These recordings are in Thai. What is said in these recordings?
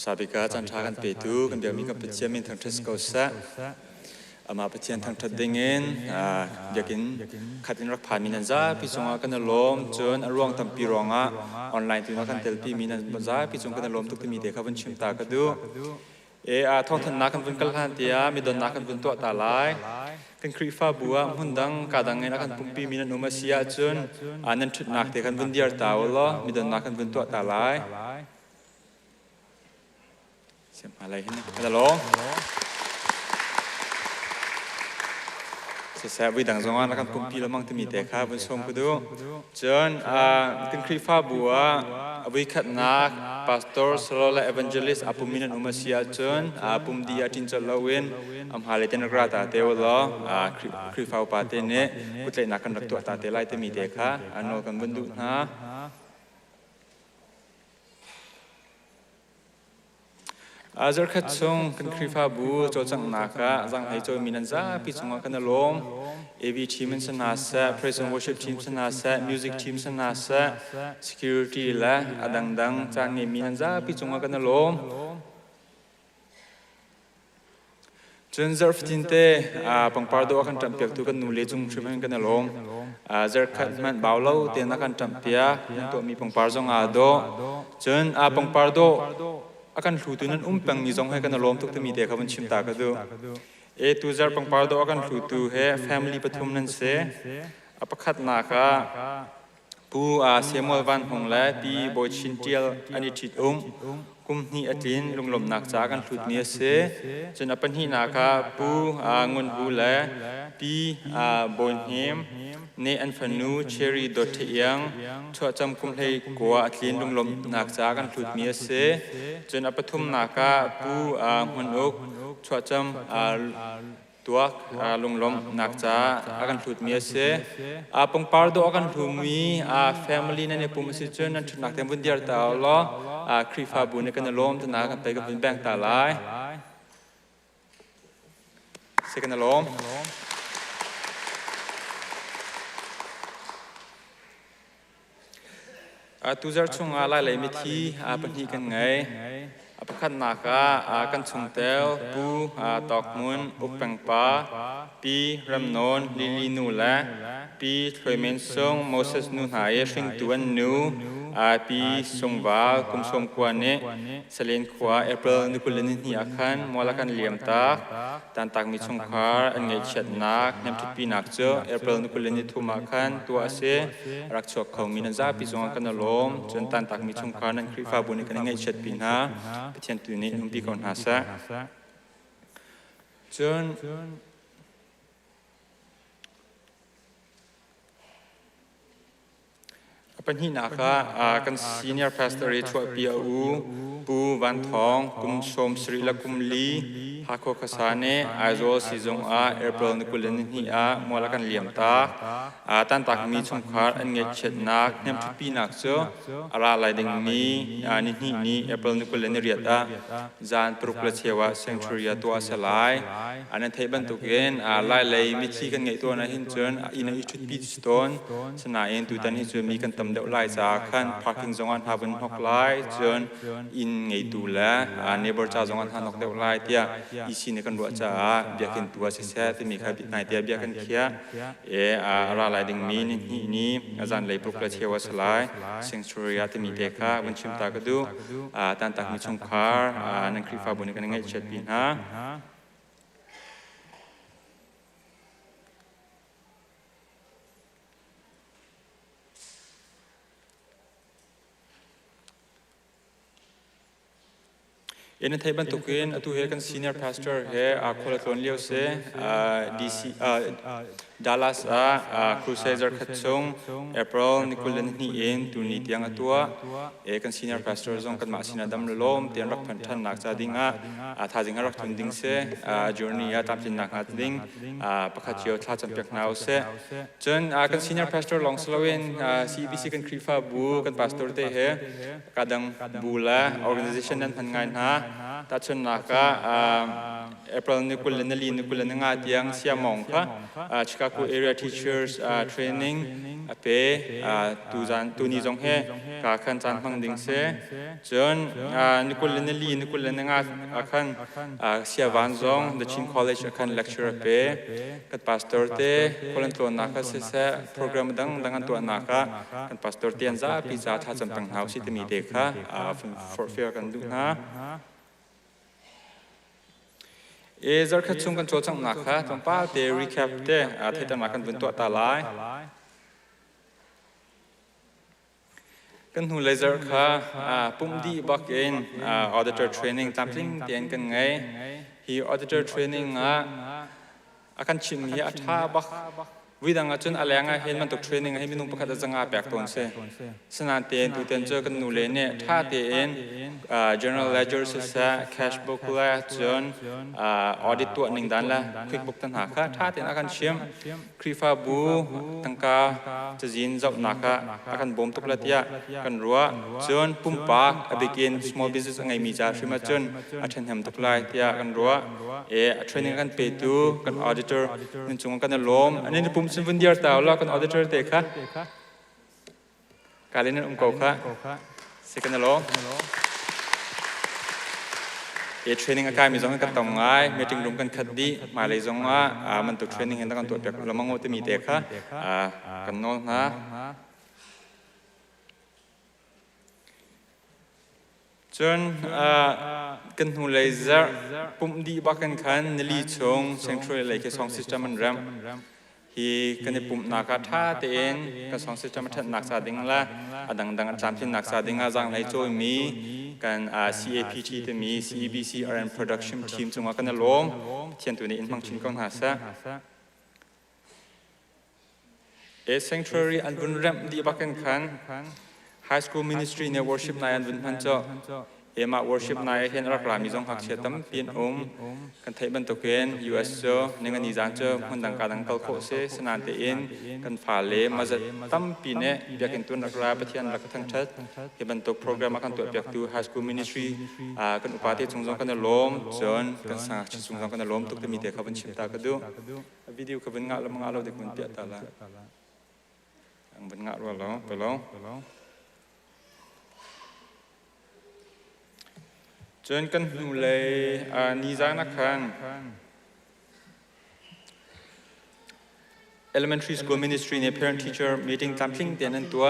Sabikaจันทรากันเปิดูกันเบียมีกับเปียมินทางเทสโกสะมาเปียนทางทัดดิ่งเงินอยากกินขัดอินรักผ่านมินันจ้าพิจงกันลมจนร่วงทำปีรองออนไลน์ที่นักกันเตลปีมินันจ้าพิจงกันลมทุกที่มีเด็กเขาเป็นชิมตากระดูท้องทันนักกันเป็นกัลลันเตียมีดนนักกันเป็นตัวตาลายกันครีฟ้าบัวหุ่นดังกาดังเงินนักกันปุ่มปีมินันอุมาเสียจนนั้นชุดนักเด็กกันเป็นเดียร์ตาวล้อมีดนนักกันเป็นตัวตาลายเสียงอะไรเห็นไหมฮัลโหลเสียวิดังจังหวะนักปุ่มปีละมั่งที่มีแต่ข้าบนชมก็ดูจนกันครีฟ้าบัววิคัดนักพาสตอร์สโลและเอวานเจลิสปุ่มมินันอุมาเสียจนปุ่มดีอาทินจัลลาวินหาเลเตนกราตาเตวล้อครีฟ้าปาเตเน่กุเตนักกันรักตัวตาเตไลที่มีแต่ข้าอันโนกันบรรดุนะอาจารย์ขัดชงกันครีฟ้าบูโจจังนักจังให้โจมินันจ้าพิจงกันลมAV team สนาเสะ Praise and Worship team สนาเสะ Music team สนาเสะ Security และดังจางเงมินันจ้าพิจงกันลมจนเจอร์ฟตินเต้ปังปาร์โดกันจำเปียกตุกันนูเลจุงชิมันกันลมเจอร์ขัดมันบ่าวเล่าเตียนกันจำเปียกตัวมีปังปาร์จงอาโดจนปังปาร์โดอาการหลุดนั้นปังนิจงให้กันลมทุกที่มีเด็กเขาเป็นชิมตากระดูตุจาร์ปังปาร์โดอาการหลุดให้ family ปฐุมนั่นเสียประคัดนักผู้เซมอลวันหงและปีบอยชินเทียลอันนี้จิตกุมนี่อาทินลงลมนักจากกันหลุดเนี้ยเสียจนปัญหานักผู้งุนผู้และปีบอยเฮมเนอันฟานูเชอรี่ดอทยังชัวจำกุมให้กัวอาทินลงลมนักจากกันหลุดเนี้ยเสียจนปฐุมนักผู้งุนอกชัวจำตัวลงลมนักจากกันหลุดเนี้ยเสียปังปาร์โดอากันหลุดมีfamily นั่นเองปุ่มสิจนนั่นชุดนักเต็มบุญเดียร์ตาล้อครีฟ้าบุญในกันลมจะนักกันไปกับเป็นแบงตาลายเสกันลมตุจาร์ชงอะไรเลยมิทีปัญหากันไงประคันนักกันชงเตลปูตอกมุนอุปปังปาปีรำนนลิลีนูและปีทรเมนซงโมเสสนูหายสิงตัวนนูปีสงวาคุมสมกวนเนสเลนขวาเอเปิลนุกุลนิหิอาคันมอลกันเหลี่ยมตาตันตักมีชงคาร์อันเงยเฉดนักน้ำทุปีนักเจอเอเปิลนุกุลนิทุมาคันตัวเสรักชกเขามีนันซาปีจงกันลมจนตันตักมีชงคาร์นั้นคริฟ้าบุญกันเงยเฉดปีนาเทียนตุนี้นุ่มปีก่อนหาซะจนปัญหานักกัน senior pastor ช่วยปีอูปูวันทองกุมชมสรีละกุมลีฮักโคคสาเนไอโซซีจงเอเปิลนุกุลนิหิมอลกันเหลี่ยมตาตันตักมีชงคาร์อันเงยเฉดนักเนี่ยทุกปีนักเจออะไรไหลดึงมีนิหินี้เอเปิลนุกุลนิเรียดจานปรุกเลเชวะเซงชูริยตัวสลายอันนั้นเทบันตุกเองไหลเลยมิทีกันเงยตัวนั้นหินจนอินอิชุดปีสโตนสนาเองตุตันหินจนมีกันตำเดาไล่จากขันพาร์คิงจงอันหาบุญหกไล่จนอินไงดูแลเนบอร์จ้าจงอันหานกเดาไล่เตียอีสินกันรัวจ้าเบียกันตัวเสียที่มีใครนายเตียเบียกันเขียอะไรไหลดึงมีนี่อาจารย์เลยปลุกเลยเชวสลายเซงชูริยที่มีเด็กวันชิมตากระดูตันตักมีชงคาร์นังคริฟ้าบุญกันไงเช็ดปีนะเอ็นเทบันตุกินตัวเฮกัน senior pastor เฮคนละคนเลี้ยวเสDC Dallas Crusader ขัดชง April นิโคลันนี่เองตัวนี้เตียงตัวกัน senior pastor จงกันมาสินาดำลมเตียงรักพันธันนักจะดิ่งท่าดิ่งรักทุนดิ่งเสjourney ตามจินนักดิ่งประคัตเจียวท่าจำเปียกนาวเสจนกัน senior pastor ลองสโลเวน CBC กันคริฟ้าบูกัน pastor เตะเฮกัดังบูละ organization นั้นพันงานฮะ ตัดชนนักApril นิคุลนลีนิคุลนงาที่ยังเสียมองค่ะ Chicago Area Teachers Training เป้ตูนี้จงเฮกาขันจันฟังดิ่งเสจนนิคุลนลีนิคุลนงาขันเสียวันจง The Chin College ขัน lecture เป้กับ pastor เต้คนละตัวนักเสียโปรแกรมดังตัวนักกัน pastor เตียนจ้าพิจารณาจำตั้งเฮาสิทมีเด็กค่ะfor fear กันดูนะจะขัดชุ่มกันโจจังนักค่ะตรงป้าเตะ recap เตะที่ตั้งนักกันเป็นตัวตาลายกันหูเลเซอร์ค่ะปุ่มดีบักเอง auditor training ตามที่เตียนกันไงฮี auditor trainingอาการชิมฮีอัฐาบักวิดังจนอะไรงเห็นมันตกเทรนนิ่งให้มีนุ่มประคัตจังอาแปลกตัวเสียสนานเตียนตัวเตียนเจอกันนูเลเนี่ยถ้าเตียนgeneral ledger เสีย cash book ละจนaudit ตัวหนึ่งด้านละ quick book ตั้งหาค่ะถ้าเตียนอาการเชื่อมครีฟาบูตั้งกาจะยินจับนักอาการบ่มตุกละเตียกันรัวจนปุ่มปากbegin small business ไงมีจ่าชิมาจนอาชันแฮมตุกละเตียกันรัวเทรนนิ่งกันเปตูกัน auditor นั่นจงกันล้มอันนี้ปุ่มซึ่งวันเดียวแต่เรากันออเดอร์เด็กค่ะการเล่นนั้นก็ค่ะสิ่งนั้นล้อเทรนนิ่งอาการมีสองกันต่างง่ายมีจึงรวมกันคดีมาเลยสองว่ามันตัวเทรนนิ่งเห็นต้องกันตัวเด็กเรามองว่าจะมีเด็กค่ะกันโน้นนะจนกันหูเลเซอร์ปุ่มดีบักกันขันนลีชงเซนทรัลเลยแค่สองซิสเต็มมันแรมฮีกันในปุ่มนักท่าเตียนกันสองสิบจำเป็นนักสาดิงละดังจำเป็นนักสาดิงจังในโจมีกัน CAPT จะมี CEBC R&D Production Team จังหวะกันล้มเทียนตัวนี้อินฟังชินก่อนหาซะSanctuary อันบุญเริ่มดีบักกันขัน High School Ministry ใน Worship ในอันบุญพันเจาะมา worship นายเห็นรักรามีจงหักเสียตั้มเปลี่ยนกันไทยบรรทุกเอง US เจอในงานนิจานเจอคนดังการดังเกลโคเซสนานเตอินกันฝ่าเล่มาจะตั้มปีเน่เบียกินตัวรักราประเทศรักทั้งชัดที่บรรทุกโปรแกรมกันตัวเบียกตัว High School Ministry กันอุปาเทศจงกันล้มจนกันสังชิจงกันล้มทุกที่มีเด็กเขาเป็นชิมตากระดูวิดีโอเขาเป็นงานละมังอาเราเด็กมันเปียตาละอังเป็นงานว่าเราไปแล้วจนกันหูเลยนิจานักขัน Elementary School Ministry ใน Parent Teacher Meeting ตามทิ้งเตียนนั้นตัว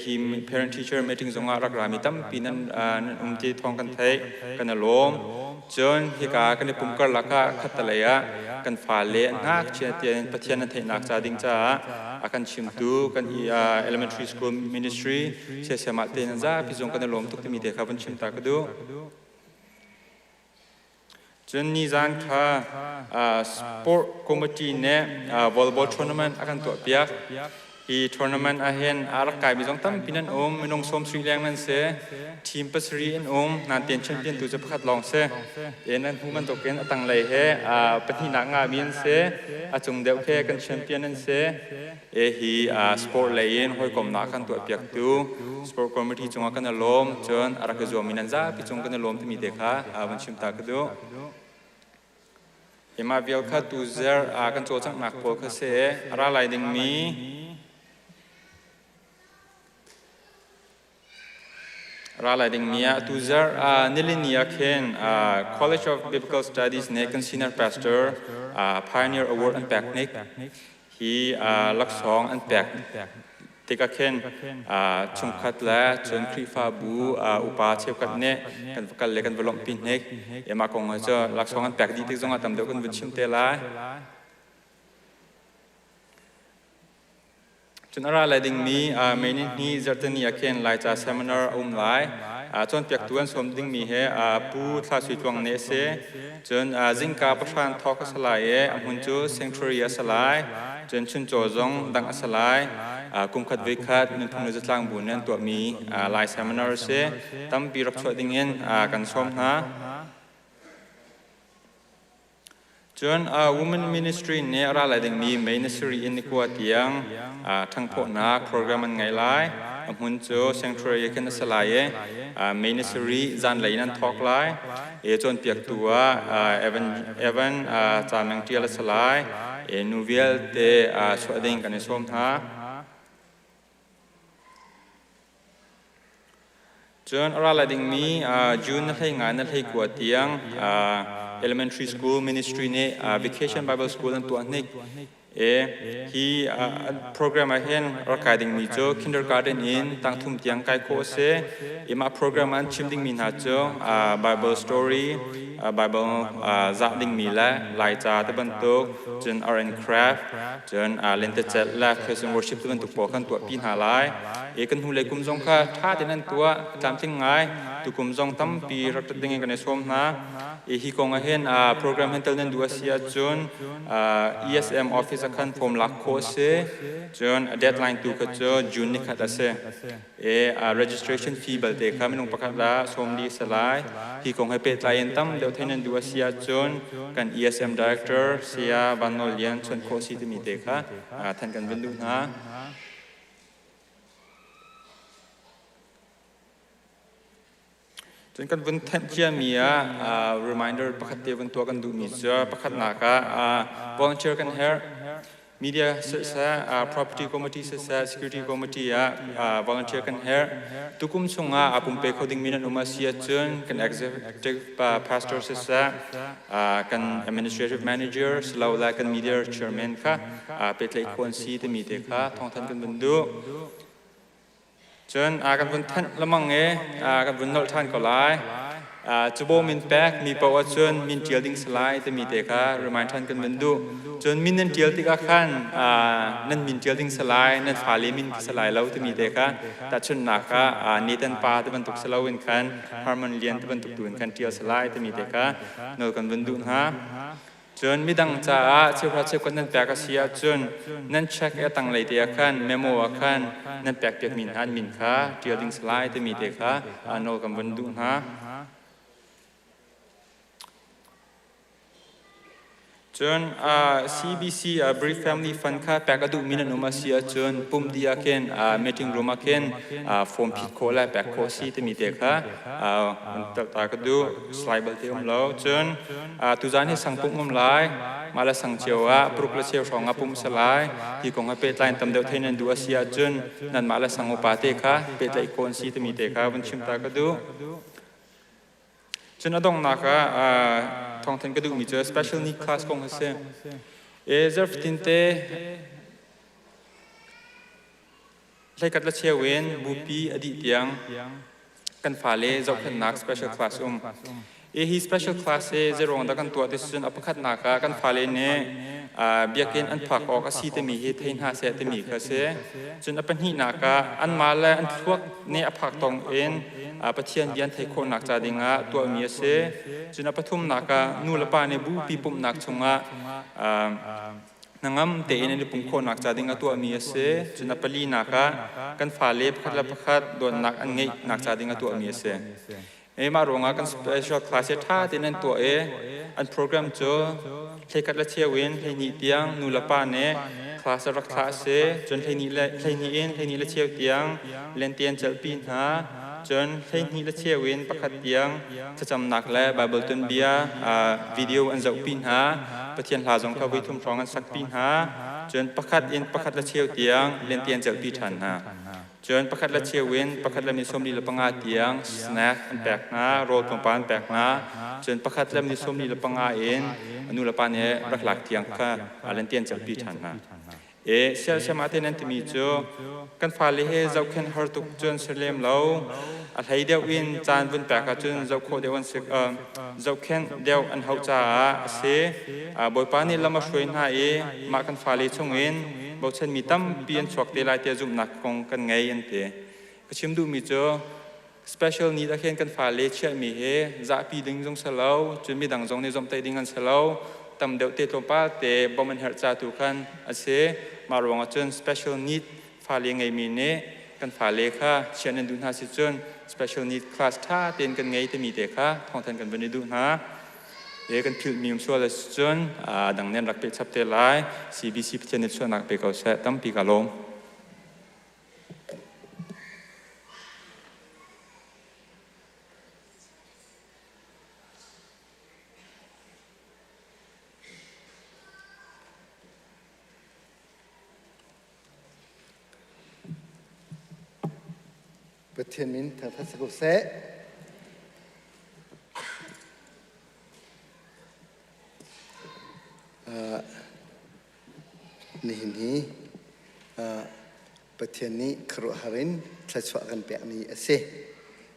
ฮิม Parent Teacher Meeting จงรักรามีตั้มปีนั้นที่ท้องกันไทยกันล้มจนฮิกากันในปุ่มกระลักขัดตะเลยกันฝ่าเละนักเชียเตียนประเทศนั้นไทยนักจาดิงจ้าอาการชิมตูกัน Elementary School Ministry เสียมาเตียนจ้าพิจงกันล้มทุกที่มีเด็กเขาเป็นชิมตากระดูจนนิจานค่ะ Sport Committee เนี่ย Volleyball Tournament อาการตัวเปียกอีทัวร์นาเมนต์อาเห็นอารักไก่มีจงตั้มปีนั้นมีน้องสมศรีแรงนั้นเสียทีมปัสรีนนันเตียนแชมเปี้ยนตัวจะพัดลองเสียนั้นผู้มันตกเกณฑ์ตั้งเลยเฮเป็นที่นักงานมีนเสียจงเดียวแค่กันแชมเปี้ยนนั้นเสียฮีสปอร์ตเลยนห้อยกลมนักกันตัวเปียกตัวสปอร์ตคอมมิตี้จงกันล้มจนอารักจวมีนันจ้าพี่จงกันล้มที่มีเด็กวันชิมตากระดูมาเวลคัตูเซอร์กันโจจังหนักพอเขาเสียอะไรดึงมีรายละเอียดมีตัวเจอนิลินีอาเคน College of Biblical Studies เนี่ยกัน Senior Pastor Pioneer Award and Picnic ที่ลักษณ์อันแปลกที่ก็เคนชงคัดและจนครีฟาบูอุปาเชฟกันเนี่ยกันเล็กกันวอลล์ปินเน็กมาคงจะลักษณ์อันแปลกดีที่จงทำเดียวกันวิชิมเตล่าจนอะไรเลยดิ่งมีเมนี่จัดนี่อาเคนไลจ่าเซมินาร์ไลจนเปียกตัวสมดิ่งมีเฮผู้ท้าสุดวงเนเซจนจิงกาประชานทอกสลายหุ่นจูเซนทรัลสลายจนชุนโจจงดังสลายกุมขัดวิคัดนึกพงศ์จะตั้งบุญนั้นตัวมีไลเซมินาร์เซตั้มปีรับช่วยดิ่งเงินกันชมนะจนWomen Ministry เนี่ยอะไรดึงมี Ministry อินดีกว่าเตียงทั้งพวกนักโปรแกรมมันไงไล่ หุ่นโจ sanctuary กันสลายministry จันไหลนั้นทอกไลจนเปียกตัวevan จามังเทียลสลายนูเวลเตสวดดิ้งกันในส้มฮะจนอะไรดิ่งมีจูนนั่นให้งานนั่นให้กวดเตียงelementary school ministry เนี่ย vacation Bible school นั่นตัวนี้ฮีโปรแกรมเห็นรักการดิ่งมีโจ kindergarten in ตั้งทุ่มเตียงไกลโคเซมาโปรแกรมอันชิมดิ่งมีหน้าโจ Bible story Bible จัดดิ่งมีและลายจ่าตะบันตุกจน art and craft จนเล่นเตจและ praise and worship ตะบันตุกปอกันตัวปีนหาลายกันหูเลยกุมจงค่ะท่าที่นั่นตัวจำทิ้งไงตุกุมจงตั้มปีรักดิ่งกันในสมนะฮีคงเห็นโปรแกรมเห็นเตลนันดูเสียจนESM office kan form lak ko se jon deadline tu ka jo june ni khat ase registration fee bal te kha minung pakhat la somli salai hi kong hai pe client tam deu thainan du asia jon kan ESM director sia banol yan chon ko si ti mi te kha than kan vendu naจนกันวันท่านเชื่อมีreminder ประคัตเตวันตัวกันดูมีเจอประคัตหนักvolunteer กัน here media เสีย property committee เสีย security committee volunteer กัน here ทุกคนส่งปุ่มเปย์เขาดิ้งมีนันอุมาเสียจนกัน executive pastor เสียกัน administrative manager เราและกัน media chairman ค่ะเป็นเลขาคนซีที่มีเด็กค่ะท้องท่านกันบรรดุจนกันวันท่านละมังกันวันนอท่านก็ไล่จูโบมินแปกมีประวัติจนมินเจียลดิ้งสไลด์แต่มีเด็กremind ท่านกันบรรดุจนมินนั่นเจียลติกาขันนั่นมินเจียลดิ้งสไลด์นั่นฟาลีมินสไลด์แล้วแต่มีเด็กแต่ชนหนักนี่ตันปาแต่บรรทุกสไลด์วินขันฮาร์มอนเลียนแต่บรรทุกตัววินขันเจียลสไลด์แต่มีเด็กนอกันบรรดุฮะจนมีดังจ้าเชื่อพระเจ้าคนนั้นแปลกเสียจนนั่นเช็คตั้งเลยเดียกันเมโมกันนั่นแปลกเปียกมินฮันมินค้าเดียวดิ้งสไลด์แต่มีเด็กนอกันบรรดุฮะจนCBC Brief Family Fund ค่ะแปลกระดูมินันอุมาเสียจนปุ่มเดียกันmeeting room กันฟอร์มผิดโคและแปลกโคซีแต่มีเด็กค่ะตากระดูสไลด์เบลเทียมแล้วจนตุจานให้สั่งปุ่มงมลายมาละสั่งเจียวปลุกละเชียวสองปุ่มสไลด์ที่คงให้เป็นไลน์ตำเดียวเท่านั้นดูเสียจนนั่นมาละสั่งอุปาเตค่ะเป็นไลน์โคนซีแต่มีเด็กค่ะวันชิมตากระดูจนอดงนักท้องท่านก็ดูมีเจอ special need class ของเสียเจอฟินเต้ใช้กัดละเชียวเวนบุปีอดีตยังกันฝ่าเล่เจ้าขันนัก special class he special class เจอรองดักันตัวที่สุดอัปคัดนักกันฝ่าเล่เนี่ยเบียกินอันผักออกสีเตมีเหตุให้หาเสียเตมีก็เสียจนอัปหินักอันมาและอันพวกเนี่ยผักตองเอ็นปะเทียนยันไทยคนนักจาดิงตัวมีเสียจนอัปทุ่มนักนูละปาในบุปีปุ่มนักชงนังงั้มเตะในปุ่มคนนักจาดิงตัวมีเสียจนอัปลีนักกันฝ่าเล็บขัดละขัดโดนนักอันไงนักจาดิงตัวมีเสียมาโรงกัน special class ท่าที่นั่นตัวอันโปรแกรมโจใช้กัดละเชียวินให้นิเตียงนูละปาเนคลาสรักษาเสจนให้นิละเชียวเตียงเล่นเตียนเจลปีนหาจนให้นิละเชียวินประคัดเตียงจะจำหนักและบาเบิลตุนเบียวิดีโออันเจ้าปีนหาประเทียนหาจงเข้าวิทุ่มทองอันสักปีนหาจนประคัดละเชียวเตียงเล่นเตียนเจลปีทันหาจนประคัดละเชียวินประคัดละมีส้มดีละปังอาเตียงสแน็คอันแปลกนะโรลปังปานแปลกนะจนประคัดละมีส้มดีละปังอาอนุละปานเนี่ยรักหลักเตียงค่ะเล่นเตียนเจลปีทันนะเสียมาเท่านั้นที่มีโจกันฟ้าเลี้ยเจ้าเข็นฮาร์ตุกจนเสลียมเราอะไรเดียวอินจานบนแปลกจนเจ้าโคเดียวอันสึกเจ้าเข็นเดียวอันเขาจ่าเสียบอยปานี่เรามาช่วยหน้ามากันฟ้าเลี้ยชงอินบอกฉันมีตั้มเปลี่ยนสวกเดลายเตียจุ่มหนักคงกันไงยันเตะก็ชิมดูมีโจ special need อาเข็นกันฟ้าเลี้ยเชื่อมีจะปีดึงจงเสลาจนมีดังจงในจอมไตดึงกันเสลาตำเดียวเตะลงป้าเตะบอมันเหตุจากทุกขันอาเซมารวงจน special need ฟ้าเลี้ยงไงมีเนกันฟ้าเลี้ยค่ะเชื่อนันดูหาสิจน special need class ท่าเต้นกันไงแต่มีเตะค่ะท้องทันกันบนดูหากันพิวมีมชัวร์เลยจนดังนั้นรักเป็ดชับเตลาย CBC เพื่อนในส่วนนักเป็ดเขาแซ่ตั้มปีกาลม ประเทศมินทางทัศกุเสนี่ประเทศนี้ครัวฮารินทัศวกันเปียกนี้เส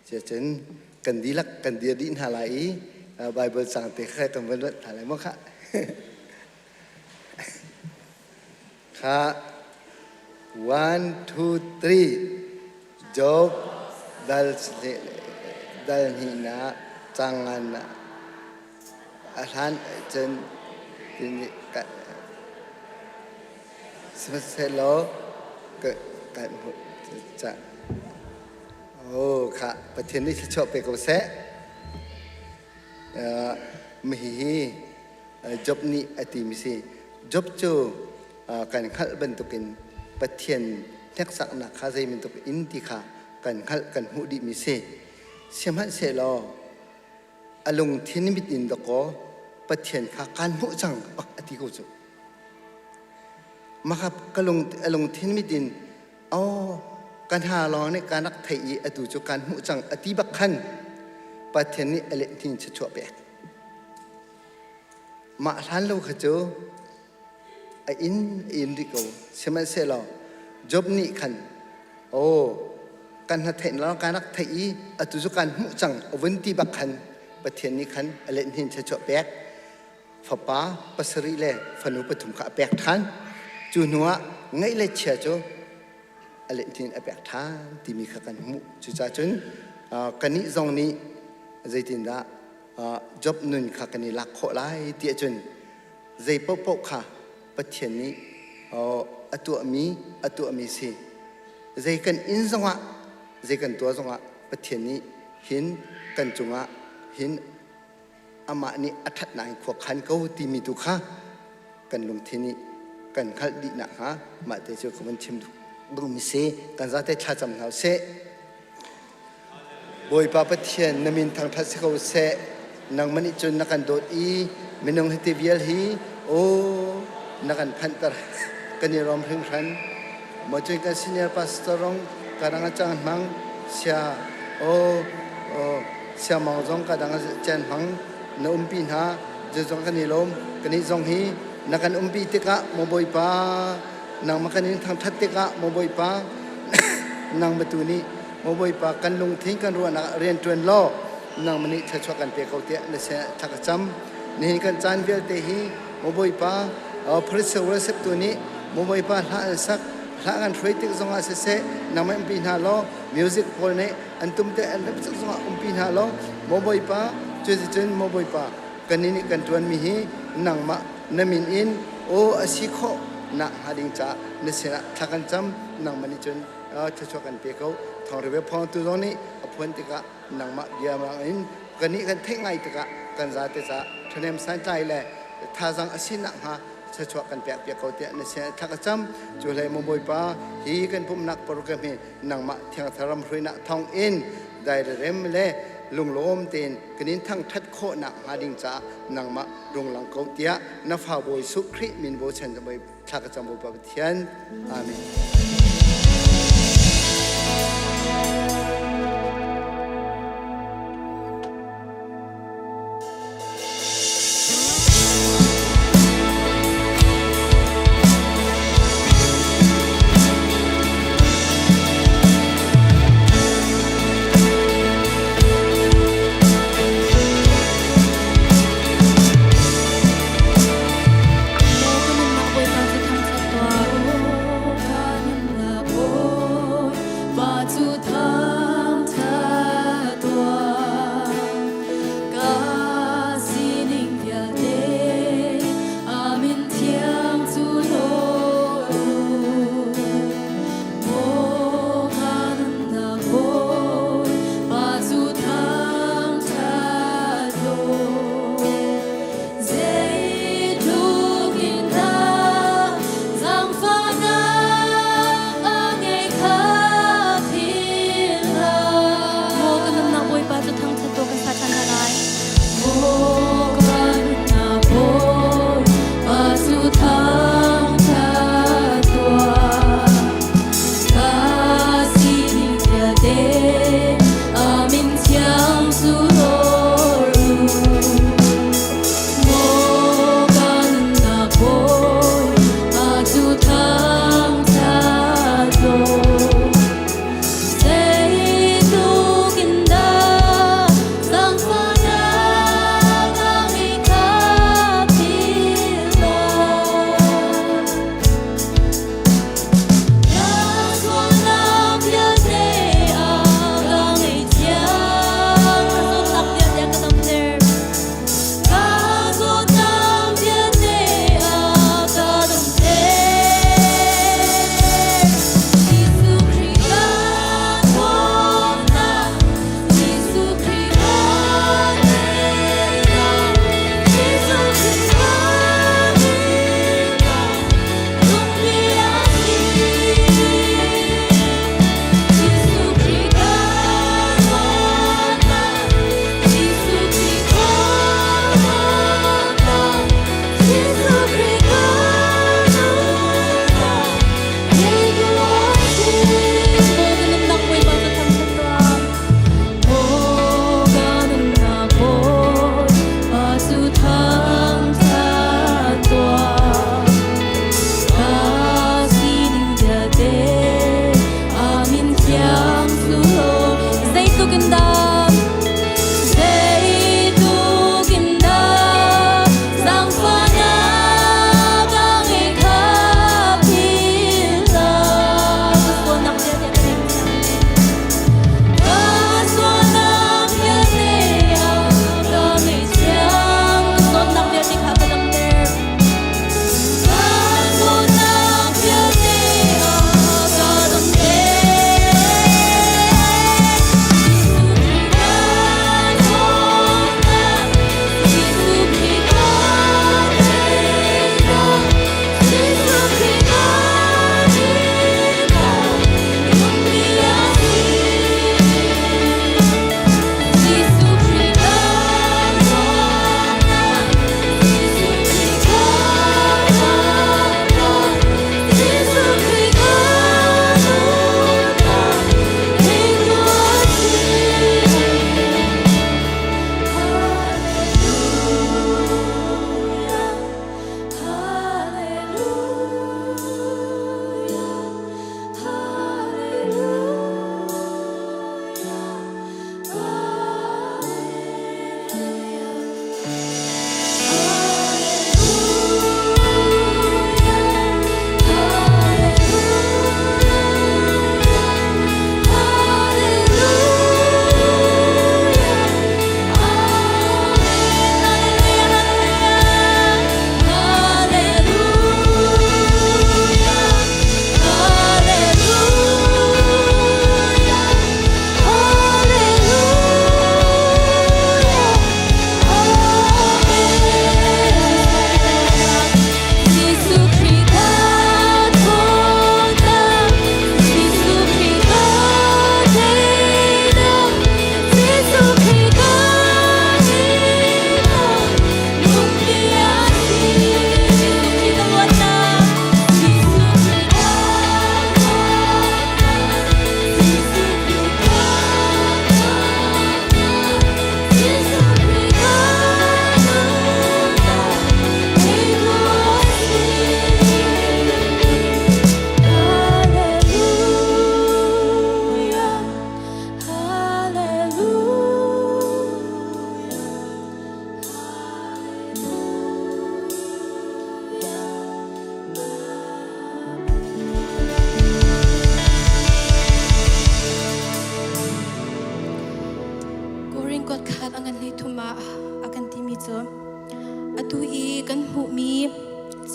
จะจนกันดีลักกันเดียดินหาไหลไบเบิลสั่งเตะแค่กันเป็นวัดหาไหลมั้งค่ะค่ะ 1 2 3 Job dal hina jangan ahan jen ini kat selo ke kat ja oh kak ประเทศนี้ชอบไปกับแซะmihi job ni ati misi job jo kan khal bentukin ประเทศทักษะนักข้าใจมันตุกอินทิค่ะกันขัดกันหูดิมิเซเชื่อมันเสลออารมณ์ที่นิมิตอินตะโกประเทศข้าการหูจังปักอธิกุจุมาครับกลงอารมณ์ที่นิมิตอินอ๋อการหาลอในการนักไทยอตุจุการหูจังอธิบักขันประเทศนี้เอเลทินจะชั่วแบบมาท่านเราขจรอินดิโกเชื่อมันเสลอจบนี้ขันโอ้การหัดเห็นแล้วการนักไทยอตุจุการหุ่จังอวันที่บักขันประเทศนี้ขันอเลนหินจะจบแบกฝาป้าปัสริเล่ฝนุปฐุมข้าแบกท่านจูนัวไงเล่เชียจูอเลนหินแบกท่านที่มีข้ากันหุ่จูจ่าจนกันนี้ตรงนี้ใจตินดาจบนุนข้ากันนี้ลักโคไลเตี้ยจนใจปกปกข้าประเทศนี้อตัวมีสิใจกันอินสงะใจกันตัวสงะประเทศนี้เห็นกันจงะเห็นอามานี่อัฐนายขวบขันเขาตีมีตุค่ะกันลงที่นี้กันขัดดีนะฮะมาแต่เจ้าของมันชิมดูมิเสกันจะได้ชาจำเขาเสบอยป้าประเทศนมินทางทัศเขาเสนางมันจนนักกันโดดไม่นองให้เทวิลฮีโอ้นักกันพันตระกันยรอมเพ่งขันมาจนกันซีเนียร์พาสตอร์งการงานจังมังเสียเสียมังจงการงานจังมังนุ่มปีน่าจะจงกันนิลมกันนิจงฮีนักกันปีติกะโมบอยป้านางมากันนิทางทัดติกะโมบอยป้านางมาตุนีโมบอยป้ากันลงทิ้งกันรัวนักเรียนจวนล้อนางมันนี่ชัชวกันเปียเขาเตะนั่นเสียทักจำนี่กันจานเวลเตฮีโมบอยป้าพระเสวะเสพตัวนี้โมบายป้าละสักละกันช่วยติดสงอาเสะนำมันปีนาล้อมิวสิกพอลเนี่ยอันตุ้มเตะอันรับสงอาปีนาล้อโมบายป้าช่วยจนโมบายป้ากันนี่กันทวนมีฮีนังมานมินอินโออาศิโคนักหาดิงจ้าเนเสนาทักกันจำนังมันจนจะช่วยกันเปียเขาทางเรือพอตัวนี้อภวนติกะนังมาเดียมาอินกันนี่กันเท่งไงติกะกันจะเตะจะทนเนมสันใจเลยท่าจังอาศินักฮะจะช่วยกันเปียเขาเตะในเสียทักจำจุเลยมบอยป้าฮีกันพุ่มนักโปรแกรมนี้นังมาเทียงทารมรุยนักทองอินได้เริ่มเลยลุงโลมเตียนกันนี้ทั้งทัดโคนักหาดิงจ้านังมาลุงหลังเขาเตียนับฟ้าบอยสุคริมินโบเชนจะไปทักจำบุปผาเทียนอาเมนสุดท้าย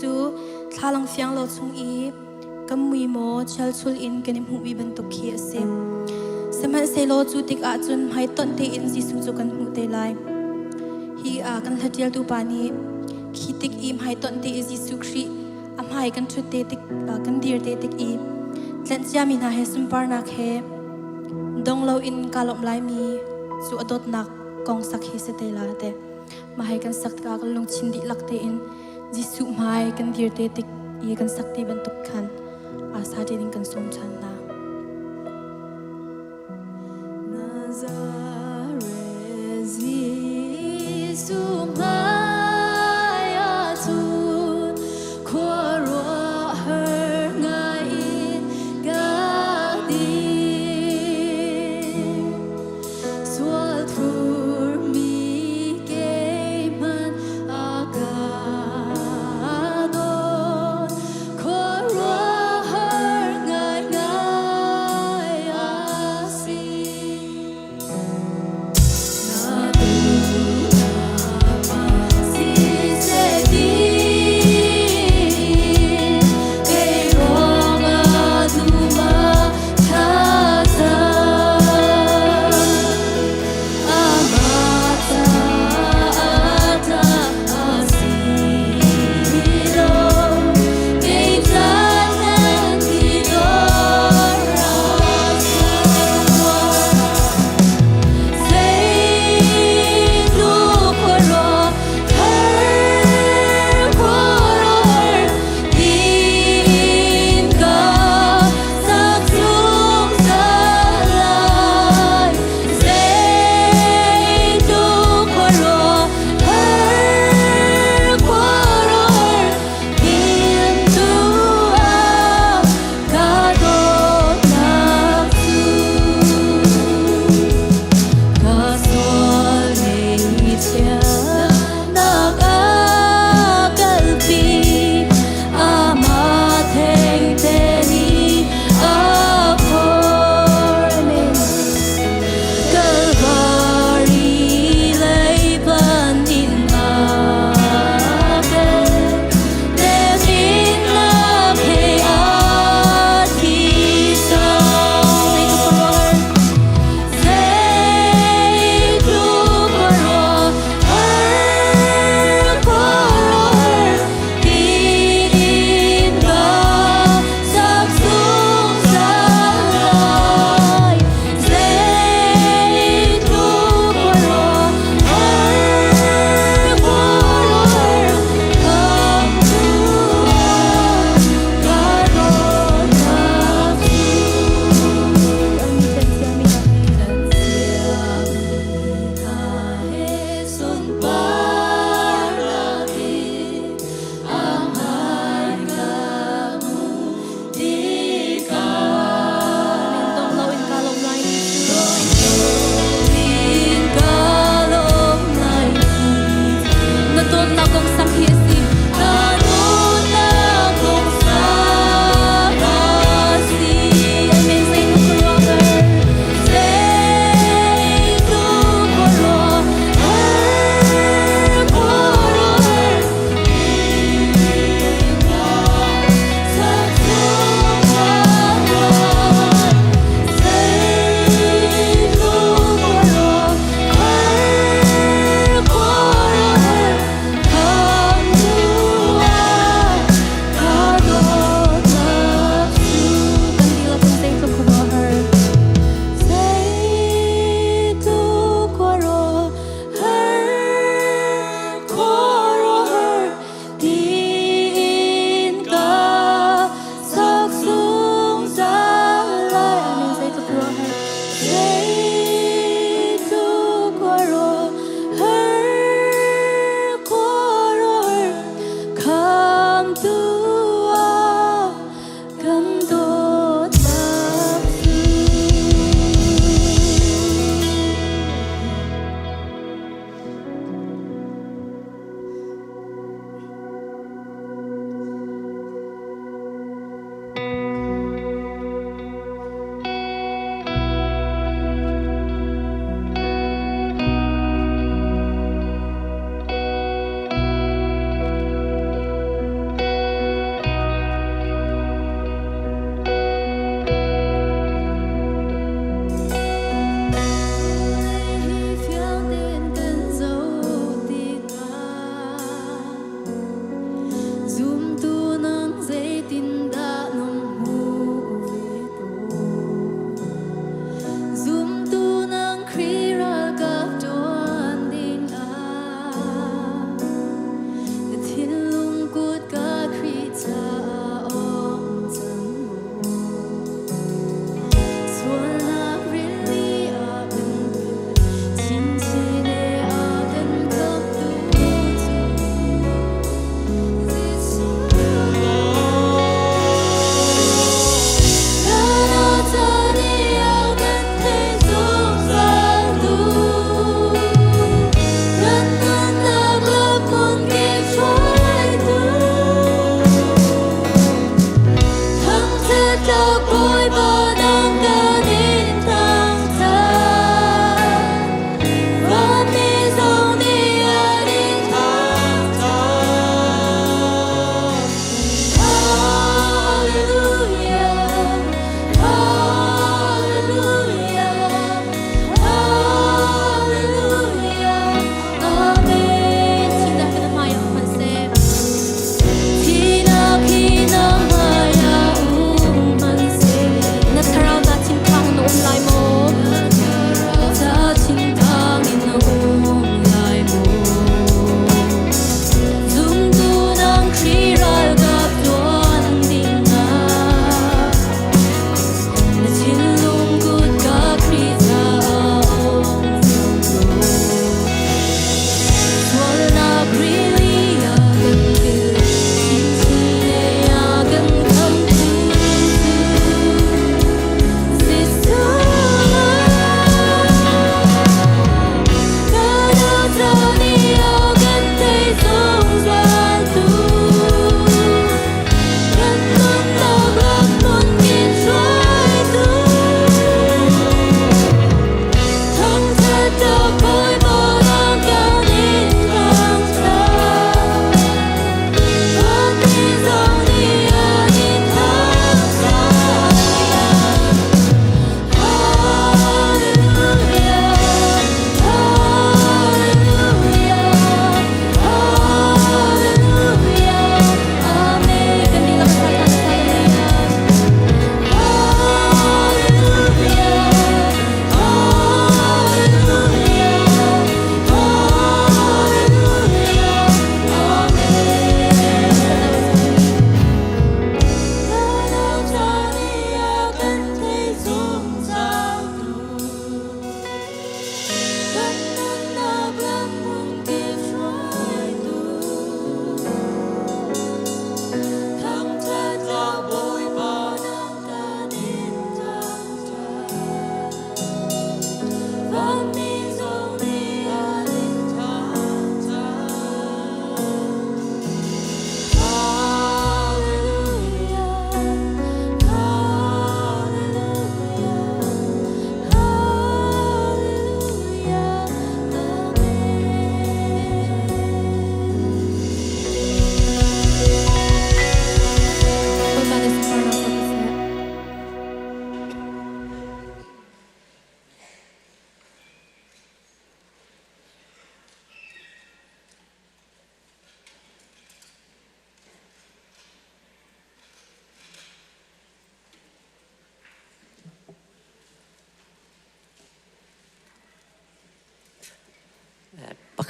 chu thalang fiang lo chung I kamui mo chal chul in kanim hu bi ban to khi ase samhan se lo chu tik a chun mai ton te in jisu chu kan hu te lai hi a kan thatial tu pani khitik I mai ton te jisu khri amhai kan thu te tik kan dir te tik I tlan chia mi na he sum par na khe dong lo in kalom lai mi chu adot nak kong sak hi se te la te mahai kan sak ka kan long chin di lak te in jisu mai kan dir te tik I kan sak te ban tuk khan asa te ding kan som chan na Nazareth Jisu mai a tu khoro her ngai in ga di swal thur mi ke man aga don khoro her ngai ngai a si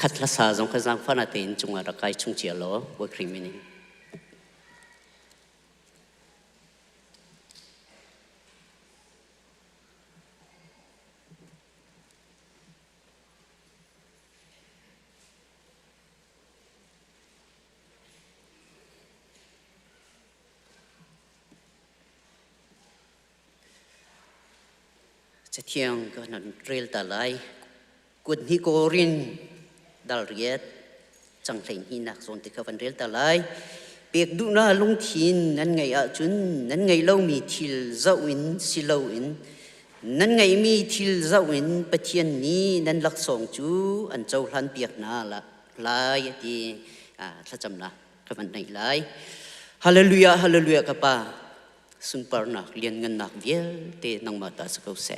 khát là sa giống cái giang phan là tiền chung là cái chung chia lỗ với criminalจะเที่ยงก็นั่นเรียลตาไลกุดฮิโกรินดัลเรียดจังเพลงฮินักส่วนที่เขาวันเรียลตาไลเปียกดูน่าลงทินนั่นไงอาจุนนั่นไงเล่ามีทิลเจ้าอินสิเล่าอินนั่นไงมีทิลเจ้าอินปะเทียนนี้นั่นลักสองจูอันเจ้าหลันเปียกนาละลายที่ถ้าจำนะเขาวันไหนไลฮาเลลูยาฮาเลลูยากับป้าสุนปาร์นักเรียนเงินนักเวียลเตนังมาตาสกุเส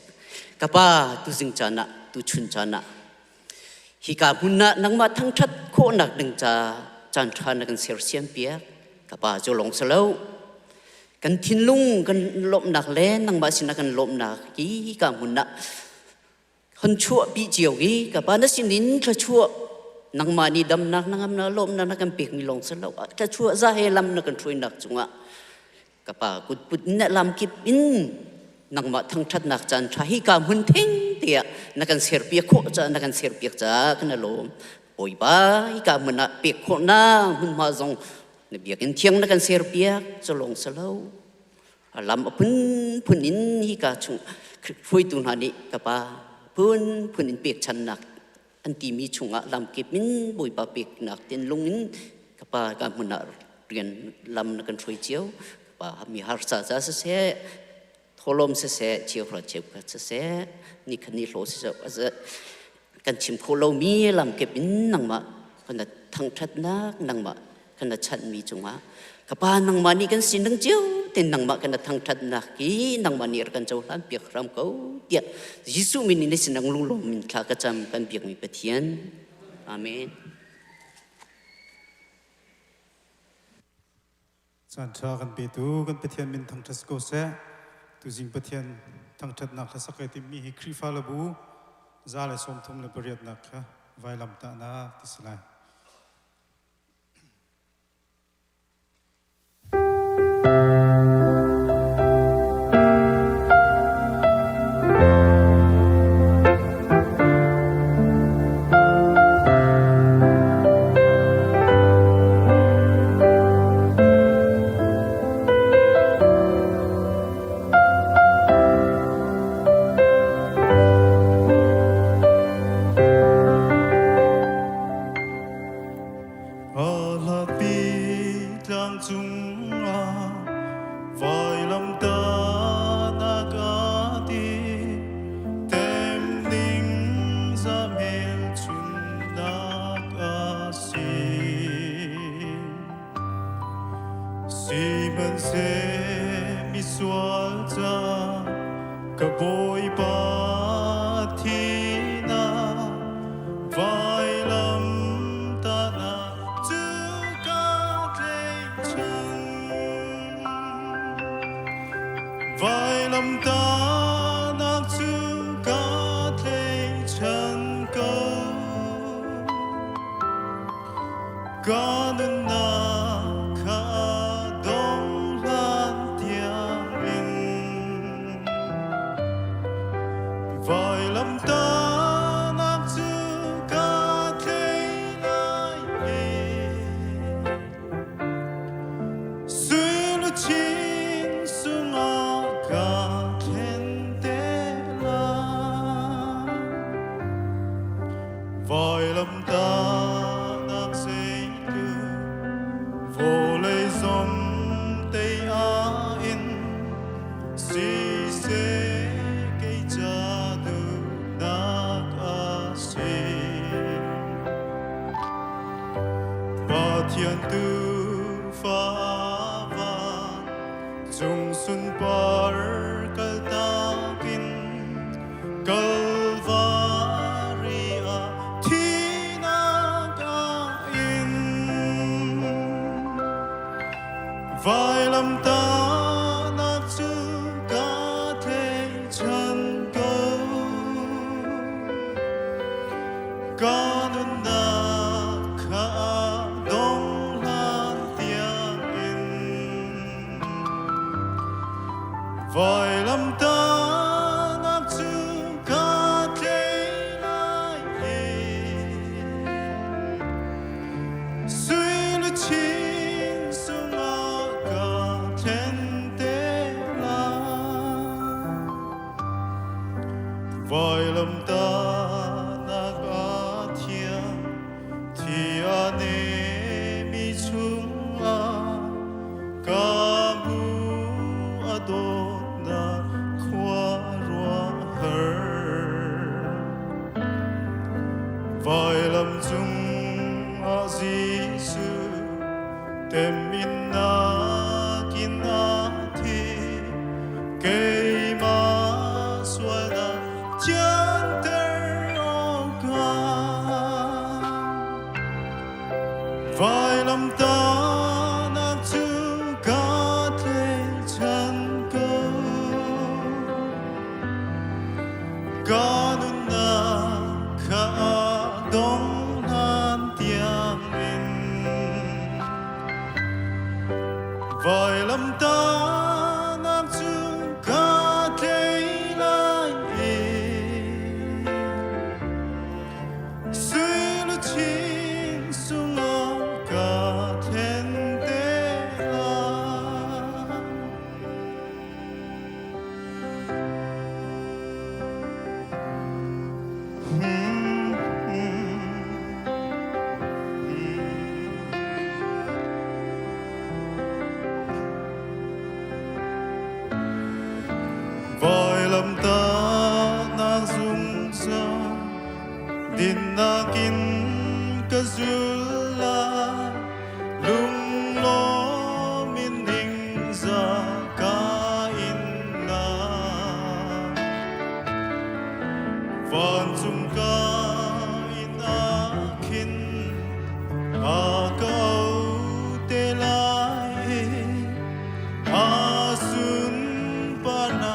กับป้าตุจิงจานะตุชุนจานะฮิกาบุญนะนังมาทั้งชัดโคนักดึงจาจานทานักเสียเสียมเปียกับป้าจะลงเสลวกันทินลุงกันลมหนักเล่นนังมาสินักกันลมหนักฮีกาบุญนะคนชั่วปีเจียวฮีกับป้านั่นสินินกระชั่วนังมานี่ดำนักนังมาลมนักกันเปียกมีลงเสลวกระชั่วซาเฮลัมนักกันช่วยนักจุงะกับป้ากุดปุดเนี่ยลำกิบอินนังมาทั้งชัดนักจันทราฮิกามุนเทงเตียนักกันเสียเปียกโคจ้านักกันเสียเปียกจ้ากันนะลมโอยบ้าฮิกามุนนักเปียกโคน้ามุนมาจงเนี่ยเบียกันเที่ยงนักกันเสียเปียกจะลงเสลวลำพุ่นอินฮิกาชุงฟุยตุนหานิกับป้าพุ่นอินเปียกชันนักอันที่มีชุงอะลำกิบอินโอยบ้าเปียกนักเต็นลงอินกับป้ากามุนนักเรียนลำนักกันช่วยเจียวป้ามีฮาร์ซาจ้าเสียทอลมเสียเชียวพระเจ้าก็เสียนี่คันนี้โลเสียว่ากันชิมโคโลมีลำเก็บอินนังมาขนาดทั้งชัดนักนังมาขนาดชัดมีจงมากับป้านังมานี่กันสินังเจียวแต่นังมาขนาดทั้งชัดนักกีนังมานี่กันเจ้าล้านเปียกรำเขาเดียยิสุมินิสินังลุงลมมินทากระจำกันเปียกมีปะเทียนอาเมนจันทรากันเปิดูกันปะเทียนมินทั้งทัศโกเสตุจิงปะเทียนทั้งทัศนักทัศกติมีฮิครีฟาลบูซาเลสมทุมเลปริยดนักค่ะไวลัมตานาติสไล가는 나 vai lam ta nak chu ka tlei lai sui lu chin sunga ka then te la vai lam ta nak a thia thia ne mi chunga ka mu adona khwa ro her vai lam chung a jisu tem min na kin a thi ke ma swala chan ter o ka vai lam ta nak chu ka tle chan ko ka nun na ka dong han tiang in vai lam ta nak chu ka tle lai sui lu chin sunga ka then te la vai lam ta na dung sa din na kin ka zula lung lo min ding za ka in na van zum ka in a kin a kau te lai a sun pa na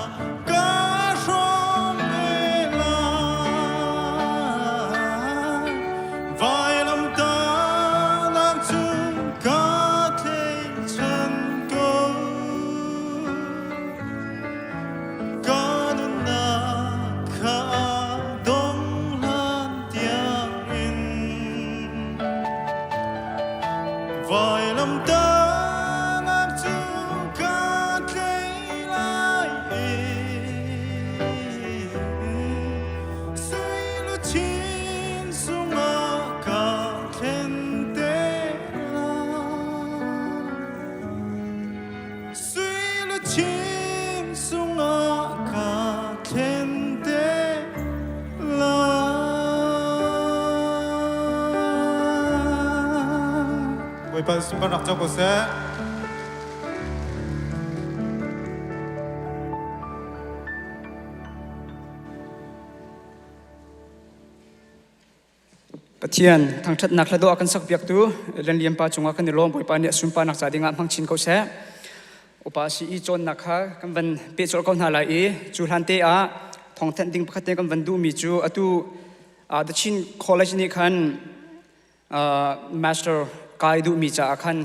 ka shom te lai vai lam ta nak chu ka the chan ko ka nun na ka dong lan tiang in vai lam ta nak chu ka the lai sui lu chin sunga ka then te la sui lu chin sunga ka then te la Ôi bà xin bắt đọc cho cô sẽ Pathian thang that nak lado akan sak piak tu len liam pa chunga kan lom poi pa ne sum pa nak sa dinga mang chin ko se upa si I chon nak ha kan van pe chol ko na la e chu han te a thong then ding pakhat te kan van du mi chu atu the chin college ni khan master kai du mi cha khan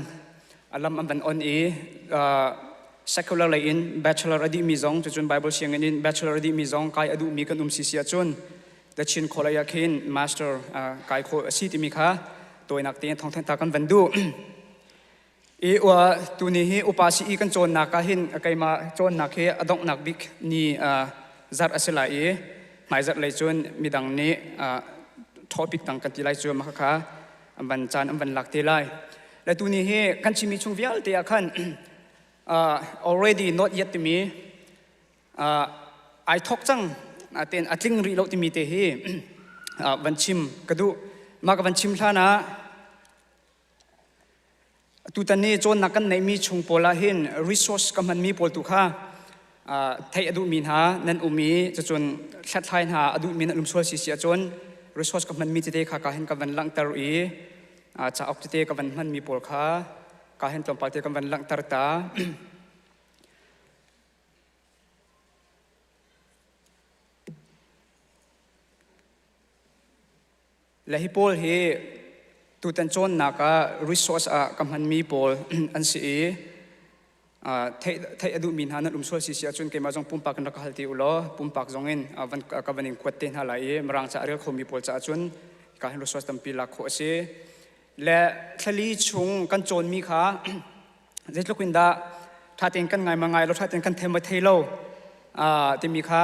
alam am van on e secular la in bachelor adi mi zong chu chun bible siang in bachelor adi mi zong kai adu mi kan si sia chun the chin college khin master kai kho si ti mi kha toy nak te thong then ta kan van du e wa tu ni hi upasi I kan chon nak ka hin kai ma chon nak he adong nak bik ni zar asela e mai zat lai chun midang ni topic tang kan ti lai chu ma kha amban chan amban lak te lai la tu ni he kan chi mi chung vial te akhan already not yet to me I talk chang ten atling ri lo ti mi te he van chim kadu ma ka van chim thana tu tan ni chon nakan nei mi chung pola hin resource kam han mi pol tu kha thai adu min ha nan umi chon thlat thain ha adu min lum sol si sia chon resource kam han mi te kha ka hen ka van lang tar e cha ok te ka van han mi pol kha ka hen tom pa te ka van lang tar ta lahi pol he tu tan chon naka resource a kam han mi pol an si เทอดูมินหานันสุลสิเสียจนเกมาจงปุ่มปากกันรักฮัลติอุลอปุ่มปากจงอินวันกับวันนี้กวดเต็นหาไหลมรังจะเรียกคมีปวดจะจนการให้รู้สวัสดิ์ปีลักโคเสและทะเลชงกันโจนมีขาเจ็ดลูกวินดาถ้าเต็นกันไงมาไงเราถ้าเต็นกันเทมเทโลที่มีขา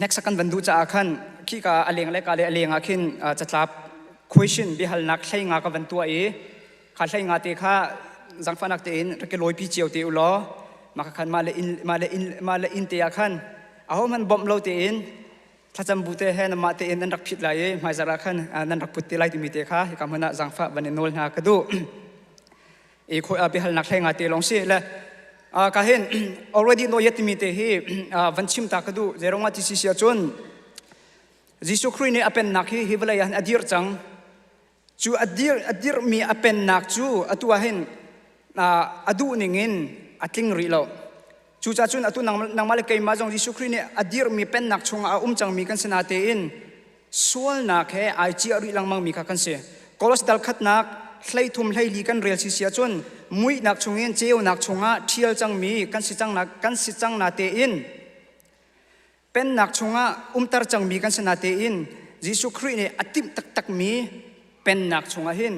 next กันวันดูจะอาคันขี้กาอเลงและกาเลอเลงอาคินจะทับ question บิฮัลนักใช้งากับวันตัวขาใช้งาเตะข้าจังฟันักเตอินรักลอยพิจิวเตอุลอมาขันมาเลอินเตะอาคันเอามันบอมเราเตอินถ้าจำบุตรเฮนมาเตอินนั้นรักผิดไรมาจะรักขันนั้นรักพุทธิไรที่มีเตะข้าที่กำมันจังฟ้าวันนี้โนลหากระดูคุยบิฮัลนักใช้งาเตะลงสิและก็เห็น already โนยติมีเตหีวันชิมตากระดูเจรงว่าที่สิเสียจนยิสุคริสต์เนี่ยเป็นนักฮิบลายันอดีรจังจูอดีรมีเป็นนักจูอตัวเห็นอดูนิ่งอัดลิงรีโลจูจ้าจุนอตัวนางมาเลกัยมาจงยิสุคริสต์เนี่ยอดีรมีเป็นนักชงจังมีกันสนาเตอินส่วนนักแค่ไอจีอริลังมังมีกันเสียกอลสดัลขัดนักใช้ทุ่มใช้ลีกันเรียลสิเสียจนมุยนักชงเงินเจียวนักชงเที่ยวจังมีกันสิจังนาเตอินเป็นนักชงตารจังมีกันสนาเตอินยิสุคริสต์เนี่ยอติมตักมีเป็นนักชงเห็น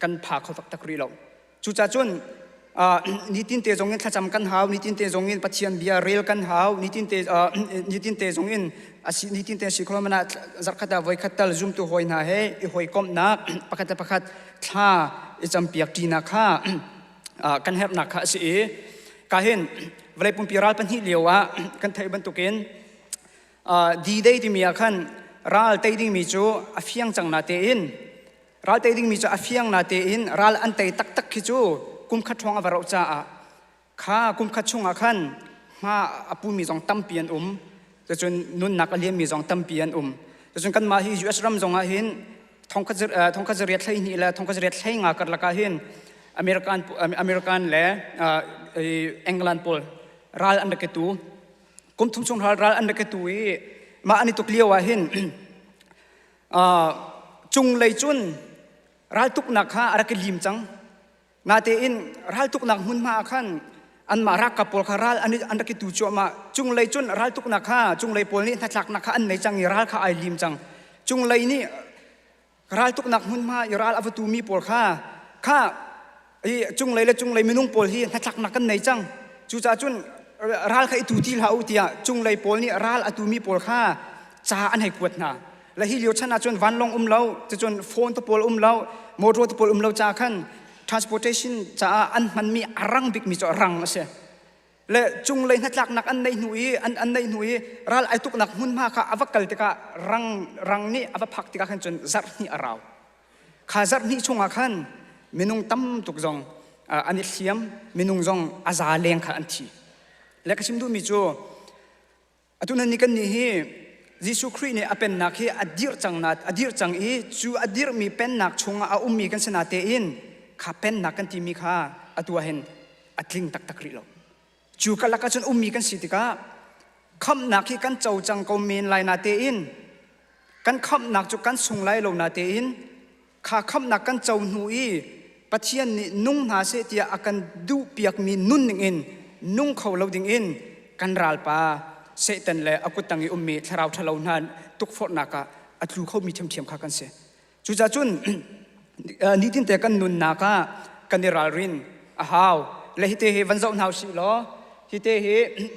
กันพาเขาตักรีเราจุจ้าจุนนิตินเตจงเงินถ้าจำกันหาวนิตินเตจงเงินปัจจัยเบียร์เรลกันหาวนิตินเตจงเงินนิตินเตสิคลมันจักขัดไว้ขัดตัลจุ่มตัวหอยนาเฮหอยก้มนักประคัดท่าจำเปียกดีนักข้ากันแหบนักข้าสิก็เห็นเวลาปุ่มปีรัลเป็นหิเลียวกันไทยบรรทุกินดีได้ที่มีขันรัลเตดิ้งมีจูอฟิยังจังนาเตอินรัลเตดิ้งมีจูอฟิยังนาเตอินรัลอันเตตักขิจูกุมขัดทองอวารจ้าข้ากุมขัดชงขันมาอปูมีจงตั้มเปียนจะจนนุ่นนักเลี้ยงมีจงตั้มเปียนจะจนกันมาที่ US รัมจงเห็นทองคำเรียดไทยนี่แหละทองคำเรียดไทยงากัดละก็เห็นอเมริกันและอังกฤษพอลรัลอันเดกตูกุมทุ่งชงรัลอันเดกตูมาอันนี้ตุกเลี้ยวเห็นจุงเลยจุนรัลตุกนักข้าอะไรกันลิมจังนาเตอินรัลตุกนักหุ่นมาขันอันมารักกับพอลคารัลอันเดกตูจัวมาจุงเลยจุนรัลตุกนักข้าจุงเลยพอลนี่ทักนักข้าอันไหนจังรัลข้าไอลิมจังจุงเลยนี่รัลตุกนักหุ่นมารัลอวตูมีพอลข้าจุงเลยมินุงพอลที่ทักนักกันไหนจังจูจ้าจุนรัลข้าตูที่ลาอุติยาจุงเลยพอลนี่รัลอตูมีพอลข้าจ้าอันให้กวดนะและฮิเลียวชนะจนวันลงเล่าจะจนโฟนตะพอลเล่ามอเตอร์ตะพอลเล่าจ้าขันtransportation จะอันมันมีรังบิ๊กมีจะรังนะเสียและจุงเลยนักนักอันในหนุ่ยอันในหนุ่ยรัลไอตุกนักหุ่นมาค่ะอวกาศติการังนี่อวพักติกาขันจนจัดนี่อราวข้าจัดนี่ชงอาขันมินุงตั้มตุกจงอันนี้เสียมมินุงจงอาซาเลงข้าอันทีและก็ชิมดูมีจูอัตุนันนี่กันนี่ยิสุคริสต์เนี่ยเป็นนักที่อดีรจังจูอดีรมีเป็นนักชงอามีกันสนาเตอินข้าเป็นนักกันที่มีข้าอตัวเห็นอัดลิงตักรีเราจูกันละกันจนมีกันสิติกาคำนักที่กันเจ้าจังก็เมนไลนาเตอินกันคำนักจุกันส่งไลเรานาเตอินข้าคำนักกันเจ้าหนุ่ยปัจเจียนนี่นุ่งนาเสตียอากันดูเปียกมีนุ่นหนึ่งอินนุ่งเขาเราดิ่งอินกันรัลปาเสตันเลยอากุตังอิมีทราวทะเลานตุกฟอดนักอัดลูเขามีเทียมข้ากันเสจูจ้าจุนนี่ทิ้งแต่กันนุนนักกันเดรัลรินฮาวและฮิเตเฮวันเจ้าหนาวสิล้อฮิเตเฮ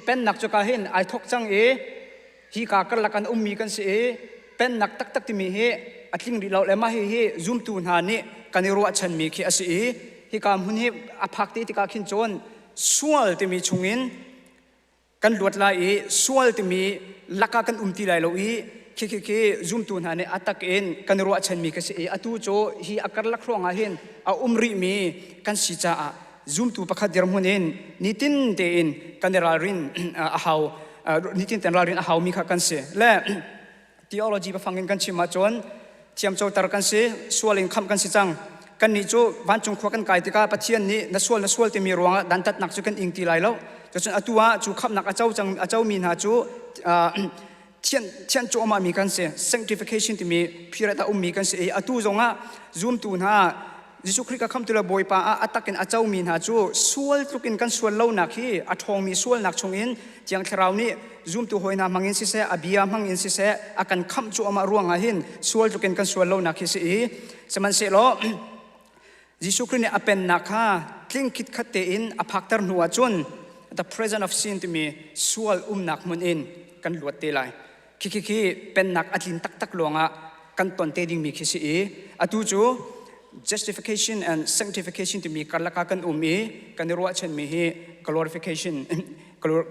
เป็นนักจุกาเห็นไอทกจังฮิกากันละกันมีกันเสเป็นนักตักที่มีอัดลิงรีเราและมาซุ่มตูนหานี่กันรัวชันมีขี้อาศัยฮิกามหุ่นอภักติติกาขินโจนส่วนที่มีชงอินกันลวดลายส่วนที่มีลักกันตีลายเราขี้ซุ่มตูนหานี่อัตตะเอ็นกันรัวชันมีกันเสอตูโจฮิอาการลักครองเห็นริมีกันสิจ้าซุ่มตูประคัดเดิมหุ่นนิตินเตอินกันรัลรินฮาวนิตินเตนรัลรินฮาวมีกันเสและtheology ไปฟังกันชิมาจนเทียมโจตรกันสิส่วนเองคำกันสิจังกันนี่จูวันจงขวากันไกติกาปะเทียนนี่นัสวลที่มีรวงดันตัดนักจูกันอิงตีไรแล้วจะจนอตัวจูคำนักอาเจ้ามีนาจูเทียนโจมามีกันสิ sanctification ที่มีพิรตามีกันสิอตัวจงซุ่มตูนฮะ ยิสุคริกคำตุลาบอยป้าอัตกินอาเจ้ามีนาจูสวลตุกินกันสวลเล่านักฮีอัทองมีสวลนักชงอินจียงคราวนี้จุมตัวหอยนามังอินสิเสอบียามังอินสิเสอากันคำจูอามาร่วงหินสวลตุกินกันสวลเล่านักฮีสิสมันเสลอยิสุคริเนี่ยเป็นนักฮะคลิ้งคิดขัดเตอินอภักตร์หัวจุน the presence of sin ที่มีสวลนักมุนอินกันหลวดเตลัยคิเป็นนักอัดลินตักหลวงอ่ะกันตอนเตดิ้งมีคิสิอตูจู justification and sanctification ที่มีกันละกันมีกันรัวเช่นมี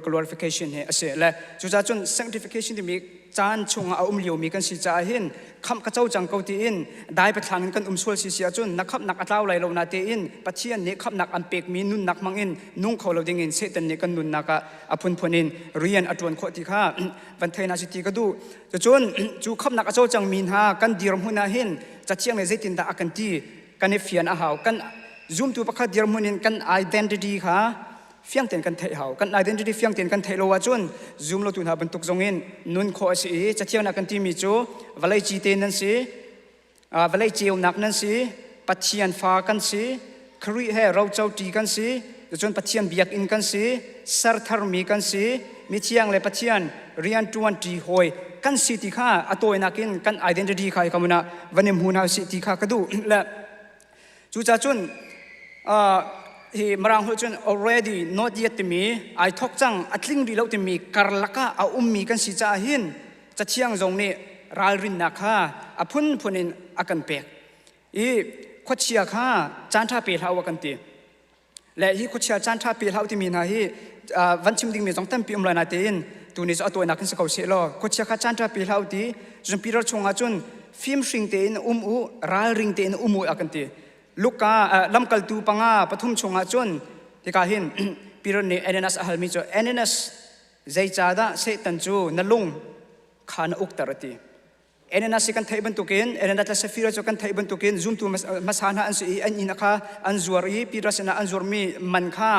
glorification เฮอเสและจุดจน sanctification ที่มีจานชงเอาเลียวมีกันสิจ่าหินคำกระเจ้าจังเกาตีอินได้ไปทางกันสวลสิเสียจนนักขับนักอัตลาวไหลเรานาเตอินปัจเจียนนี้ขับนักอันเปกมีนุ่นนักมังอินนุ่งเขาเราดิ่งอินเสตันนี้กันนุ่นนักอภุนพนินเรียนอตวนขวดที่ข้าวันเทนาสิติก็ดูจนจูขับนักกระเจ้าจังมีนหากันดีรมุนาหินจะเชียงในเจตินตากันตีกันเอฟยันอาหาวกันซูมตัวประคัดดีรมุนินกัน identity ค่ะเฟียงเตียนกันเทหากัน identity เฟียงเตียนกันเทโลวาจนซูมเราตุนหาบรรทุกทรงอินนุ่นขอสิจะเที่ยวนักกันที่มีจูวลัยจีเตนนั่นสิวลัยเจียวนักนั่นสิปัจเจียนฟ้ากันสิครีเฮเราเจ้าตีกันสิจนปัจเจียนเบียกอินกันสิสารธรมีกันสิมีเชียงเลยปัจเจียนเรียนตวนตีหอยกันสิติข้าอตัวนักินกัน identity ใครคำนั้นวันนี้มูนาสิติข้ากระดูและจูจ่าจนhe marang hulchun already not yet to me I thok chang atling ri lo to me karlaka a ummi kan si cha hin cha chiang zong ni ral rin na kha aphun phunin akan pek I khochia kha chantha pe hlau kan ti le hi khochia chantha pe hlau ti mi na hi vanchim ding me jong tam pi umla na te in tu ni so atoi na kan sa kau se lo khochia kha chantha pe hlau ti jun pirar chunga chun film sing te in u ral ring te in umu akan ti luka lamkal tu panga pathum chunga chun tika hin piron ni Ananias ahalmi cho Ananias zaichada setan chu nalung khana uktarati Ananias kan thaiban tukin Ananias la safira cho kan thaiban tukin zoom tu masana an si an inaka an zuari pirasana an zurmi man kha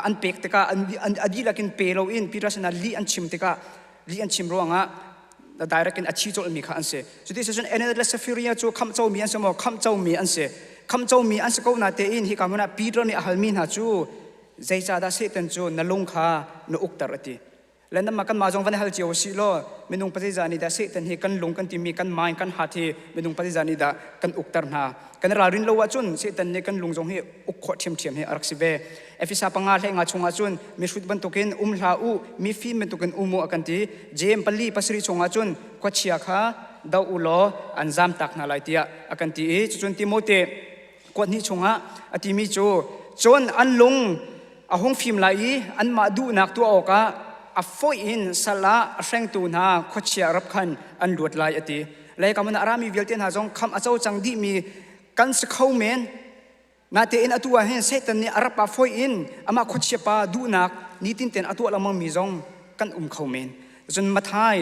an pek tika an adilakin pelo in pirasana li an chim tika li an chim roanga direct in achi chol mi kha an se so this is an Ananias la safira cho kham chau mi an samo kham chau mi an seคำเจ้ามีอันสกุลนาเตอินฮิกามุนาปีโดรนี่ฮัลมินฮาจูใจจ่าดาเซตันจูนลุงคานอุกตารติและนั่นมากันมาจงวันฮัลเจียวสิโลมินุงปฏิจานิดาเซตันฮิกันลุงกันติมีกันไม้กันหัดฮิมินุงปฏิจานิดากันอุกตารนากันรารินโลวาจุนเซตันนี่กันลุงจงฮิอุกขวดเทียมฮิอารักซิเบเอฟิซาปังอาเลงอาชงอาจุนมีชุดบรรทุกินลาอูมีฟิล์มบรรทุกินมูอากันติเจมปลีปัสริชงอาจุนขวดเชียค่ะดาวอุโลอันจามตักนาลายเตียอากันติจุนติโมเตกวนนี้ชงฮะอธิมิจูจนอันลงอาหงฟิล์มไหลอันมาดูนักตัวออกะอัฟฟอยอินสละแสงตูนาขดเชียรับขันอันหลวดลายอติเลยกำมันอารามีเวลเตียนหาจงคำอาเจ้าจังดีมีกันสเข้าเมนนาเตอินอตัวเห็นเซตันนี่อารับอัฟฟอยอินอามาขดเชียปาดูนักนี่ตินเตนอตัวละมังมีจงกันเข้าเมนจนมาทาย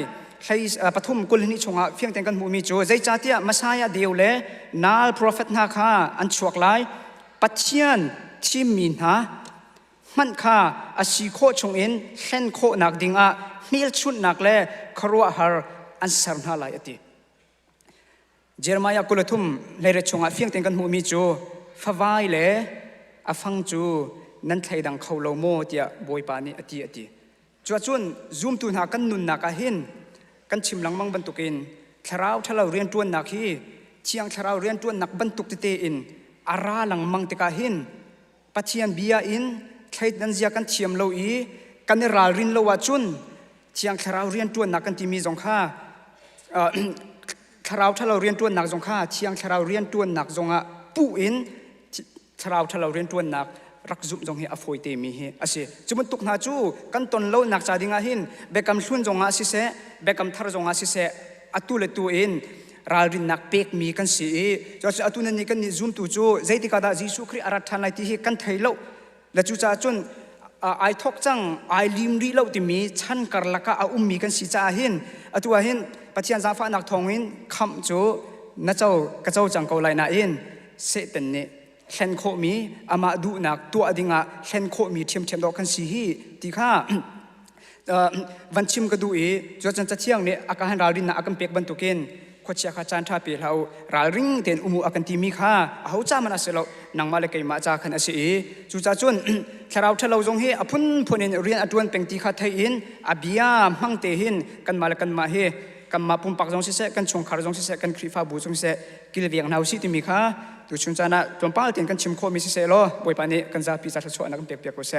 ใช้ปฐมกุลนิชงะเพียงแต่กันมูมีจูใจจ่าเตียมาสายาเดียวเลยนาลโปรเฟตนาคาอันชวกไลปัจเจียนที่มีนะมันค่าอาศิโคชงอินเส้นโคนักดิ่งมิลชุดนักเล่ครัวฮาร์อันสารนาลายติเจรมายากุลทุมเลยเรชงะเพียงแต่กันมูมีจูฟ้าไวเลยอาฟังจูนั่นไทยดังเขาโลโมเตียบอยปานีอติจวนซูมตุนหากันนุนนักหินกันชิมหลังมังบรรทุกินทาราวทะเลเรียนตัวนักฮีเชียงทาราวเรียนตัวนักบรรทุกเตอินอาราหลังมังติกาหินปัจเจียนเบียอินใช้ดันเซียกันเชียมโลอีกันเนรารินโลวาจุนเชียงทาราวเรียนตัวนักกันที่มีสงค่าทาราวทะเลเรียนตัวนักสงค่าเชียงทาราวเรียนตัวนักสงปูอินทาราวทะเลเรียนตัวนักรักจุ่มจงเฮอฟอยเตมีเฮอาศัยจุ่มตุกนาจูกันตนเล่านักจ่าดิ่งหินเบกำชุนจงอาศิเสเบกำทารจงอาศิเสอตุเลตุอินรารินนักเป็กมีกันสีจอตุนันนี่กันนี่จุ่มตุจูใจติกาดาจิสุคริอารัฐานไลที่เฮกันไทยเล่าและจูจ่าจนไอทอกจังไอลิมรีเล่าที่มีชั้นกรลักะมีกันสีจ่าหินตัวหินปัจจัยซาฟ้านักทองหินคำจูนั่นเจ้ากระเจ้าจังเกาไลนาอินเสตันนี่เช่นโคมีอามาดูนักตัวดิ่งเช่นโคมีเทียมดอกกันสีฮีตีข้าวันชิมก็ดูจนจะเที่ยงเนี่ยอาการเราดินอาการเปียกบรรทุกิน ขดเชียขาจานท่าเปล่าราริงเต็นอุโมอากันทีมีข้าเอาจ้ามันอาศัยเรานังมาเลกัยมาจากขันอาศัยจู่จ้าจวนถ้าเราจงเฮอพุนพนินเรียนอดวนเป็นตีขัดไทยอินอาบิยามังเตหินกันมาเลกันมาเฮกันมาปุ่มปักจงเสกันชงคาร์จงเสกันครีฟ้าบูจงเสกิเลเวียงนาวสิติมีข้าตุชุนจานะตัวป้าเต็นกันชิมโคมิเสโลบอยปานีกันจะพิจารณาชวนนักเปียกเปียกโคเส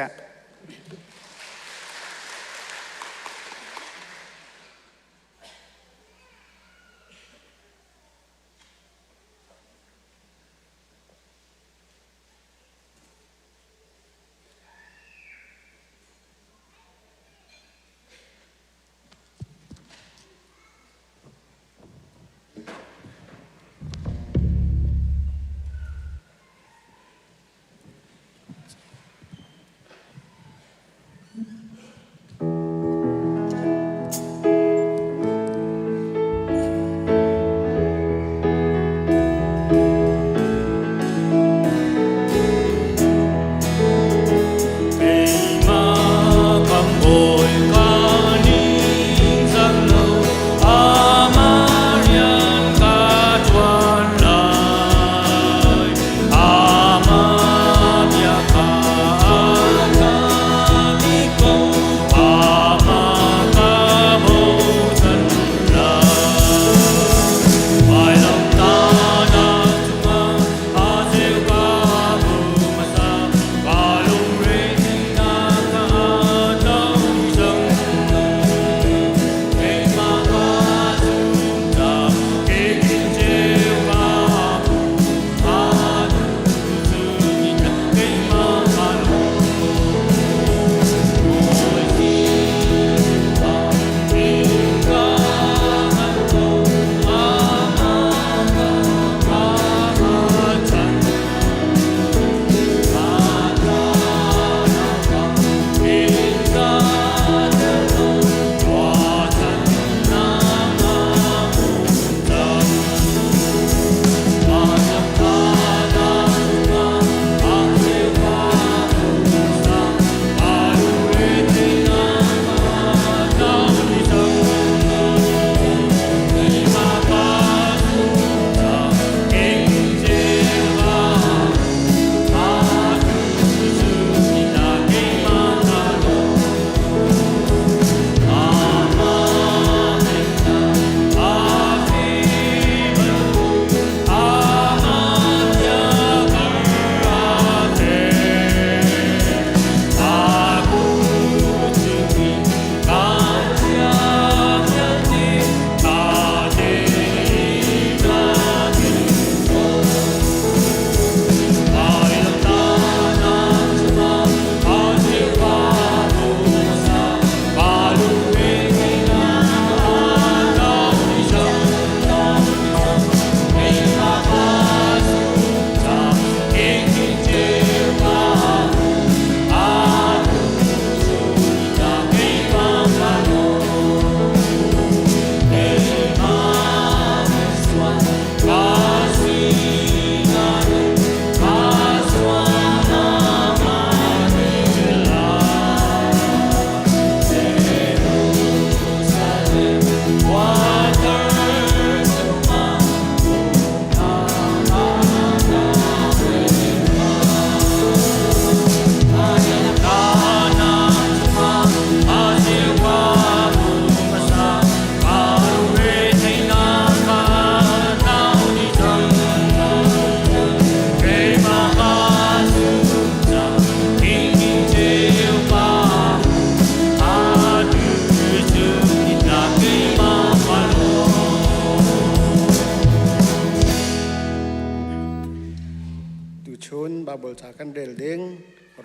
กันเรลเด้ง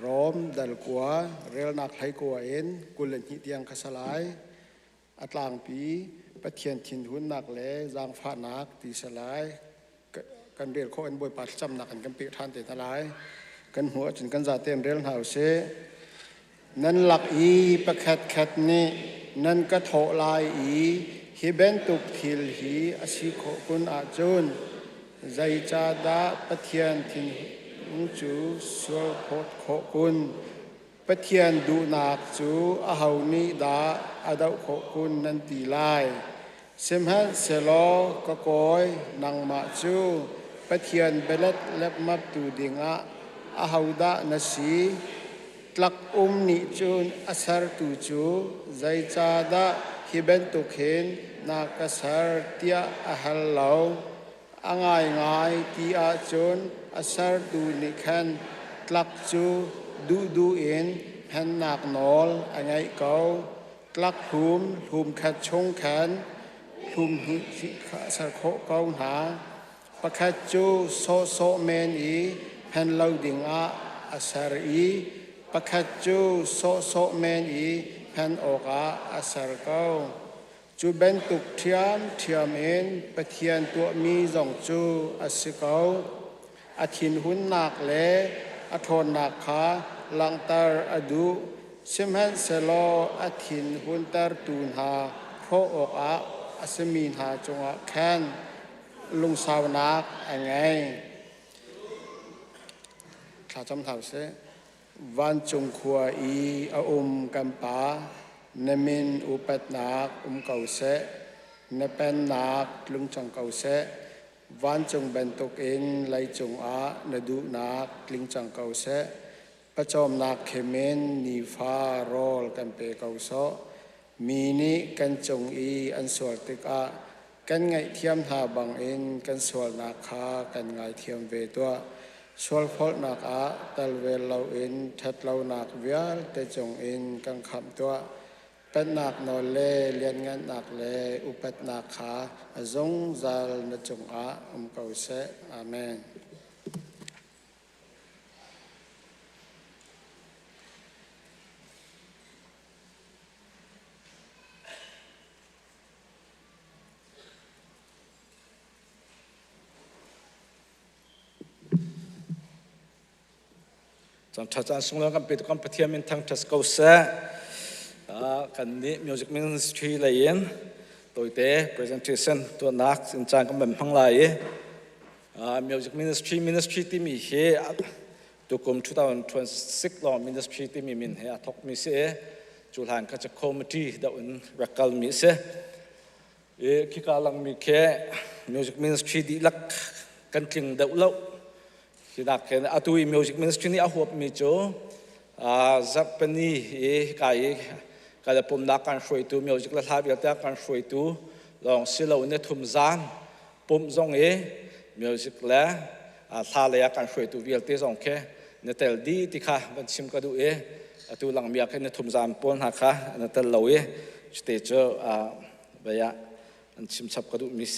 ร้อมดัลกัวเรลนักไทยกัวเอ็นกุลหิตยังกสลายอัตลางปีปะเทียนทินหุนนักเล่จางฟ้านักตีสลายกันเรลโคเอ็นบวยปัดจำนักกันเปียทานเตตลายกันหัวจนกันจะเต็มเรลหาวเสนั่นหลักอีประแคดนี่นั่นก็โถลายอีฮิเบนตุกทิลฮีอสิโคกุนอาจุนใจจาดาปะเทียนทินจูสวลโคโคกุนปะเทียนดูนักจูอาหาวนีดาอาดาวโคกุนนันตีลาย สิมฮันเสโลกะโกยนังมาจูปะเทียนเบลดเล็บมับตูดิงะอาฮาวดะนสีตลักนิจูนอัสรตูจูใจจาดะฮิเบนตุเคนนักสารเตียอาฮัลลาวง่ายตีอาจูนอัสรตูนิเคนตลักจูดูอินแผ่นนักนอลง่ายเกาตลักหุมขัดชงแขนหุมสะโคเกาหาปะคัดจูโซเมนอีแผ่นเลาดิงอาอัสรอีปะคัดจูโซเมนอีแผ่นออกอาอัสรเกาจูเบนตุกเทียมเอ็นปะเทียนตัวมีสองจูอัสเกาอาทินหุนนักเลอาทนนักขาลังตาร์อดูสิมฮันเซโลอาทินหุนตาร์ตูนหาโคออกอาอัสมีนหาจงอาแคนลุงสาวนักไงข้าจำเท่าเสวันจงขัวอีอากัมปานมินอุปัตนักเก่าเสนเป็นนักลุงจังเก่าเสวันจงเบนตกเองไลจงอานดูนักลิงจังเก่าเสประจอมนักเขมนนีฟารอลกันเปเก่าโซมีนี้กันจงอีอันสวดติกากันไงเทียมหาบังเองกันสวดนักขากันไงเทียมเวตัวสวดพอนักอาตัลเวลเราเองทัดเรานักเวียลแต่จงเองกันคำตัวเป็นนักนอเลเลียนงานนักเลอุปนักขาจงจาลนจงอาเก่าเสอาเมนจังทัศน์ส่งแล้วกันไปตุกันปะเทียมินทางทัศน์เกาเสกันนี้ Music Ministry เลยเย็นตัวเต้ presentation ตัวนักสินจางกันแบบพังไหลMusic Ministry ที่มีเฮตัวกลุ่ม2026 law Ministry ที่มีมินเฮทอกมีเสจุฬาก็จะ committee ดาวนรักกันมีเสคิดกาลังมีแค่ Music Ministry ดีลักกันจริงดาวเล่าที่นักเห็นอาตุย Music Ministry นี่อาหัวมีโจจับเป็นนี่กายปุ่มนักการช่วยตัว Music ละลายแต่การช่วยตัวลองสิเราเนี่ยทุ่มจานปุ่มจงMusic และทาเลยการช่วยตัววิลเตจงแค่เนี่ยแต่ดีที่ข้าบันชิมก็ดูตัวหลังมีอะไรเนี่ยทุ่มจานปุ่นหาข้าเนี่ยแต่เราสเตจเบียบันชิมชับก็ดูมิเส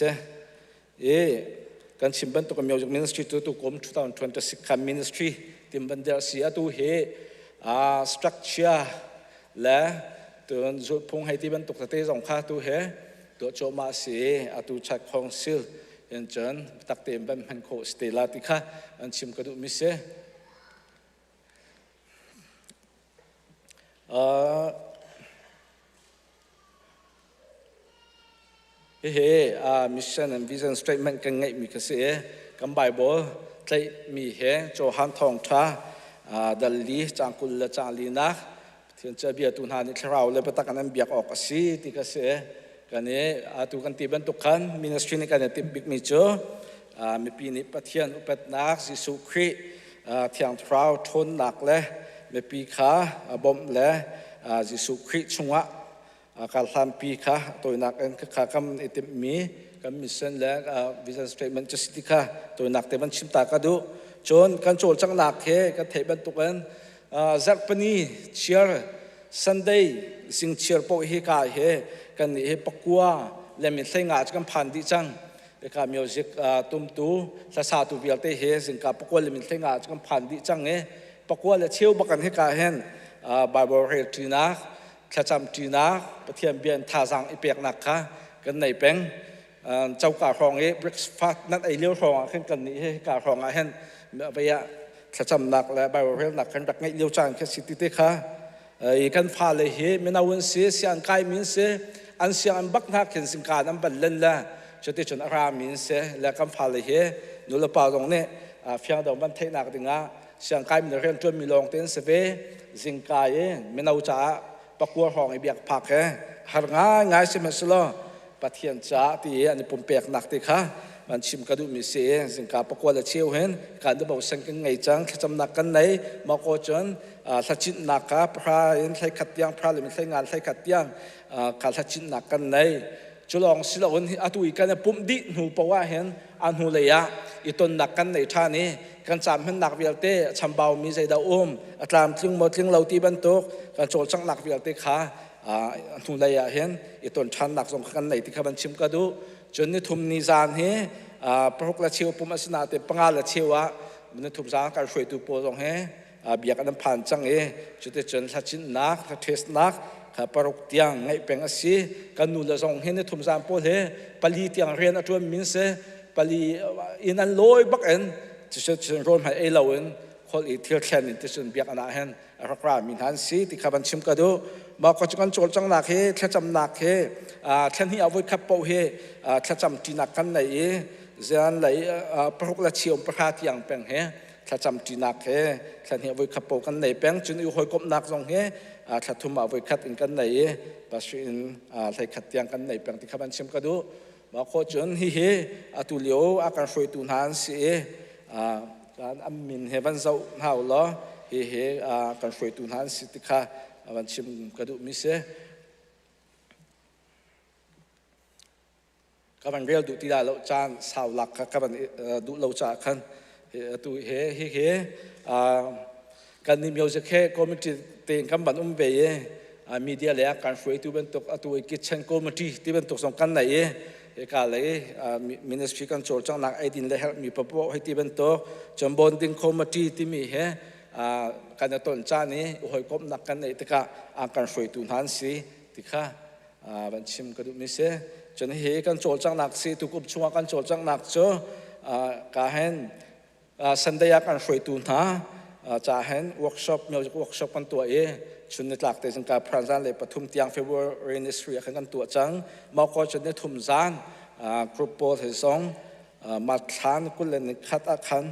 กันชิมบันตัวกับ Music Ministry ตัวกรม2026 คัน Ministry ทีมบันเดอร์เสียตัวstructure และตัวจุดพงให้ที่บันตุกตะเตจงข้าตัวตัวโจมาเสียตัวชักคองซิลยันจนตักเต็มบันพันโคสเตลาติข้าอันชิมกระดูมิเสmission and vision statement กันไงมีกระเสียกันไบเบิลใจมีโจฮันทองท่าดัลลีจางกุลจางลีนักที่จะเบียตุนหานิคราวเลยไปตักนั้นเบียกออกสิที่กระเสียกันนี้ตุกันตีบันตุกัน ministry นี่กันติบิกมีโจมีปีนี้ปะเทียนอุปนักจิสุครีเทียงทราวทนหนักเลยมีปีขาบอมเลยจิสุครีชงะการทำปีค่ะตัวนักเองข้าคำอิติมีคำมิชชั่นและวิสัยสเตทเมนต์จะสิทธิค่ะตัวนักเตมันชิมตากระดูจนการโจลจังหนักเฮกันเทบันตุกันจักปนีเชียร์ซันเดย์สิงเชียร์โปเฮกาเฮกันเฮปักกัวและมิเซงอาจกันพันดิจังเอกามิวสิกตุ้มตูสาสาตุวิลเตเฮสิงกับปักกัวและมิเซงอาจกันพันดิจังปักกัวและเชี่ยวบักันเฮกาเฮนบาร์บอเรตีนักข้าจำจีน่าประเทศเบียนท่าสังอีเปียกนักค่ะกันในเป็นเจ้ากาครองบริกฟาดนั่นไอเลี้ยวครองขึ้นกันนี้กาครองเห็นไปข้าจำนักและใบเรียนนักกันรักไงเลี้ยวจางแค่สิทธิเตค่ะกันฟ้าเลยไม่น่าวันเสียเสียงกายมินเสียอันเสียงบักนักเห็นสิ่งการนั้นบันเล่นละจะได้จนอารามมินเสียและกันฟ้าเลยนุลปาตรงนี้เพียงแต่บันเทนักดึงเสียงกายมันเรียนจนมีลองเต้นเสวสิ่งกายไม่น่าจะปักวัวห้องไอเบียกผักหาง่ายสิมันสโล ปะเทียนจ้าที่อันนี้ผมเปียกหนักติค่ะมันชิมกระดูมีเสียสิงคาประกวดละเชียวเห็นการดูบอกสังกันไงจังจำหนักกันไหนมาโคจรสัจจิตหนักครับพระเห็นใช้ขัดยังพระหรือไม่ใช้งานใช้ขัดยังการสัจจิตหนักกันไหนจุลองสิละคนอาตุยกันปุ่มดิหูปว่าเห็นอันหูเลยะอีตนหนักกันในท่านี้กันจำเห็นหนักเวียลเต้ชำเบามีใจดาวอัตรามจึงหมดจึงเราตีบรรทุกการโจรจังหนักเวียลเต้ขาอันหูเลยะเห็นอีตนชันหนักสงกันไหนที่ขบันชิมกระดูจนนี่ทุ่มนิจานเฮพระพุทธเจ้าปุ่มอสนาเตปังอาละเชียวะมันทุ่มสางการช่วยตัวโปรตรงเฮเบียกันผ่านจังจุดจนสัจจินักเทสนักข้าปรุกเตียงไงเป็นอาศัยกันนู่นละสองเห็นทุ่มสางโปรเฮปลีเตียงเรียนอัตวนมินเซปลีอินันลอยบักเอ็นจะจนรวมให้เอลาวนคนอีเทียร์แค่นี้จะจนเบียกันเห็นรักรามินหันสีที่ขับบันชิมกระดูมาก็จะกันโจรจังหนักเฮแค่จำหนักเฮแค่นี้เอาไว้ขับเป่าเฮแค่จำจีนักกันไหนเจนไหลพระพุทธเจ้าประกาศอย่างเป็นเฮถ้าจำจีนักเฮถ้าเนี่ยวิคับโปกันไหนเป็นจนอยู่หอยกบนักตรงเฮถ้าทุ่มเอาไว้คัดอินกันไหนภาษาอินใส่ขัดอย่างกันไหนเป็นที่ขับบันชิมก็ดูมาโคจนเฮตุเลียวอาการช่วยตุนหันเสียการอัมมินเฮวันเจ้าหาวล้อเฮการช่วยตุนหันสิติค่ะบันชิมก็ดูมิเสกับมันเรียลดูที่ได้เราจานสาวหลักกับมันดูเราจากกันตัวเฮกันนิมิวจะแค่คอมมิตี้เต็งกับบันเบย์มีเดียเลยการช่วยตัวเป็นตัวตัวกิจเช่นคอมมิตี้ที่เป็นตัวสองกันไหนการเลยมินิสทรีกันโจทย์จังหนักไอดินเลยมีประโยชน์ให้ที่เป็นตัวจำบนดิ้งคอมมิตี้ที่มีการต้นจานนี้หอยกบนักกันไหนที่ก็การช่วยตัวนั้นสิที่ค่ะบันชิมก็ดูมิเสจนเฮกันโจจังหนักสิทุกอุปชัวกันโจจังหนักจ้การเห็นสันดากันช่วยตุนหาจะเห็นเวิร์กช็อปมีเวิร์กช็อปกันตัวชุนในหลักแต่สังกัดพระจันทร์เลยปฐุมเตียงเฟบรุรีนิสทรีกันตัวจังมาก็จนในทุ่มจานกรุ๊ปโปรที่สองมาทานกุลในคัดอาคาร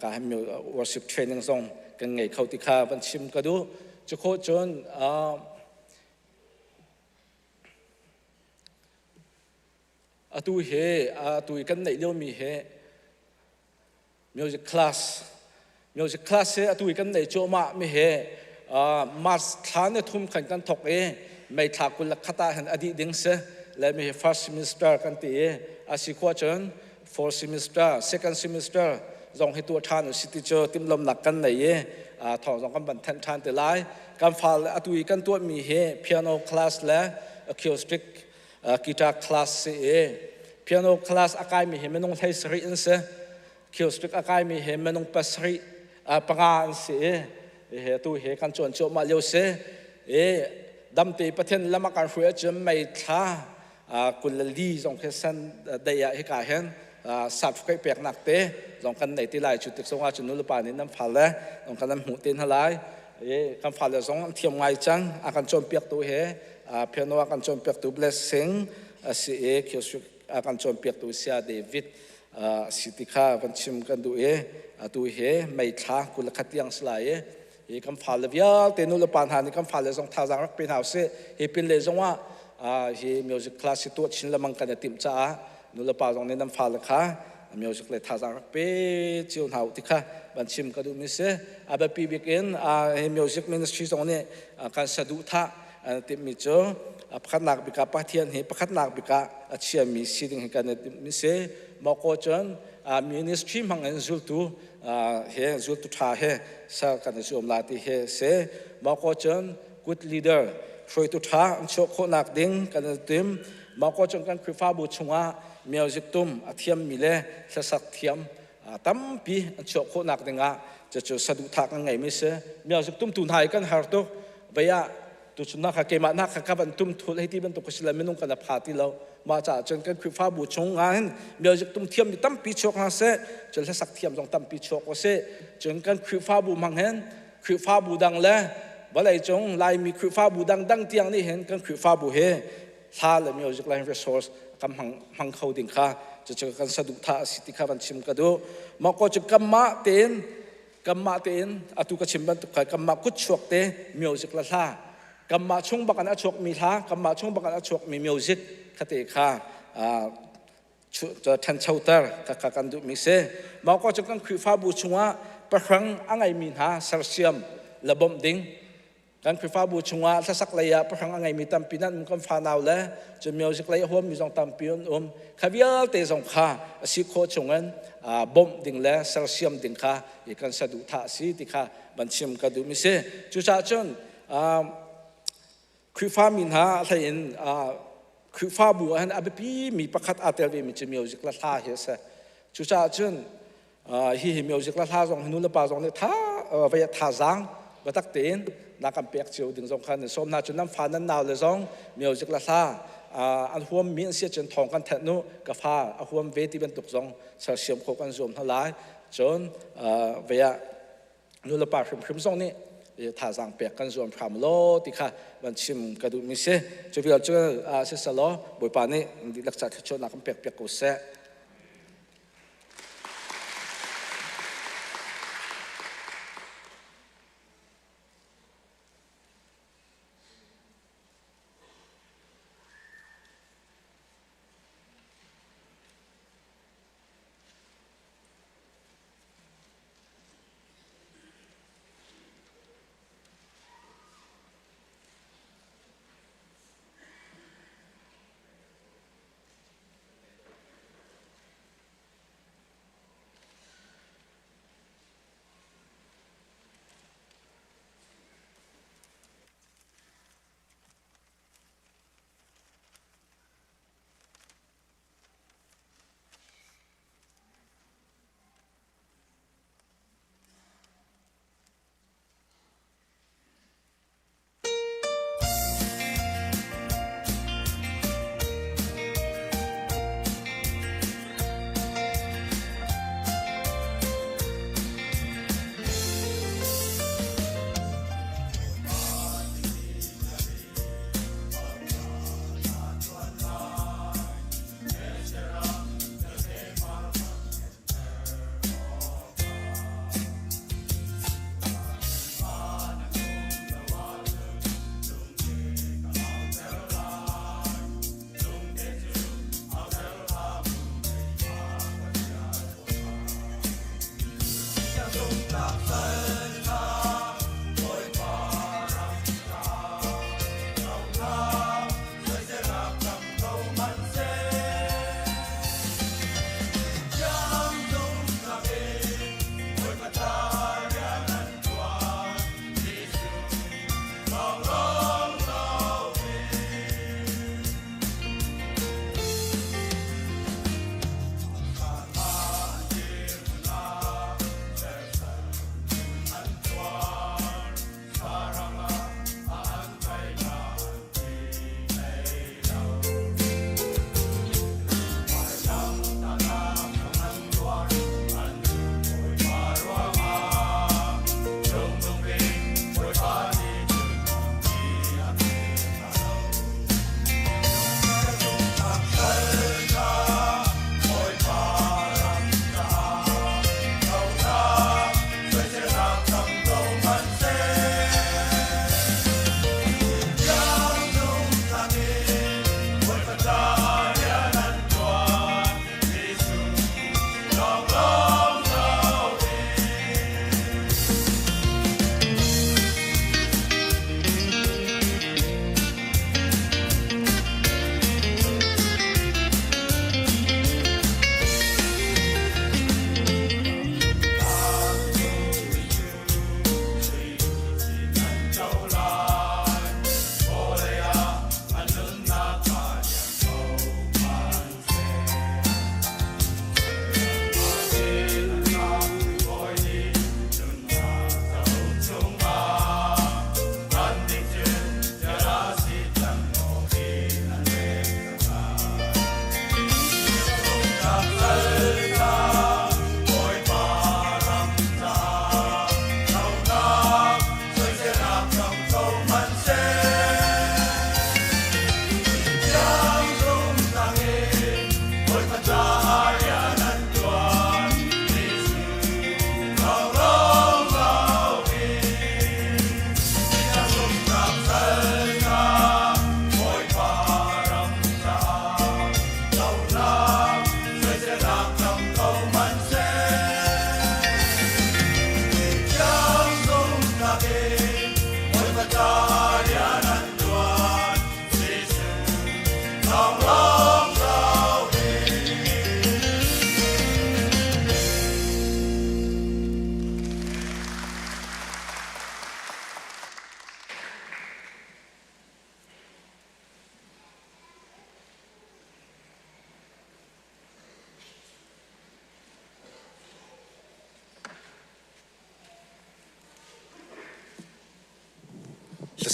การให้มีวอร์ชิปเทรนนิ่งส่งกันไงเขาติคาบันชิมก็ดูจะโคจนตัวเฮตัวกันไหนเดียวมีเฮมิวสิกคลาสเฮตัวกันไหนโจมามีเฮมาสฐานเนี่ยทุ่มขันกันถกไม่ถากุลคตาเห็นอดีตดิ้งเสและมี first semester กันตีอาศิควาจน fourth semester second semester จงให้ตัวทานสิติเจอติมลมหนักกันไหนถอดจงกันบันทันทานแต่ไล่การฟังตัวกันตัวมีเฮ piano class และ acousticกีตาร์คลาสเปียโนคลาสอากาศมีเห็นไม่ต้องใช้สริอินเสคิวสติกอากาศมีเห็นไม่ต้องปัสริปังอาเสตัวเฮกันจวนโจมาเลี้ยวเสดำตีประเทศละมาการช่วยจะไม่ท้ากุลลีจงแค่สั้นได้ยาให้กาเห็นสัตว์ใกล้เปียกหนักเตะจงกันในที่ไรจุดติดสงอาจุนุลปานี้น้ำฝันแล้วจงกันน้ำหูเต้นหลายกันฝันแล้วจงเทียมไงจังอาการจวนเปียกตัวเฮเพียโนอาการจวนเปียกตัวเบลสิงสิเขียวสุอาการจวนเปียกตัวเสียเดวิดสิติข้าวันชิมกันดูตัวเฮไม่ท้ากุลขัดยังสลายคำฝันเลยวิลเตนุลปานหานี่คำฝันเลยจงท่าจังรักเป็นหาวเสเป็นเลยจงว่ามิวสิกคลาสตัวชินละมังกันติมจ้านุลปานจงเน้นน้ำฝันเลยค่ะมิวสิกเลยท่าจังรักเป็นจิวหาวติค่ะวันชิมกันดูมิเสอาแบบปีบิกินมิวสิกมินิสทรีจงเนี่ยการสะดุท่าติมิโจพักนักบิกาปะเทียนเฮพักนักบิกาเชียมีสิ่งกันมิเสมาโคจนมินิสทรีมังเอ็นจุลตูเฮจุลตูท่าเฮสักกันจุมลาติเฮเสมาโคจนกูดลีดเดอร์ช่วยตุท่าโชคโคนักดิ้งกันติมมาโคจนกันคริฟ้าบุชงะมิวสิกตุมเทียมมิเลสสักเทียมตั้มปีโชคโคนักดิ้งจะจะสะดุดทักไงมิเสมิวสิกตุมตุนหายกันหาตุเบียตุชนักเกมานักขับบันตุมทุลให้ที่บันตุกสิลามินุงกันพาที่เรามาจากจนกันคือฟ้าบุชงงานมิวสิกตุมเทียมตั้มปีโชคฮะเสจนสักเทียมจงตั้มปีโชคก็เสจนกันคือฟ้าบุมังเห็นคือฟ้าบุดังแล้วว่าไรจงลายมีคือฟ้าบุดังดังเตียงนี่เห็นกันคือฟ้าบุเฮซาเลยมิวสิกไลน์รีซอร์สกำหังเขาดิ่งค่ะจะเจอกันสะดุดท่าสิทธิข้าบันชิมกันดูมาก็จะกำมาเต้นอตุกชิมบันตุกกำมากุดชวกเตมิวสิกละท่ากำมาช่วงบักันอชวกมีท่ากำมาช่วงบักันอชวกมีมิวสิก คติค่ะจะทันเช่าเตอร์กับกันดูมิเซ่มาก็จะกันคือฟ้าบูชัวประครั้งอังไงมีหาเซลเซียมระบบดิ้งกันคือฟ้าบูชัวถ้าสักระยะประครั้งอังไงมีตัมปีนั้นมันก็ฟ้าหนาวแล้วจะมีสักระยะหัวมีสองตัมปีนั้นขวิลเตสองค่ะสิโคชงเงินบ่มดิ้งแล้วเซลเซียมดิ้งค่ะอีกกันสะดุท่าสีติค่ะบัญชีมกันดูมิเซ่จุดจ้าจนคือฟ้ามีหาอะไรเห็นคือฟ้าบัวฮันอาเบปีมีประคัตอาเตลวีมีจะมิวสิกละท่าเฮสจุดจ้าจนฮีมิวสิกละท่าสองนุลปาสองเนี่ยท่าไปท่าจังบัตักเต็นนักการเปียกเจียวดึงสองคันสมนาจนน้ำฟ้านั้นหนาวเลยสองมิวสิกละท่าอันหัวมีเสียจนทองกันแทนุกับฟ้าอันหัวเวทีเป็นตุกสองเสียเสียมโคกันรวมทั้งหลายจนไปนุลปาพริมสองนี่ท่าจังเปียกกันรวมพรามโลติค่ะบัญชีมกระดูมิเซ่จะวิลเจอเสสโลบุยปานี่ดิลักษณะชนนักการเปียกกุเซ่ ข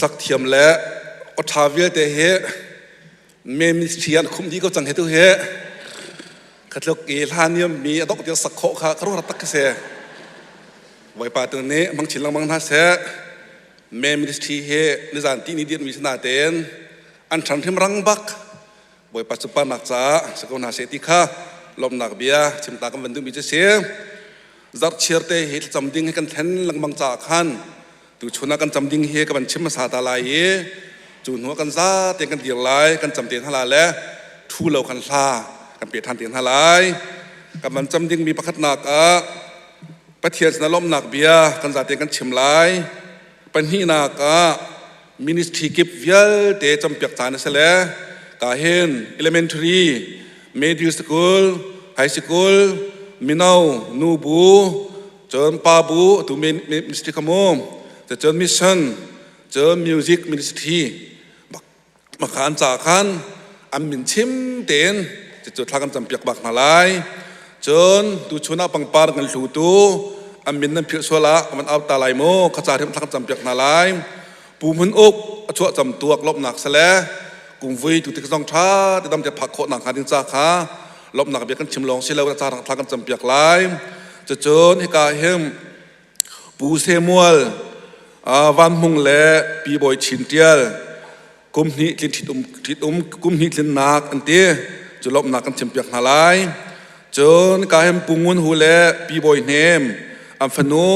สักเทียมและอทาวิลเตเฮเมมิสเทียนคุมดีก็จังเฮตุเฮขัดลกเกลานิยมมีดอกเดียวสักโคค่ะครุรัตกเสไว้ปาตัวนี้มังชิลมังนาเสเมมิสทีเฮนิจานที่นิดินวิสนาเตนอันฉันทิมรังบักไว้ปัจจุบันนักจ้าสกุลนาเสติค่ะลมนักเบียชิมตากันวันดูมีเจเสียจัดเชียร์เตเหตุจำดิ่งให้กันแทนลังบังจากขันตูชนะกันจำดิ่งเฮกันชิมมาสาตาลายจูนหัวกันซาเตียงกันเดียร์ไลกันจำเตียนทลายและทูเหล่ากันซากันเปียทันเตียนทลายกับมันจำดิ่งมีประคัตนักประเทียนสนลมนักเบียกันซาเตียงกันชิมไลปัญหีนักมินิสทรีกิบเวลเตจำเปียกจานเสลกาเฮนเอลิเมนทรีเมดิลสคูลไฮสคูลมินาวนูบูจนปาบูตูมินิสทรีขโมจะจนมิชชั่นจนมิวสิกมินิสทรีมาขานจากขันอันมินชิมเตนจะจุดทางกันจำเปียกบักนาลายจนตูชนะปังปาร์กันลูตูอันมินนั้นเพียรสละมันเอาตาลายโมขจาที่มันทางกันจำเปียกนาลายปูมุนอกชั่วจำตัวลบหนักเสลกุมวิตุติกสองชาที่ดำจะผักโคหนักหาดินซาขาลบหนักเบียกันชิมลองเชลวจาทางกันจำเปียกลายจะจนให้กาเฮมปูเซมัวลวันมุงเล่ปีบอยชินเตียลกุมนี้ลินทิดกุมนี้ลินนักอันเตี้ยจะลบหนักกันจำเปียกนาลายจนกาเฮมปุงุนหูเล่ปีบอยเนมอัมฟนู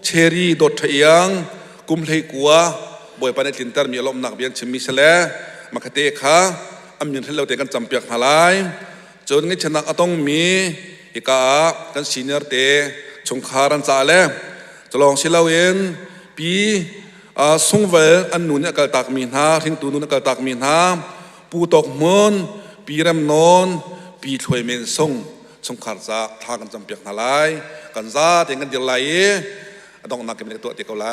เชอรี่ดดเทียงกุมเลยกัวบอยปานลินเตอร์มีลมหนักเบียนชิมมิเสลมาคเตะขาอันยันที่เราเตะกันจำเปียกนาลายจนงี้ชนะต้องมีอีกากันซีเนียร์เตะชงคารันจ่าเล่จะลองเชลเอาเองปีส่งเวลอันนู้นเนี่ยก็ตักมีนาทิ้งตัวนู้นก็ตักมีนาปูตกมนปีเริ่มนอนปีถวยเมนส่งชงคาจ่าทางกันจำเปียกนาลายกันจ่าเตะกันเดียวไหลต้องนักกันเป็นตัวเตะกันไหล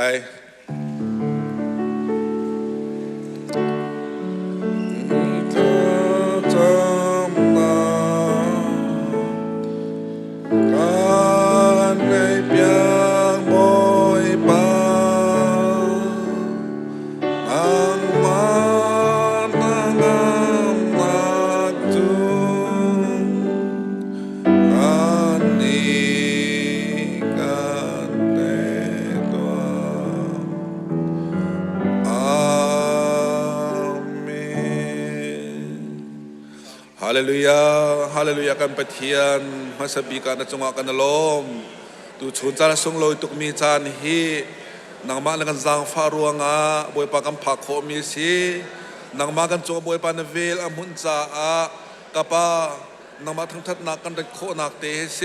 ฮาเลลูยาฮาเลลูยากันปะเทียนมาสบีกันจงอากันลมตูชุนจารสงลอยตุกมีจานฮีนางมากันจางฟารัวงาบอยปากันผักโคมีสีนางมากันจงบอยปานเวลอมุนจาอากะปานางมาทั้งทัดนักกันได้โคนักเตะเส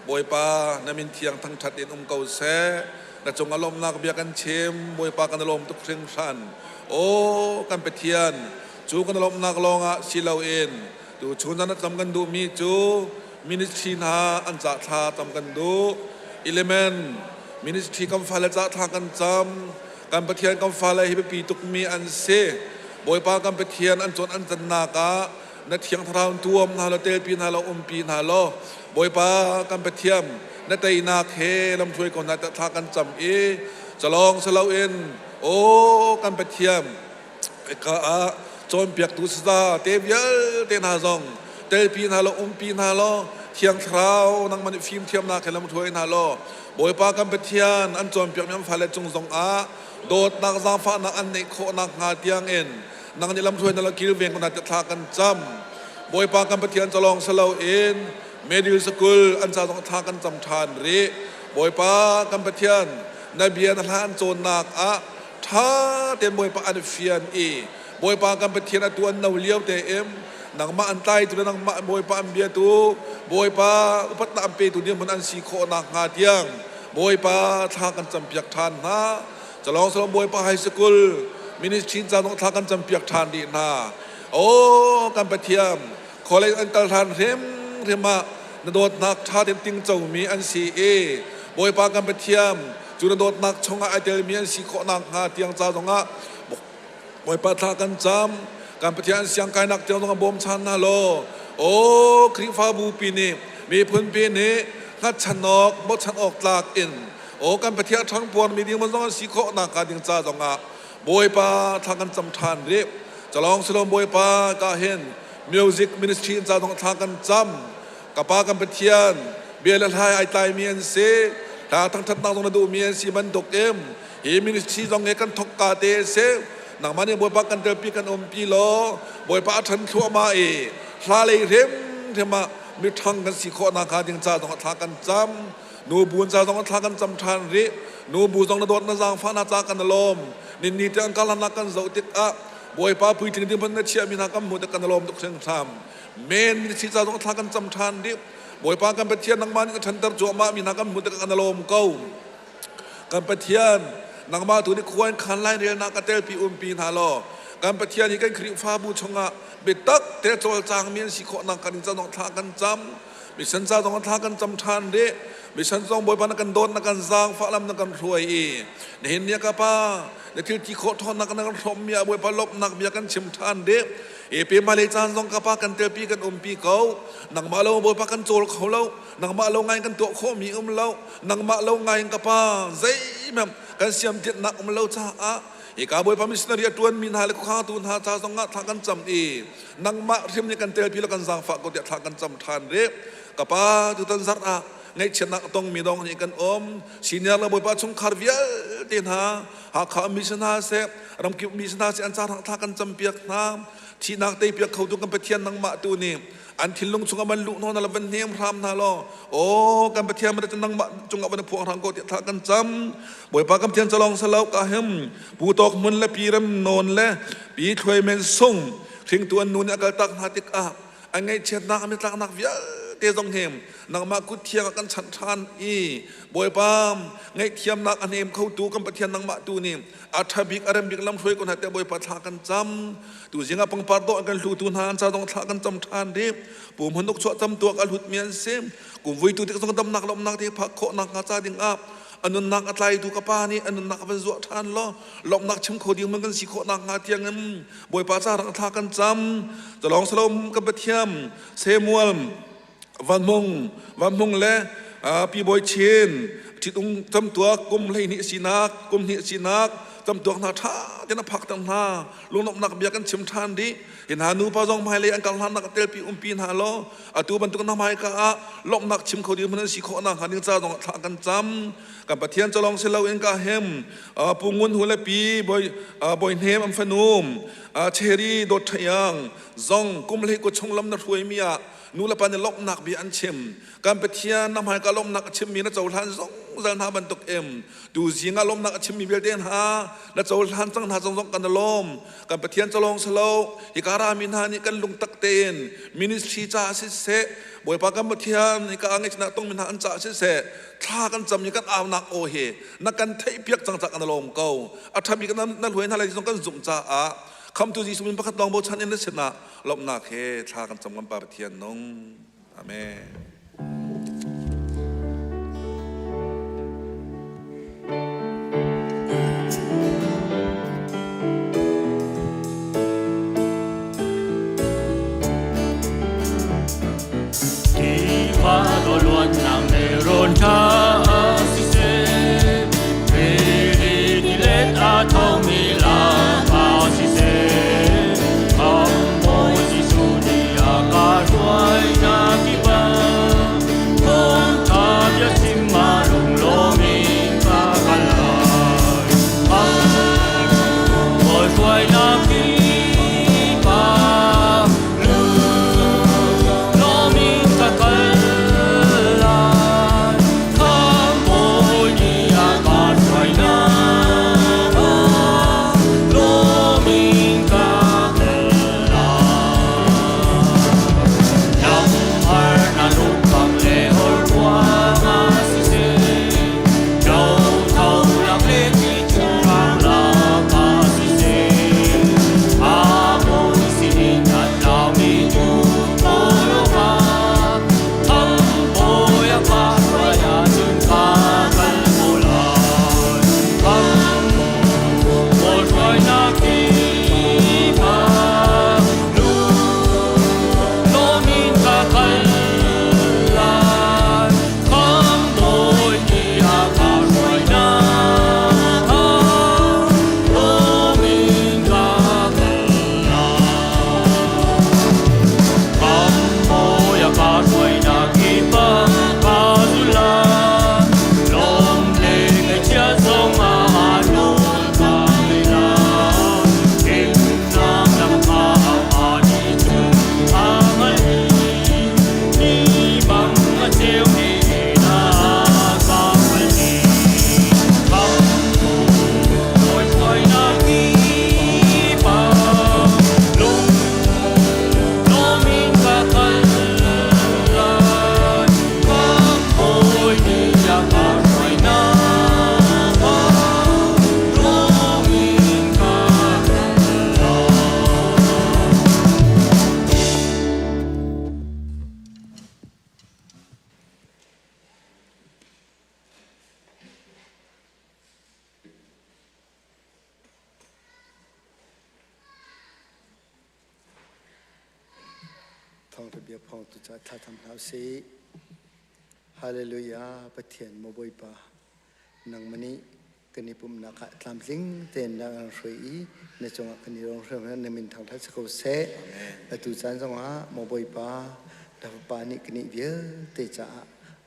บอยปานามินเทียงทั้งทัดเอ็นเก่าเสและจงอารมณ์นักเบียกันเชมบอยปากันลมตุกเชิงชันโอ้กันปะเทียนจูกันลมนักลองสิเลาเอ็นดูชุนนั้นจำกันดูมีจูมินิสทรีนาอันจะทาจำกันดูอิเลเมนมินิสทรีกำฟ้าและจะทากันจำการปะเทียนกำฟ้าและฮิบปีตุกมีอันเซบอยปากันปะเทียนอันจนอันจันนากะนัดเทียงทราวตัวมนาลเตลปีนาลปีนาลบอยปากันปะเทียมนัดเตยนาเคลำช่วยคนนัดทากันจำจะลองสลาวเอ็นโอ้กันปะเทียมกะจนเปียกตุสตาเตบเยลเตนาซองเตลปีนาลปีนาลเทียงคราวนังมันฟิล์มเทียมนาเคลำช่วยนาลบอยปากันปะเทียนอันจนเปียกมีฟ้าและจงซองโดดนักซาฟ้านักอันในโคนักงาเตียงเอ็นนังนี่ลำช่วยนาลกิลเวงคนนัดจะทากันจำบอยปากันปะเทียนจะลองสลาวเอ็นเมดิลสกุลอันจะต้องทากันจำทานรีบอยปากันปะเทียนนาเบียนหันโจนนักท้าเต็มบอยปาอันเฟียนบอยปากันปะเทียนตัวนาเลียวเตเอ็มนังมาอันไตตัวนังมาบอยปาอันเบียตัวบอยปาอุปัตตามเปตัวเดียวมันอันสีโคนักงาเตียงบอยปาทากันจำเปียกทานนะจะลองสลบอยปาไฮสกุลมินิสชินจะต้องทากันจำเปียกทานดีนะโอ้กันปะเทียมขอเลยอันตรธานเทมาโดดนักท่าเต็มติงเจ้ามีอันสีบอยปากันปะเทียมจุดโดดนักชงไอเดลมีอันสีโคนักงาเตียงจ้าตรงบอยปาทากันจำการปะเทียนเสียงกายนักเตียงตรงบ่มชันนะโลโอ้คริฟ้าบูปีนี้มีพื้นปีนี้งัดชันออกบ่ชันออกตากอินโอ้การปะเทียนทั้งปวงมีดีมันต้องสีโคนักงาเตียงจ้าตรงบ บอยปาทางกันจำทานเรียบจะลองสลมบอยปาก็เห็นมิวสิกมินิสทรีจะต้องทางกันจำกับปากันเป็นเทียนเบียร์ละลายไอตายเมียนเสถ้าทั้งทัดนางต้องดูเมียนสีมันตกเฮมินิสทรีต้องเงกันทกกาเตเสนังมันเนี่ยบอยปากันเตปีกันปีโลบอยปาทันทั่วมาลาเลยเร็มเทมามีทางกันสีโคนาคาดิงจะต้องทางกันจำนูบุญจะต้องทางกันจำทานรินูบุญต้องโดดนาจางฟ้านาจากันลมนิเตอังกาลนักกันเจ้าติดบอยป้าพูดถึงที่พันธุ์เชียมีนักกันมุดกันลมทุกเส้นทางเมนมีสิ่งจะต้องทางกันจำทานริบอยป้ากันเป็นเทียนนักมันกันทันตร์จัวมามีนักกันมุดกันลมเก้ากันเป็นเทียนนักมาถูกที่ควรขันไล่เรียนนักเตลปีปีนาโลกันเป็นเทียนที่กันคริฟ้าบูชงะเบ็ดตักเตะโจลจางมีสิ่งของนักกันจะต้องทางกันจำมีสัญญาต้องทางกันจำทานริมีฉันต้องบอยปานักกันโดนนักกันจางฟ้าลำนักกันรวยเห็นเนี่ยกับป้าในที่โคทอนนักกันรมเมียบอยปาลบนักเมียกันชิมทานเด็กเปียมาเลยจานต้องกับป้ากันเตปีกันปีเขานักมาเราบอยปากันโจลเขาเรานักมาเราไงกันตัวโคมีเรานักมาเราไงกับป้าใจแม่กันเสียมเด็ดนักเราจ้าอีกาบอยปามิสนาเรียตวนมินหาเลกข้าตุนหาจ้าต้องงัดทางกันจำนักมาเรียมเนี่ยกันเตปีแล้วกันจางฝากก็เด็ดทางกันจำทานเด็กกับป้าตุตันซัดในชนะต้องมีดองนี่กันสิเนียร์ระบบประชุมคาร์วิลเดินหาขามิชนาเสรำกิบมิชนาเสอันจารทากันจำเปียกน้ำที่นักเตะเปียกเขาดูกันไปเทียนนังมาตัวนี้อันที่ลงชงมันลุกนอนละวันเนียมพรามนาลโอ้กันไปเทียนมันจะนังมาจงเอาไปพวงทางก็ทากันจำบ่อยปากันเทียนจะลองสลาวกะเฮมผู้ตกมันและปีรำนนและปีถวยเมนส่งถึงตัวนูนอากาศตักนาติกอาอันไงเช็ดนักไม่ตักนักเวียเตะต้องเฮมนักมากุเทียงกันฉันทานบอยปามไงเทียมนักอันเอมเขาตูกันปะเทียนนักมาตูนี่อัฐบิกอารมบิกลำช่วยคนหัดแต่บอยปะทากันจำตูเสียงปังปาร์โตกันลูตูนานจะต้องทากันจำทานเด็บปู่มันนกชวจำตัวกันหุดเมียนเซมกูวิตูที่ต้องดำนักลมนักที่พักโคนักอาจารย์ดิ่งอับอันนั้นนักอะไรดูกับป้านี่อันนั้นนักเป็นจวดทานล้อลมนักชิมโคดีมันกันสิโคนักงาเทียงนั้นบอยปาจารังทากันจำจะลองสลมกันปะเทียมเซมวลวันมงและปีบอยเชนที่ต้องจำตัวกุมเลยนิสินักกุมนิสินักจำตัวนาท่าจะนับพักตั้งหน้าลงนกนักเบียกันชิมทานดิเห็นหานูปะจงไม้เลยอันกันหันนักเตลปีปีนาล้อตัวบรรทุกน้ำไม้กะลมนักชิมเขาดีมันสิโคนักหันยิ่งจ้าต้องทากันจำกับปะเทียนจะลองเสลาเองกะเฮมปูงุนหัวและปีบอยเนมอัมฟนุมเชอรี่โดดทยังจงกุมเลยกุชงลำนักถวยเมียนูละปันลบหนักบีอันชิมการไปเทียนน้ำหายการลบหนักชิมมีนักเจ้าท่านสองจันทาบันตกดูสิงาลมหนักชิมมีเบลเดนหานักเจ้าท่านตั้งหาสองกันลมการไปเทียนจะลองสโลฮิการามินหานี่กันลุงตักเตนมินิสทรีจ่าสิเสบอยปากันไปเทียนนี่ก็อังเกชนะต้องมินหาอันจ่าสิเสท่ากันจำยังกันอานักโอเฮนักกันเทเปียกจังจักกันลมเก่าอัฐบิกันนั่นหวยนั่นอะไรที่ต้องกันจุ่มจ่าคำตุจีสุมินประคัตลองโบชันอินเดชนะลบนักเฮท่ากันจำกันปาเทียนน้องอาเมนที่ฟ้าก็ล้วนนางในโรนชาสิเซเรดีที่เล็ดอาทองมีลาพาสิเซคำโมจิสุนีอากาศไว้นากิบัง ระเบียบพองตุจาท่าทำหาสีฮาเลลูยาปะเทียนมบอยปานังมณีกันนิปุ่มนักทำสิ่งเต็นดังสวยในจังหวะกันนิรองเรื่องนั้นในมินทางทัศกเสะตุจานจังหวะมบอยปาดับปานิกันนิเวียเตจ่า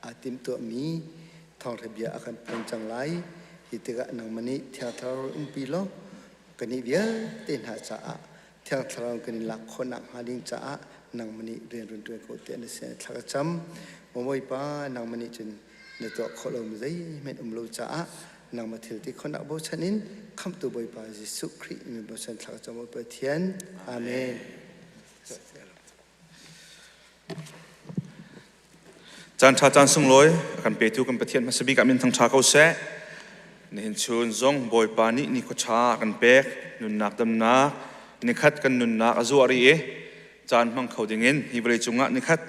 อาติมตัวมีทองระเบียอาการเป็นจังไรฮิตกะนังมณีเทียทารอุมปีโลกันนิเวียเต็นหาจ่าเทียทารกันนิลักคนนักหาดิงจ่านังมณีเรียนรุ่นตัวเขาเต็นเสนทักจำมบอยปานังมณีจนในตัวขลุ่มใจเม็ดโลจ่านางมาถึงที่คนนักบูชานินคำตัวบอยปาจิสุครีมีบูชาทักจำว่าเปิดเทียนอาเมนจานชาจานสุงลอยกันเปิดทุกันเปิดเทียนมาสบีกันมินทางชาเขาเสะนี่เห็นชวนซงบอยปานี่ก็ชากันเป๊กนุนนักดำนักนี่ขัดกันนุนนักอาzuariจานมังเขาดิ่งเงินฮิบริจุงะนี่ขัด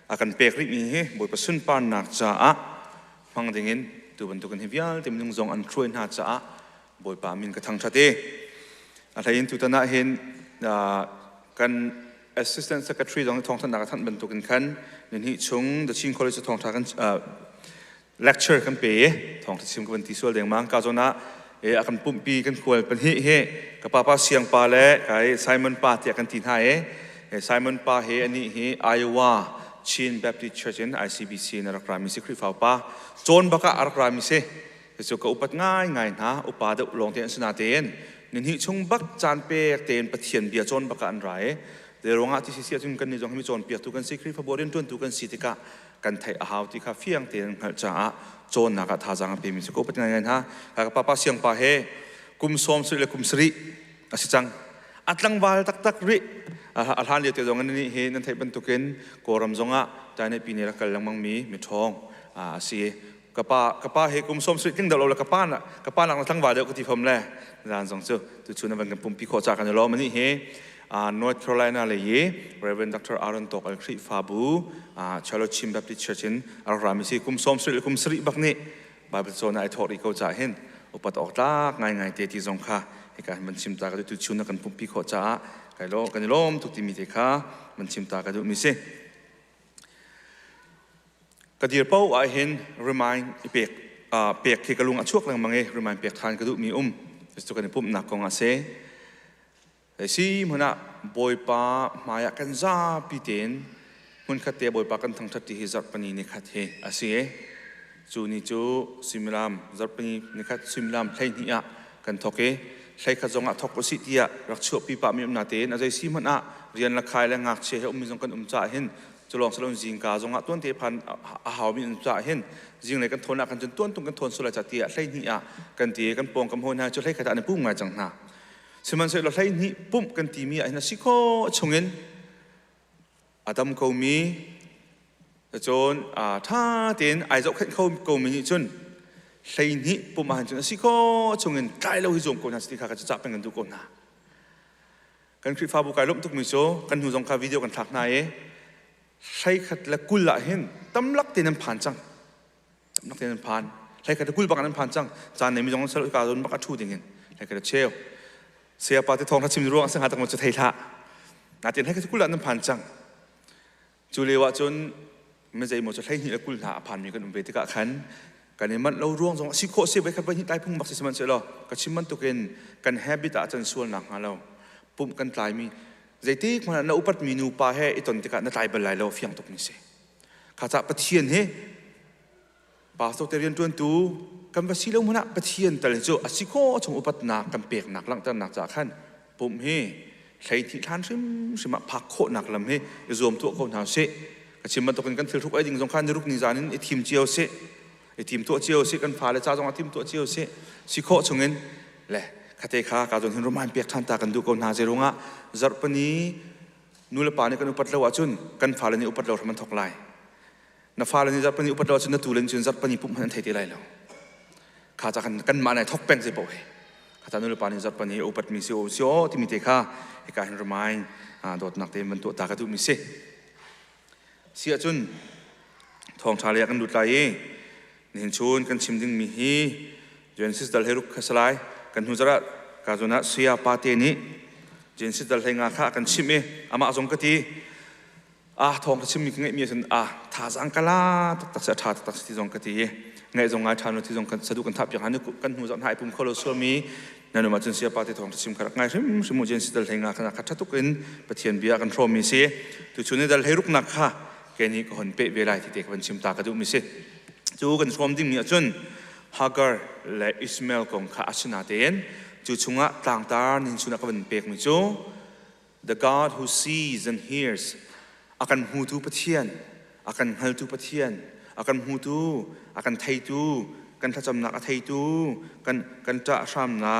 อากันเป๊กริมีบอยปาสุนปานนักจ้ามังดิ่งเงินตัวบรรทุกันฮิวิลที่มันซงอันทรวยน่าจะบอยปามินกระทั่งชาติอะไรยินตุตนาเห็นกัน assistant secretary ของท้องท่านนักท่านบรรทุกันขันนี่ชงเดชิงคอลเลจท้องท่ากันlecture กันเป๋ท้องที่ชิมกันที่ส่วนเดียงมังกาโจนะอากันปุ่มปีกันควรเป็นเฮกับป้าเสียงปาและไอ้ไซมอนปาที่กันตีนให้ไซมอนปาอันนี้ไอวาชินแบปติสต์เชิร์ชใน ICBC นรักรามิสิคริฟ้าป้าโจนบักอารักรามิสิสุกอุปัตง่ายนะอุปาดลงเตียนสนาเตียนนี่ชงบักจานเป๊กเตียนปะเทียนเบียโจนบักอันไรเดี๋ยวงาที่เสียจุนกันนี่จงให้มีโจนเปียตุกันสิคริฟ้าบริเวณตุกันสิติกะกันไทยอาหาวที่ข้าเฟียงเตียนหัวจ้าโจนนักท่าจังเป็นมิสุกอุปัตง่ายนะกับป้าเสียงป้าเฮกุมสมสุริกุมสริอาศิจังอัตลังวาลตักริอัลฮันเลียเตจงอันนี้เห็นนั่นไทยบรรทุกินโกรมจงแต่ในปีนี้เรากำลังมังมีทองสิกับป้าเฮกุมสมสุริกิ้งเดาเรากับป้าหลังทั้งวาเดียวก็ที่ผมแหละร้านสองเสือตุชุนวันกันปุ่มพิโคจากกันเรามันนี่เฮNorth Carolina เลย Reverend Dr. Aaron Tok Al-Kri Fabu Charlotte Chim Baptist Church in อารามิสิกุมสมสุริกุมสริบักนี่บาเบิลโซนไอทอริโกจ่าเห็นอุปตออกตากง่ายเตติจงค่ะเหตุการณ์มันชิมตากันตุชุนกันปุ่มพิโคจ่าไก่โลกันล้มทุกที่มีเทค่ะมันชิมตากันดูมิสิกระดิ่งเป้าไอเห็น remind เปียกที่กระลุงช่วงแรงมังเอ remind เปียกทานกระดูมีสุกันปุ่มหนักกองอาเซแต่สิมันอะบอยปามาอยากกันซาปีเต็นมันขัดเตะบอยปากันทั้งทัดที่ฮิจัดปนีนี่ขัดเฮอาศัยจูนี่จูซิมลามจัดปนีนี่ขัดซิมลามใช้นี่อะกันทอกเกใช้ขจงอะทอกสิที่อะรักชั่วปีปามีอำนาจเต็นอาศัยสิมันอะเรียนละคายและงักเชื่อมีจงกันจ่าเห็นจะลองสลองจิงกาจงอะต้นเตพันอาหาวมีจ่าเห็นจิงเลยกันทนอะกันจนต้นตรงกันทนสุรจัตติอะใช้นี่อะกันเตะกันปองกันโหนะจะใช้ขดานในปุ่มไงจังหน้าสมันเสร็จเราใช้นี่ปุ่มกันตีมีไอ้นั่นสิโคชงเงินอาดัมเขามีจนถ้าเตียนไอ้เจ้าเขามีจนใช้นี่ปุ่มอาหารจนสิโคชงเงินใกล้เราหิจงคนนั้นสิข้าก็จะจับเป็นกันทุกคนนะกันคลิปฟ้าบุกไก่ล้มทุกมิโซกันหูจงคาวิดีโอกันทักนายใช้ขัดและกุลละเห็นตำลักเตียนผ่านจังตำลักเตียนผ่านใช้ขัดและกุลบักนั้นผ่านจังจานในมิจงสรุปการโดนบักชูดิ่งเงินใช้ขัดเชลเสียปาติทองทัชชิมร่วงสังหารตั้งหมดจะไทยละนาเตียนให้กุลนั้นผ่านจังจูเลวะจนไม่ใจหมดจะไทยนี่และกุลละผ่านมีกันอุเบติกะขันกันในมันเราร่วงสองสิโคเสียไปขัดไปที่ใต้พุ่งบักสิมันเสียหรอกันชิมมันตุกินกันแฮบิตะจันส่วนหนักมาเราปุ่มกันตายมีใจตีมันน่าอุปัตมีนูปาเฮอิตอนติกะน่าตายเป็นไรเราเฟียงตุกนี่เสียข้าจะปะเทียนเฮป่าโซเตเรียนตัวตูกันภาษีเรามันอะปะเทียนแต่ละจุดสิโคชงอุปัตนากันเปียกหนักหลังจากหนักจากขั้นปุ่มเฮใช้ที่ท่านซิมพักโคหนักลำเฮรวมตัวคนหาเสกชิมมันตกกันฟิลทุกไอ้ดิ่งสงครามในรุกนิจานินไอ้ทีมเจียวเสไอ้ทีมตัวเจียวเสกันพาเลยจ้าจงอาทีมตัวเจียวเสสิโคชงเงินแหละคดีข้าการจนเห็นรูปมันเปียกท่านตากันดูคนหาเจรุงะจัดปนีนูเลปานี่กันอุปัตเลวจุนกันพาเลยนี่อุปัตเลวทำมันทอกไล่นับพาเลยนี่จัดปนีอุปัตเลวจุนนัตูเลนจุนจัดปนีปุ่มมันเทติไล่แล้วข้าจะกันมาในทอกแป้งเสียบ่อยข้าจะนูเลปานี่จัดปนีอุปัตมิซิโอซิโอที่มีเตค่าเหตุการณ์เห็นรูปมันโดดนักเตะมันตัวตากระตุมิเสเสียจุนทองชาเลียกันดูดไหลเห็นชูนกันชิมดึงมีฮีเจนซิสดัลเฮรุกขสลายกันหูจระกาจุนะเสียปาเตนี้เจนซิสดัลเฮงาข้ากันชิมอามาจงกตี ทองชิมมีไงมีส่วนท่าสังกลาตักเสียท่าตักที่ตรงกันที่ไงตรงไงท่านที่ตรงกันสะดุกันทับอย่างนั้นกันหูจันหายปุ่มโคโลสวมีนั่นมาจนเสียปาติทองชิมขรักไงชิมมุจนสิดลเฮงาขณะขัดทุกินปะเทียนเบียกันโทรมีเสียตุชุนดลเฮรุกนักค่ะแกนี้ก็คนเป๊ะเวลาที่เด็กวันชิมตากระดูมีเสียจูกันชมดิ้งมีจนฮากร์และอิสมาเอลของข้าชนาเตียนจูชุงะต่างตานินชุนักวันเป๊กมิจู The God who sees and hears akan hutu pathian akan haltu pathian akan hutu akan thaitu kan thacham nak thaitu kan ta sham na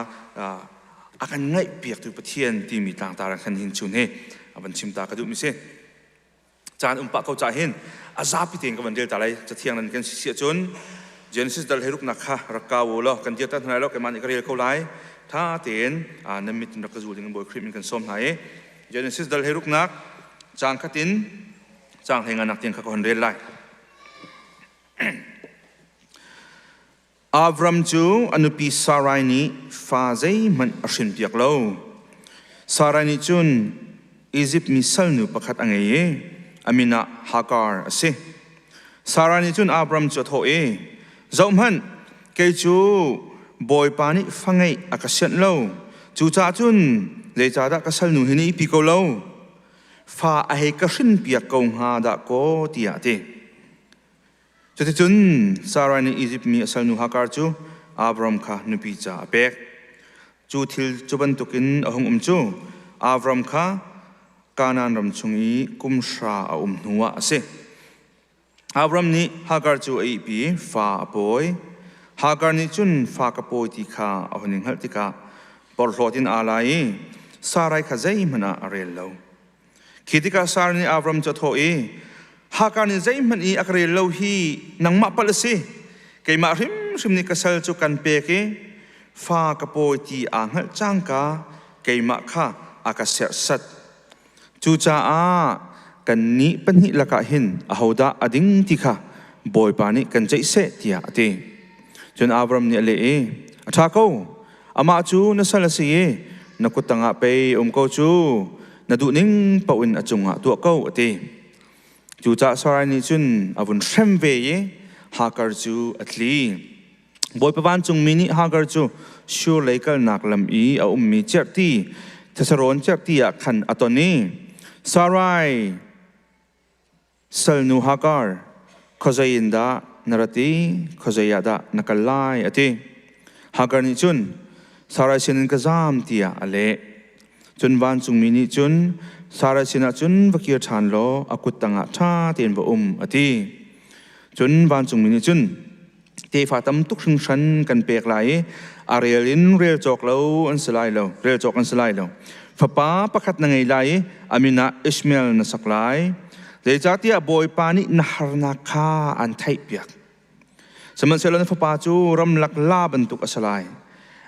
akan ngai piak tu pathian ti mi tang ta kan hin chun he aban chimta ka du mi se chan umpa ko cha hin azapi teng ka bandel ta lai cha thiang nan kan sia chun Genesis dal heruk nakha rakawo lo kan dia tan lo ke man ikrel ko lai tha ten namit nak ka zuling boy khrim kan som hai Genesis dal heruk nak chang khatin chang henga nak tiang ka kon rel lai Avram chu anupi Sarai ni fa zai man ashin piak lo Sarai ni chun Egypt misal nu pakhat angai amina Hagar ase Sarai ni chun Avram chu tho Zauman ke chu boy pani fangai akasian lo chu cha chun le cha da kasal nu hini pi ko lo fa a he ka shin pia kong ha da ko tia te chati chun Sarai ni Egypt mi asal nu Hagar chu Avram kha nu pi cha pek chu thil chuban tukin ahung chu Avram kha Kanan ram chungi kumsha a nuwa ase Avram ni Hagar chu ai pi fa boy Hagar ni chun fa ka poi ti kha ahoning hal ti ka por hlotin alai Sarai kha zai mana arel lo Khitika Sarai ni Avram cha tho Hagar ni zai man I akrel lo hi nang ma pal se kai ma rim sim ni kasal chu kan pe ke fa ka poi ti anghal chang ka kai ma kha akaser sat chu cha kan ni pani laka hin ahoda ading tikha boy pani kan jai se tia ate chun Avram ni le atha ko ama chu na salasi nakutanga pe ko chu nadu ning pawin achunga tu ko ate chu cha Sarai ni chun avun shem ve Hagar chu atli boy pawan chung mini Hagar chu sure leikal naklam a ummi cherti thesaron cherti a khan atoni Sarai Salnu Hagar khozayinda narati khozayada nakalai ati Hagar ni chun Sarai sinin kazam tia ale chun van chungmini chun Sarai sina chun vakir than lo akutanga tha ten ba ati chun van chungmini chun te fatam tuk sing shan kan pek lai arelin rel chok lo an salai lo rel chok an salai lo Fapa pakhat na ngay lai amina Ishmael na saklay Lejatia boy pani naharna ka an type yak Saman sila na fapa chu ram lakla bantuk asalay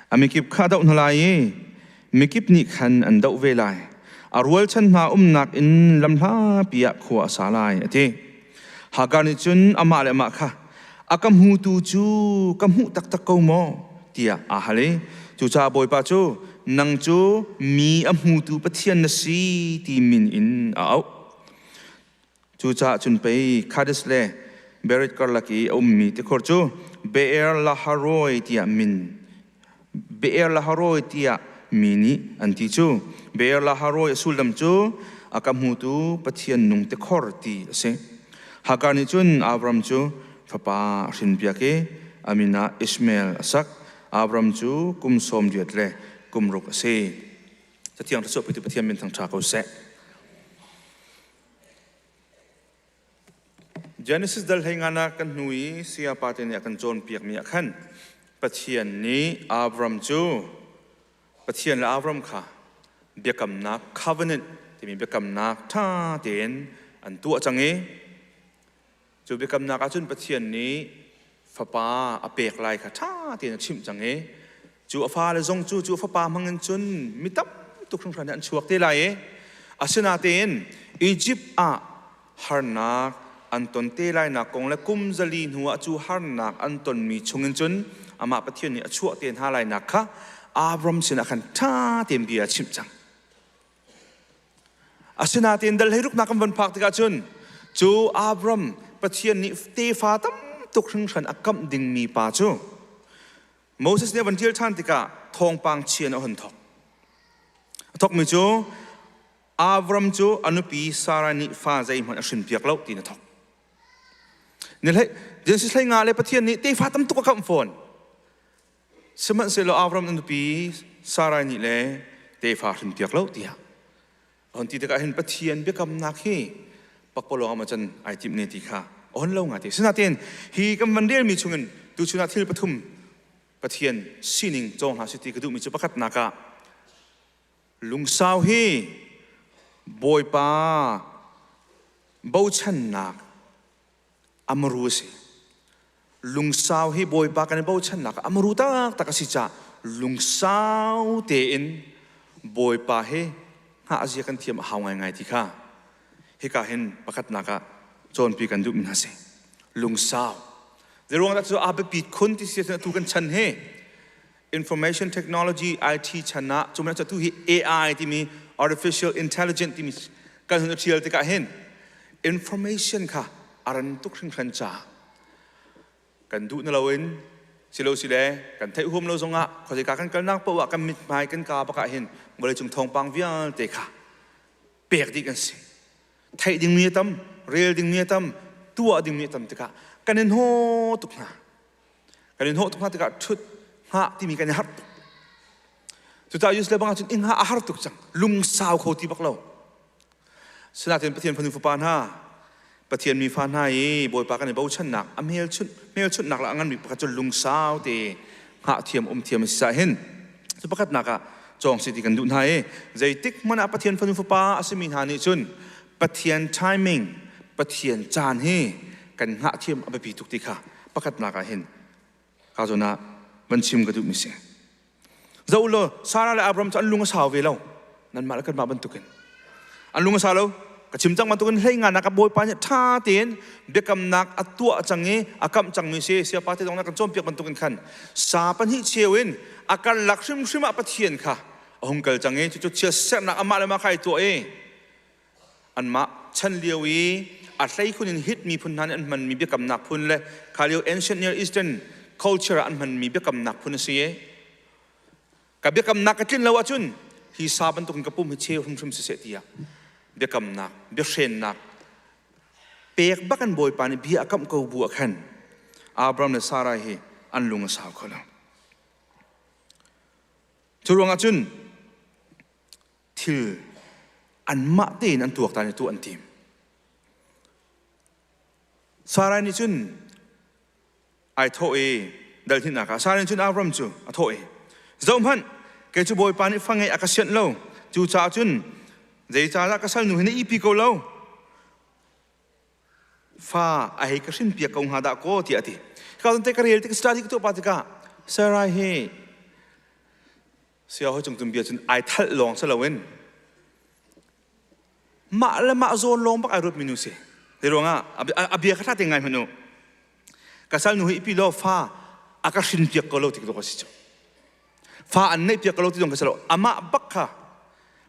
Amikip ka daw nalay Mikip ni kan an daw velay Arwal chan na nak in lamla piyak kuwa asalay ati Hagar ni chun ama ale ama ka Akam hu tu chu kam hu tak tak mo Tia ahali chu cha boy pa chu Nang chu mi amhu tu pathian na si ti min in au chu cha chun pei khadis le berit karlaki ummi te khor chu beer la haroi tia min beer la haroi tia mini anti chu beer la haroi suldam chu akamhu tu pathian nung te khor ti ase Hagar ni chun Avram chu papa rin biake amina Ishmael asak Avram chu kum som diat le kumruk ase sa tiang taso pitu pathian min thang chako se Genesis dal hengana kan hnui sia patin ya kan jon piak mi akhan pathian ni Avram chu pathian la Avram kha bekam na covenant ti mi bekam na tha ten an tu change chu bekam na ka chun pathian ni fapa apek lai kha tha ten chim change chu afa le zong chu fa pa mangin chun mitap tuk thung thran an chuak te lai asina ten Egypt harnak anton te lai na kong le kum zali nuwa chu harnak anton mi chungin chun ama pathian ni achuak ten ha lai na kha Avram sina khan tha tem bia chim chang asinatin dal heruk nakam ban phak tika chun chu Abram pathian ni te fa tam tuk hring thran akam ding mi pa chu Moses ne ban til than tika thong pang chian a hun thok mi chu Avram chu anupi Sarah ni fa zai man ashin piak lo ti na thok ni le Genesis lai nga le pathian ni te fa tam tuk akam phone seman se lo Avram anupi Sarah ni le te fa ashin piak lo ti ha on ti ka hin pathian be kam nak hi pakpolo ama chan ai tip ne ti kha on lo nga ti sinatin hi kam vandel mi chungin tu chuna thil pathum pathian sining chong ha siti kadu mi chu pakhat naka lungsau hi boy pa bo chan nak amru se lungsau hi boy pa kan bo chan nak amru ta takasi cha lungsau te in boy pa he ha azia kan thiam hawngai ngai ti kha hi ka hen pakhat naka chon pi kan du min ha se lungsau derong that so abe pi khun ti se tu kan chan he information technology IT chana chumna cha tu hi AI ti mi artificial intelligent ti mi kan hun thial ti ka hen information kha aran tuk thing khan cha kan du na lawin silo sile kan thai hum lo zonga khoi ka kan kal nak pawa kan mit mai kan ka pa ka hen ngole chung thong pang vial te kha pek di kan se thai ding mi tam rel ding mi tam tua ding mi tam te ka kanin ho tuk na te ka thut ha ti mi kan har tu ta yus le bang chin in ha har tuk chang lung sao kho ti bak lo sinatin pathian phanu fu pan ha pathian mi fan ha e boy pa kan bo chan nak amel chut nak la angan mi pa chun lung sao te ha thiam thiam sa hen chu pakat naka chong siti kan dun ha e zaitik mana pathian phanu fu pa asimi ha ni chun pathian timing pathian chan he kan ha thiam abapi tuk ti kha pakat naka hen ka zona ban chim ga du mi se zaulo Sarah le Abram chan lunga saw ve lo nan ma kan ma ban tukin an lunga sa lo ka chim chang man tukin hlei nga nak boy pa nya tha ten bekam nak atua change akam chang mi se sia pa te dong na kan chom piak ban tukin khan sa pan hi chewin akal lakshim shima pathian kha ahungkal change chu chia set na ama le ma khai to e an ma chan liawi a hlei khunin hit mi phun han an man mi bekam nak phun le khalio ancient near eastern culture an man mi bekam nak phun se e ka bekam nak ka tin lawa chun hi saban tukin kapum hi cheu hum se tia bekam nak be shen nak pek bakan boy pani bi akam ko bu khan Abram le Sarah hi an lunga saw khola churunga chun thil an ma te an tuak ta ni tu an tim Sarah ni chun ai tho e dal thin naka Sarah ni chun Abram chu a tho e zom han ke chu boy pani fangai akasian lo chu cha chun zai cha la kasal nu hne ipi ko lo fa ai ka sin pia kong hada ko ti ati ka te ka real te study to pa ti ka Sarah he sia ho chung tum bia chun ai thal long sa lawen ma la ma zon long bak ai rut minu se de ronga abia kha ta te ngai manu kasal nu ipi lo fa aka sin pia ko lo ti ko si fa an nei pia ko lo ti dong kasal ama bakha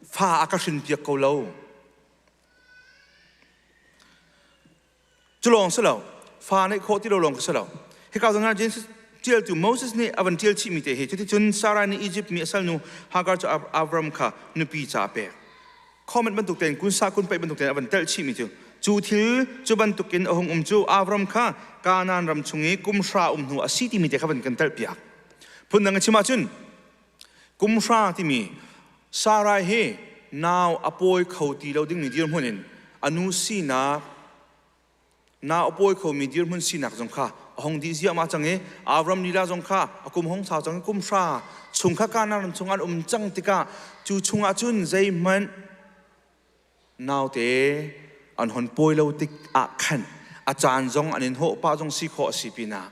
fa akashin pia ko lo chulong salo fa nei kho ti lo long salo he ka dong na Genesis tiel tu Moses ni avan tiel chi mi te he ti chun Sarah ni Egypt mi asal nu Hagar cho Avram kha nu pi cha pe comment ban tuk ten kun sa kun pe ban tuk ten avan tel chi mi tu chu thil chu ban tuk kin ahong chu Avram kha kanan ram chungi kum sra nu asiti mi te kha ban kan tel pia phun nang chima chun kum sra ti mi Sarah he now apoi khoti lo ding ni dir hunin anu si na apoi kho mi dir hun si nak jong kha hong di zia ma change Avram nila jong kha akum hong sa jong kum sha chung kha kana ran chungan chang tika chu chunga chun zai man now te an hon poi lo tik a khan a chan jong anin ho pa jong si kho si pina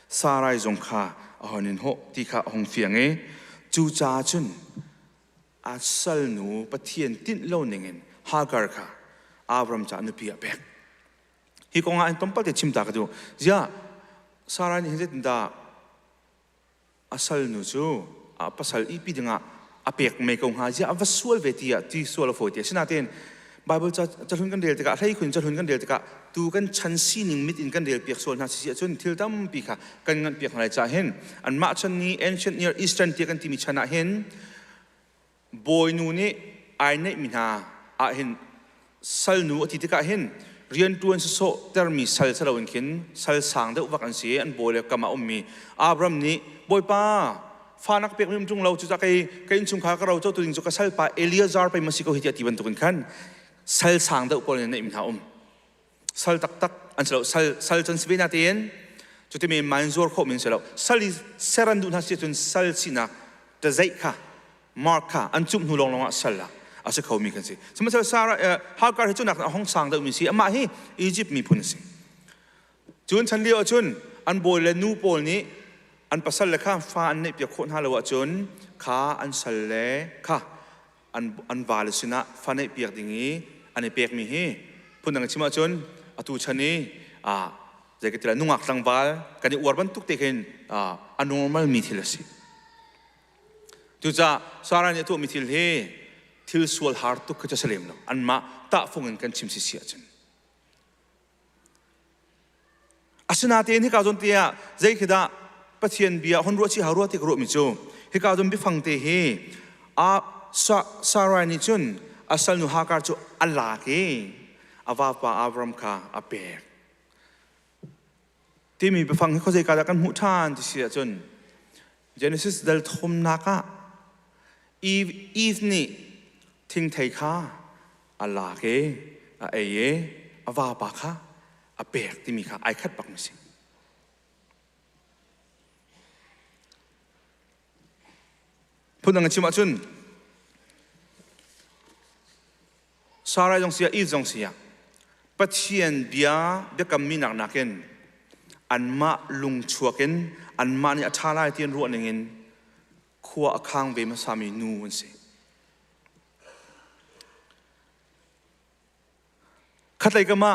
Sarah jong kha ahonin ho ti kha hong fiang e chu cha chun asal nu pathian tin lo ningin Hagar kha Abram cha nu pia bek hi konga an tompal te chimta ka du zia Sarah ni hizet da asal nu chu a pasal ipi dinga apek me kong ha zia avasual vetia ti sual fotia sinaten Bible จะทุนกันเดียร์ติกะให้คุณจะทุนกันเดียร์ติกะดูกันชั้นซีนิงมิดอินกันเดียร์เปียกส่วนหาเสียจนทิลตั้มปีค่ะกันเงินเปียกอะไรจะเห็นอันมาชั้นนี้ ancient near eastern ที่กันที่มีชนะเห็นบอยนูนี่ไอเนมินาเห็นสัลนูที่ติกะเห็นเรียนตัวนั้นโซ่แต่มีสัลสลาวันขินสัลสังเดอุบักันเสียอันบอยเลยกำมามีอับรามนี้บอยป้าฟ้านักเปียกมิมจุงเราจุดจะใครอินชุมขาก็เราเจ้าตัวจริงจุกสัลป้าเอลียซาร์ไปมาสิโกหิตติบันตุกันขันสัลสังเดอุปกรณ์ในอิมทาสัลตักอันเสร็จสัลจันสเวนาเตียนจุดที่มีมันซัวร์โคมินเสร็จสัลเซรันดูนัสเจตุนสัลสินะแต่ใจค่ะมาร์ค่ะอันจุ่มหูลงสัลละอาศัยเขามีกันสิสมมติว่าซาร่าฮาการ์ให้จุนนักห้องสังเดอุมีสิอามาฮีอียิปต์มีพุ่นสิจุนฉันเลี้ยวจุนอันโบเลนูโปลนี้อันปัสสาวะข้ามฟ้าอันนี้เปียกคนฮาลวะจุนข้าอันสัลเล่ข้าอันวาลสินะฟ้านี้เปียกดิ่งนี้อันนี้เปียกมีฮีพุ่นดังชิมาจุนอตุชันนี้จะกิจละนุ่งอักตังวาลกันนี้อวดบันทุกเด็กเห็นอัน normal มีทิลสิจุจ้าสาราเนี่ยตัวมีทิลเฮทิลสวลฮาร์ตุกก็จะเสลิมเนาะอันมาตะฟงเงินกันชิมสิเสียจันอาสนาเตียนที่กาวจนเตียใจคิดว่าปัจเจียนเบียคนรัวชีหารัวที่กรัวมิจูที่กาวจนบิฟังเตะสารานิจุนอาศัยนุฮาการจูอัลลาเกอาวาปาอับรามคาอเปกที่มีไปฟังให้เขาใจการกันมุทานที่เสียจน Genesis เดลทมนักอีฟนี่ทิ้งไทยข้าอัลลาเกอเยอาวาปาข้าอเปกที่มีข้าไอคัดปักมิสิพูดดังชิมาจุนสาระจงเสียอีจงเสียปัจเจียนเบียเบียกำมีนักนักเองอันมาลุงชัวเองอันมาเนี่ยชาลายเตียนรัวหนึ่งเองขัวข้างเวมาสามีนูนสิขัดเลยก็มา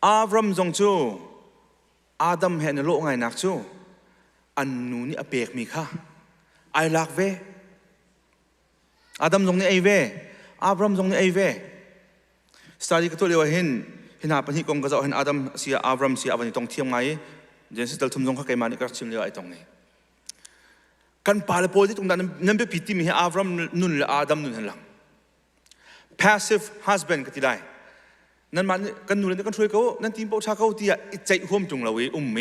อับรามจงจูอาดัมเห็นโลกไงนักจูอันนูนี่อเปกมีค่ะไอลักเวอาดัมจงนี่ไอเวอับรามจงนี่ไอเวสตาร์ดีก็ตัวเดียวเห็นหาปัญหากงก็จะเห็นอาดัมเสียอับรามเสียวันนี้ต้องเที่ยงไงเจนสิตลทุ่มจงข้าเกมานี่ก็ชิมเลี้ยวไอตรงนี้กันปาเลโพที่ตรงนั้นนั่นเป็นพิธีมีให้อับรามนุ่นและอาดัมนุ่นหลัง passive husband ก็ที่ได้นั่นมันกันนุ่นเลยกันช่วยเขานั่นทีมปกชาเขาที่ใจห่วมจงเราเว้เม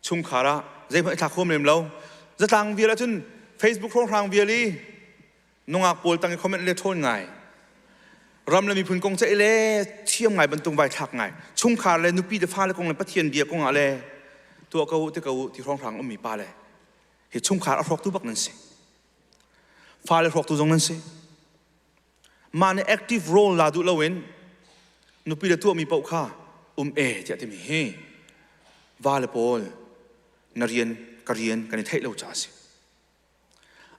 ชุมขาระใจมันทักห่วมเร็มเราจะทางเวียแล้วจน Facebook โครงทางเวียลีนงอาโปลตั้งคอมเมนต์เล่โทษไงรำเลยมีพื้นกงจะเล่เที่ยมไงบรรทุกใบทักไงชุ่มขาเลยนุปีเดฟ้าเลยกงเลยปะเทียนเบียกงอะไรตัวเขาที่ครองทางมีปลาเลยเหตุชุ่มขาเอาพวกตู้บักนั่นสิฟ้าเลยพวกตู้ตรงนั้นสิมาใน active role ลาดูละเว้นนุปีเดตัวมีเป้าข้าจะที่มีเฮวาเลโปลนเรียนการเรียนกันในไทยเราจ้าสิ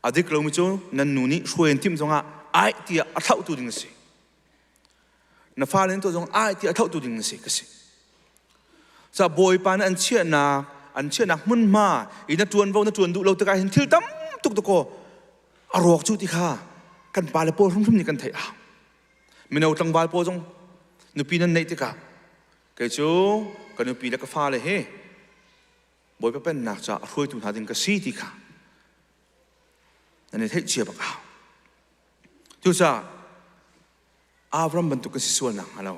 อดีตเราไม่จูนั่นนูนี่ช่วยทีมตรงอ่ะไอที่อัฐตัวดิ่งสินับฟ้าเล่นตัวตรงไอที่อัฐตัวดิ่งสิก็สิจะบอยปานอันเชื่อนักมุ่นมาอีนัดจวนนัดจวนดูเราตะการเห็นทิลตั้มตุกตะโกอรอกจุติข้ากันปาเลโปทุ่มนี่กันไทยอ่ะไม่เอาตังบาลโปจงนุปีนั้นในติกาเกจูกันนุปีแล้วก็ฟ้าเลยเฮ้บอยเป็นนักจะรวยตุนหาดิงก็สีติข้านั่นเองเชื่อบักเอาทุกท่านอับรามบรรทุกกันส่วนหนังฮัลโหล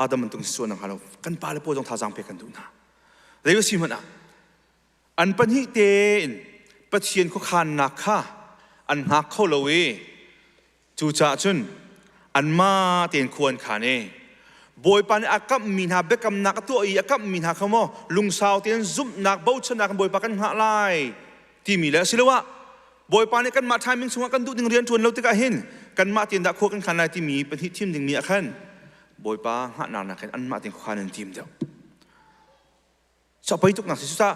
อาดัมบรรทุกส่วนหนังฮัลโหลกันปาเลโปจงท่าจังเพียกันดูนะเรื่องสิ่งมันอันปัญหาเต็นปัจเจียนเขาขานนักข้าอันหักเข้าเลวจูจ่าจุนอันมาเต็นควรขาเน่บอยปานอากับมีนาเบกำนักตัวอีอากับมีนาขโมลุงสาวเต็นซุ่มนักเบาชนักบอยปากันหาลายที่มีแล้วสิเลวะบอยปานกันมาทายมิงสงกันดูดึงเรียนชวนเราติกาเห็นกันมาเตียนดักโคกันขันลายที่มีเป็นที่ทีมดึงมีอาคันบอยปาหานานักอันมาเตียนขันทีมเดียวชอบไปทุกนักศึกษา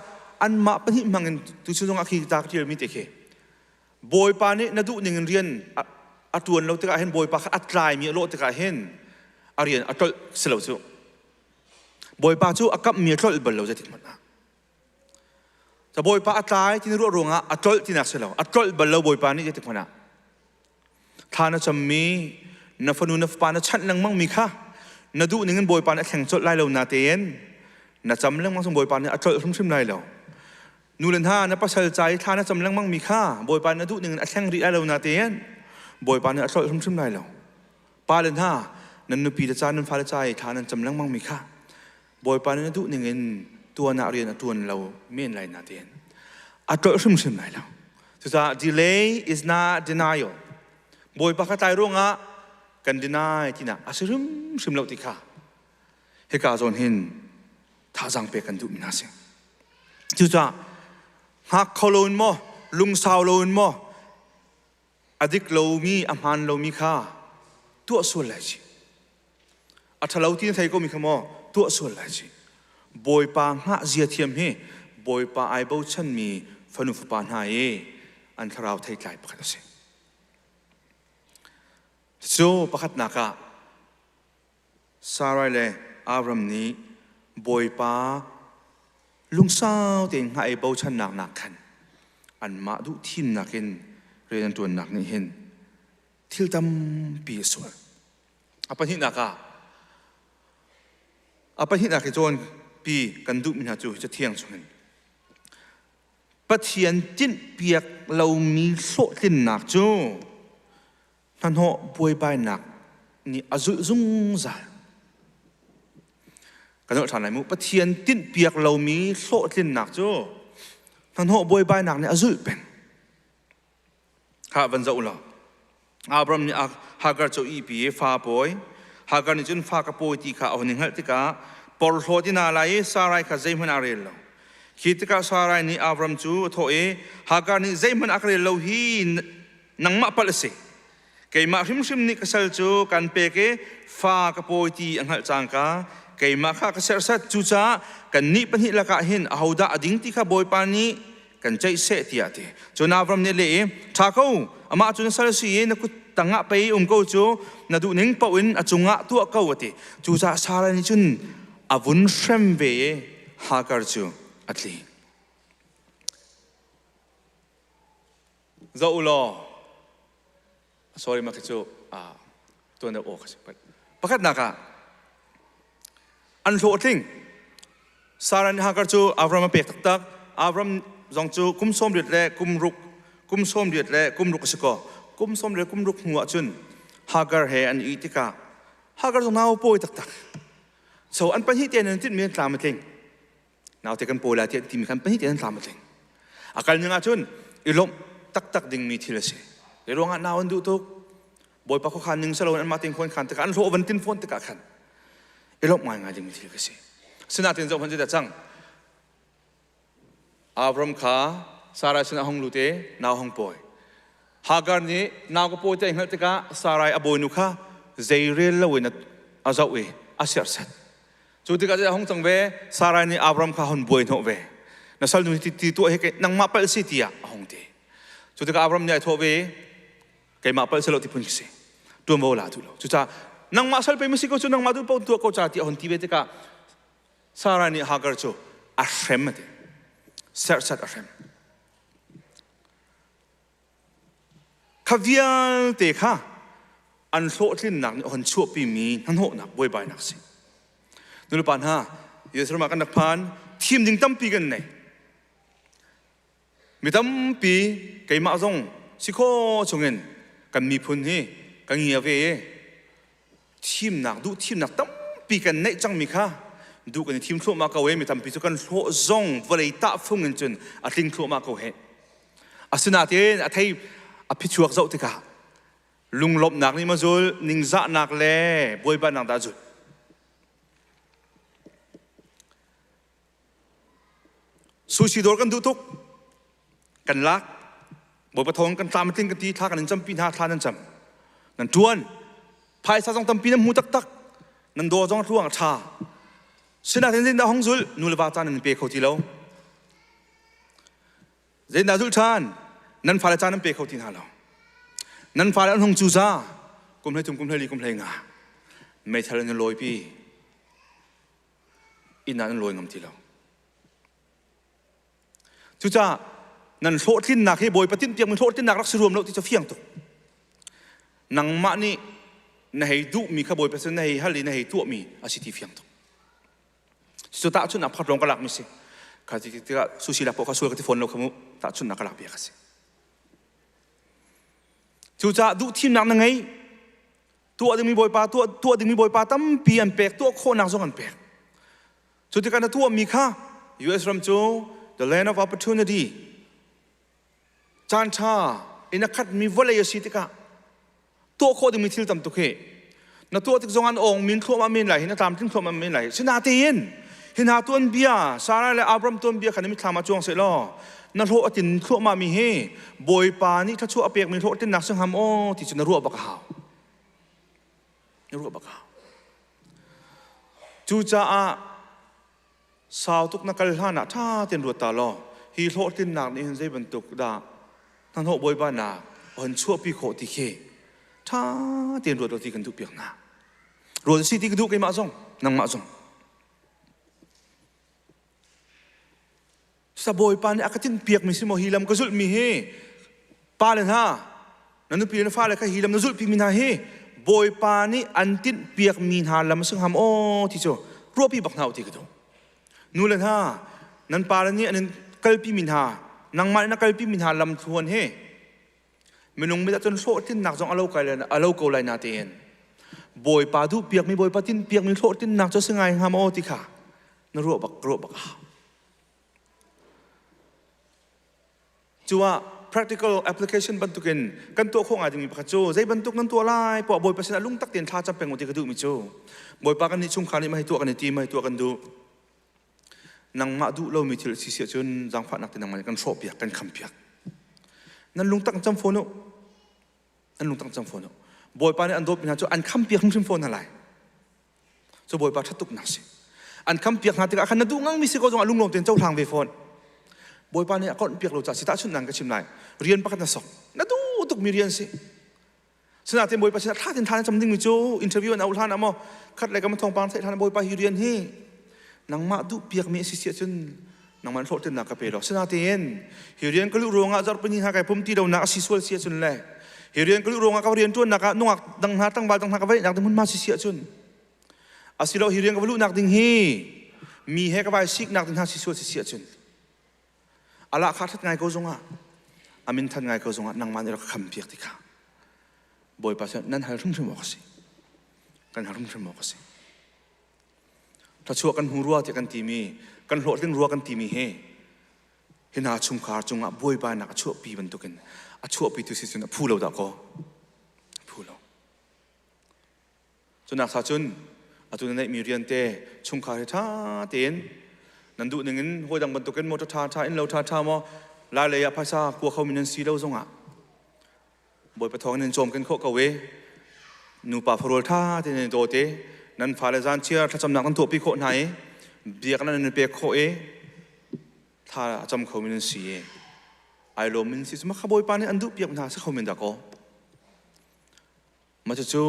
อันมาเป็นที่มังเงินทุกสิ่งอาคีตากที่เรามีเตะเคบอยปานี่นัดดูดึงเรียนอัตวนเราติกาเห็นบอยปาอัตรายมีโลติกาเห็นอาเรียนอัตลเสลวจูบอยปาจูอากับมีอัตลเบลเราจะติดมันนะแต่บอยปาอัตรายที่รู้รงอ่ะอัตลที่นักเสลวอัตลเบลเราบอยปานี่จะติดมันนะท่านจะมี na fanu na pa na chat lang mang mi kha na du ningen boy pa na theng chot lai lo na ten na cham lang mang song boy pa na atol sim lai lo nu len ha na pasal chai tha na cham lang mang mi kha boy pa na du ningen atheng ri lai lo na ten boy pa na atol sim lai lo pa len ha nan nu pi da chan nan fa da chai tha nan cham lang mang mi kha boy pa na du ningen tua na rian atuan lo men lai na ten atol sim lai lo so delay is not denial boy pa ka tai ronga kan deny tina asirum sim lo ti kha he ka zon hin tha jang pe kan du mina se chu cha ha kholon mo lung sao lon mo adik lo mi amhan lo mi kha tu so lai chi athalo tin thai ko mi khamo tu so lai chi boy pa nga zia thiam he boy pa ai bo chan mi fanu fu pa na e an tharau thai klai pakhat se so pakhat na ka Sarai le Avram ni boy pa lung sao ting nga ai bo chan nak nak khan an ma du thim nakin ren tuan nak ni hin thil tam pi so apan hi na ka apan hi na ke chon pi kan du min ha chu cha thiang chu hin pathian tin piak lo mi so tin nak chu nan ho boy bai nak ni azul zung za kan ho than lai mu pathian tin piak lo mi so tin nak chu nan ho boy bai nak ni azul pen ha van zo lo Abram ni Hagar chu i pi fa boy Hagar ni chun fa ka poi ti kha oning hal ti ka por tho ti na lai Sarai kha zaiman arel lo khitika Sarai ni Abram chu tho e Hagar ni zaiman akrel lo hi nang ma pal se kay ma sim ni kasal chu kan pe ke fa ka poi ti ang hal chang ka kay ma kha ka ser sat chu cha kan ni pan hi la ka hin ahoda ading ti kha boy pa ni kan chai se ti ate chu na Abram ne le tha ko ama chu sal si na ku tanga pe ko chu na du ning pawin achunga tu ko ate chu cha Sarai ni chun avun shrem ve Hagar chu atli zo lo sorry ma chu tu na o kasi pakat na ka an lo ting Sarai ni Hagar chu Avram pe tak tak Avram zong chu kum som rit le kum som rit le kum ruk siko kum som le kum ruk huwa chun Hagar he an itika Hagar zong nau poi tak tak so an pan hi ten an tin mi tlam tling nau te kan pola ti mi kan pan hi ten tlam tling akal nga chun ilom tak tak ding mi thila se ronga naw an du to boy pa ko khan ning salon an mating khon khan ta kan lo van tin phone ta ka khan ilom ngai nga ding mi thila se sina ten zo han je da chang Avram kha Sarai sina hong lute naw hong poi Hagar ni naw ko poi te ngal ta ka Sarai aboy nu kha zairel lo wena azau e aser sat chu ti ka hong chang ve Sarai ni Avram kha hon boy no ve na sal nu ti tu he ke nang ma pal si ti ya hong te chu ti ka Avram ni tho ve ke ma pal selo ti pun se tu mo la tu lo chu cha nang ma sal pe mi si ko chu nang ma du po tu ko cha ti hon ti ve te ka Sarai ni Hagar chu a shem te ser sat a shem khavial te kha an so thin nak hon chu pi mi han ho nak boy bai nak si nu pan ha yesur ma kan nak pan thim ding tam pi gan nei mi tam pi kai ma zong si kho chungen kan mi phun hi kan ngia ve thim nak tam pi kan nei chang mi kha du kan thim thlo ma ka we mi tam pi chu kan thlo zong volei ta phung in chun a tling thlo ma ko he asuna te a thei a phi chuak zau te ka lung lop nak ni ma zul ning za nak le boy ba nak da zu sushi dor kan du tuk kan lak boy pa thong kan tam ting kan ti tha kan cham pi na tha nan cham nan tuan phai sa jong tam pi na mu tak tak nan do jong thuang tha sina ten din da hong zul nu le ba tan nan pe kho ti lo zain da zul chan nan fa la chan nan pe kho ti na lo nan fa la hong chu za kum le tum kum le li kum le nga me thal nan loi pi in nan loi ngam ti lo chu cha nan so tin nak he boy patin piang mun so tin nak rak sirum lo ti cha fiang to nang ma ni na hei du mi kha boi pa sen na hei hali na hei tu mi asiti fiang to so ta chun na phat rong kalak mi se kha ti ti ka susi la po kha sul ka ti phone lo khamu ta chun na kalak bia ka se chu cha du thim nak na ngai tu ading mi boi pa tu ading mi boi pa tam pi an pek tu kho nak zong an pek chu ti ka na tu mi kha US ram chu the land of opportunity chan cha in a khat mi vole si ti ka to kho ding mi thil tam tu khe na to tik zong an ong min kho ma min lai hin tam tin kho ma min lai sina tin hin ha tuan bia sara le abram tuan bia khan mi thama chong se lo na ro atin kho ma mi he boi pa ni tha chu apek mi ro tin nak sang ham o ti chu na ro ba ka ha na ro ba ka chu cha a sao tuk na kal hana tha tin ro ta lo hi ro tin nak ni hin zai ban tuk da nan ho boi ba na on chu pi kho ti khe tha tin ro ti kan tu piak na ro si ti du kai ma zong nang ma zong sa boi pa ni akatin piak mi si mo hilam ka zul mi he pa len ha nanu pi na fa le ka hilam na zul pi min ha he boi pa ni antin piak min ha lam sung ham o ti cho ro pi bak nau ti ka do nu len ha nan pa ni anin kal pi min ha nang ma na kal pi min ha lam thuan he menung mi da chon so tin nak jong alo kai len alo ko lai na ten boi pa du piak mi boi pa tin piak mi so tin nak cho sangai ham o ti kha na ro bak chua practical application bantukin kan to khong ading mi pakha chu zai bantuk nan to lai po boi pasina lung tak ten tha cham peng oti ka du mi chu boi pa kan ni chung khani mai to kan ni ti mai to kan du nang ma du lo mi thil si sia chun jang pha nak tin nang mai kan so piak kan kham piak nan lung tak cham phone an lung tak cham phone boi pa ni an do pina chu an kham piak hum phone halai so boi pa thatuk na se an kham piak na ti ka khan na du ngang mi se ko jong alung lom ten chau thang ve phone boi pa ni akon piak lo cha si ta chun nang ka chim nai rian pakat na sok na du tuk mi rian si sina ten boi pa sina tha ten tha cham ding mi chu interview na ul han amo khat le ka ma thong pang thai than boi pa hi rian hi nang ma du piak mi si chun nang man thot ten na ka pe lo sina ten hi rian ka lu ronga jar pani ha kai pum ti do na si sual sia chun le hi rian ka lu ronga ka rian tuan na ka nungak dang ha tang bal dang ha ka vai nak mun ma si sia chun asilo hi rian ka lu nak ding hi mi he ka vai sik nak ding ha si sual si sia chun ala kha that ngai ko zonga amin than ngai ko zonga nang man ro kham piak ti kha boi pa nan hal thum thum mo ka si kan harum thum mo ka si ta chu kan hu ruwa ti kan ti mi kan hlo ding ruwa kan ti mi he hina chung khar chunga boi pa na ka chu pi ban tu ken a chu pi tu si chun phu lo da ko phu lo chuna sa chun atu nei mi rian te chung khar tha ten nan du ningin hoi dang ban tu ken mo tha in lo tha mo la le ya phasa ko khau min si lo zonga boi pa thong nen chom ken kho ka we nu pa phorol tha te ne do te nan pha le jan chia tha cham nak an to pi kho nai biak nan ne pe kho e tha cham khau min si e ai lo min si ma kha boi pa ne an du piak na sa khau min da ko ma chu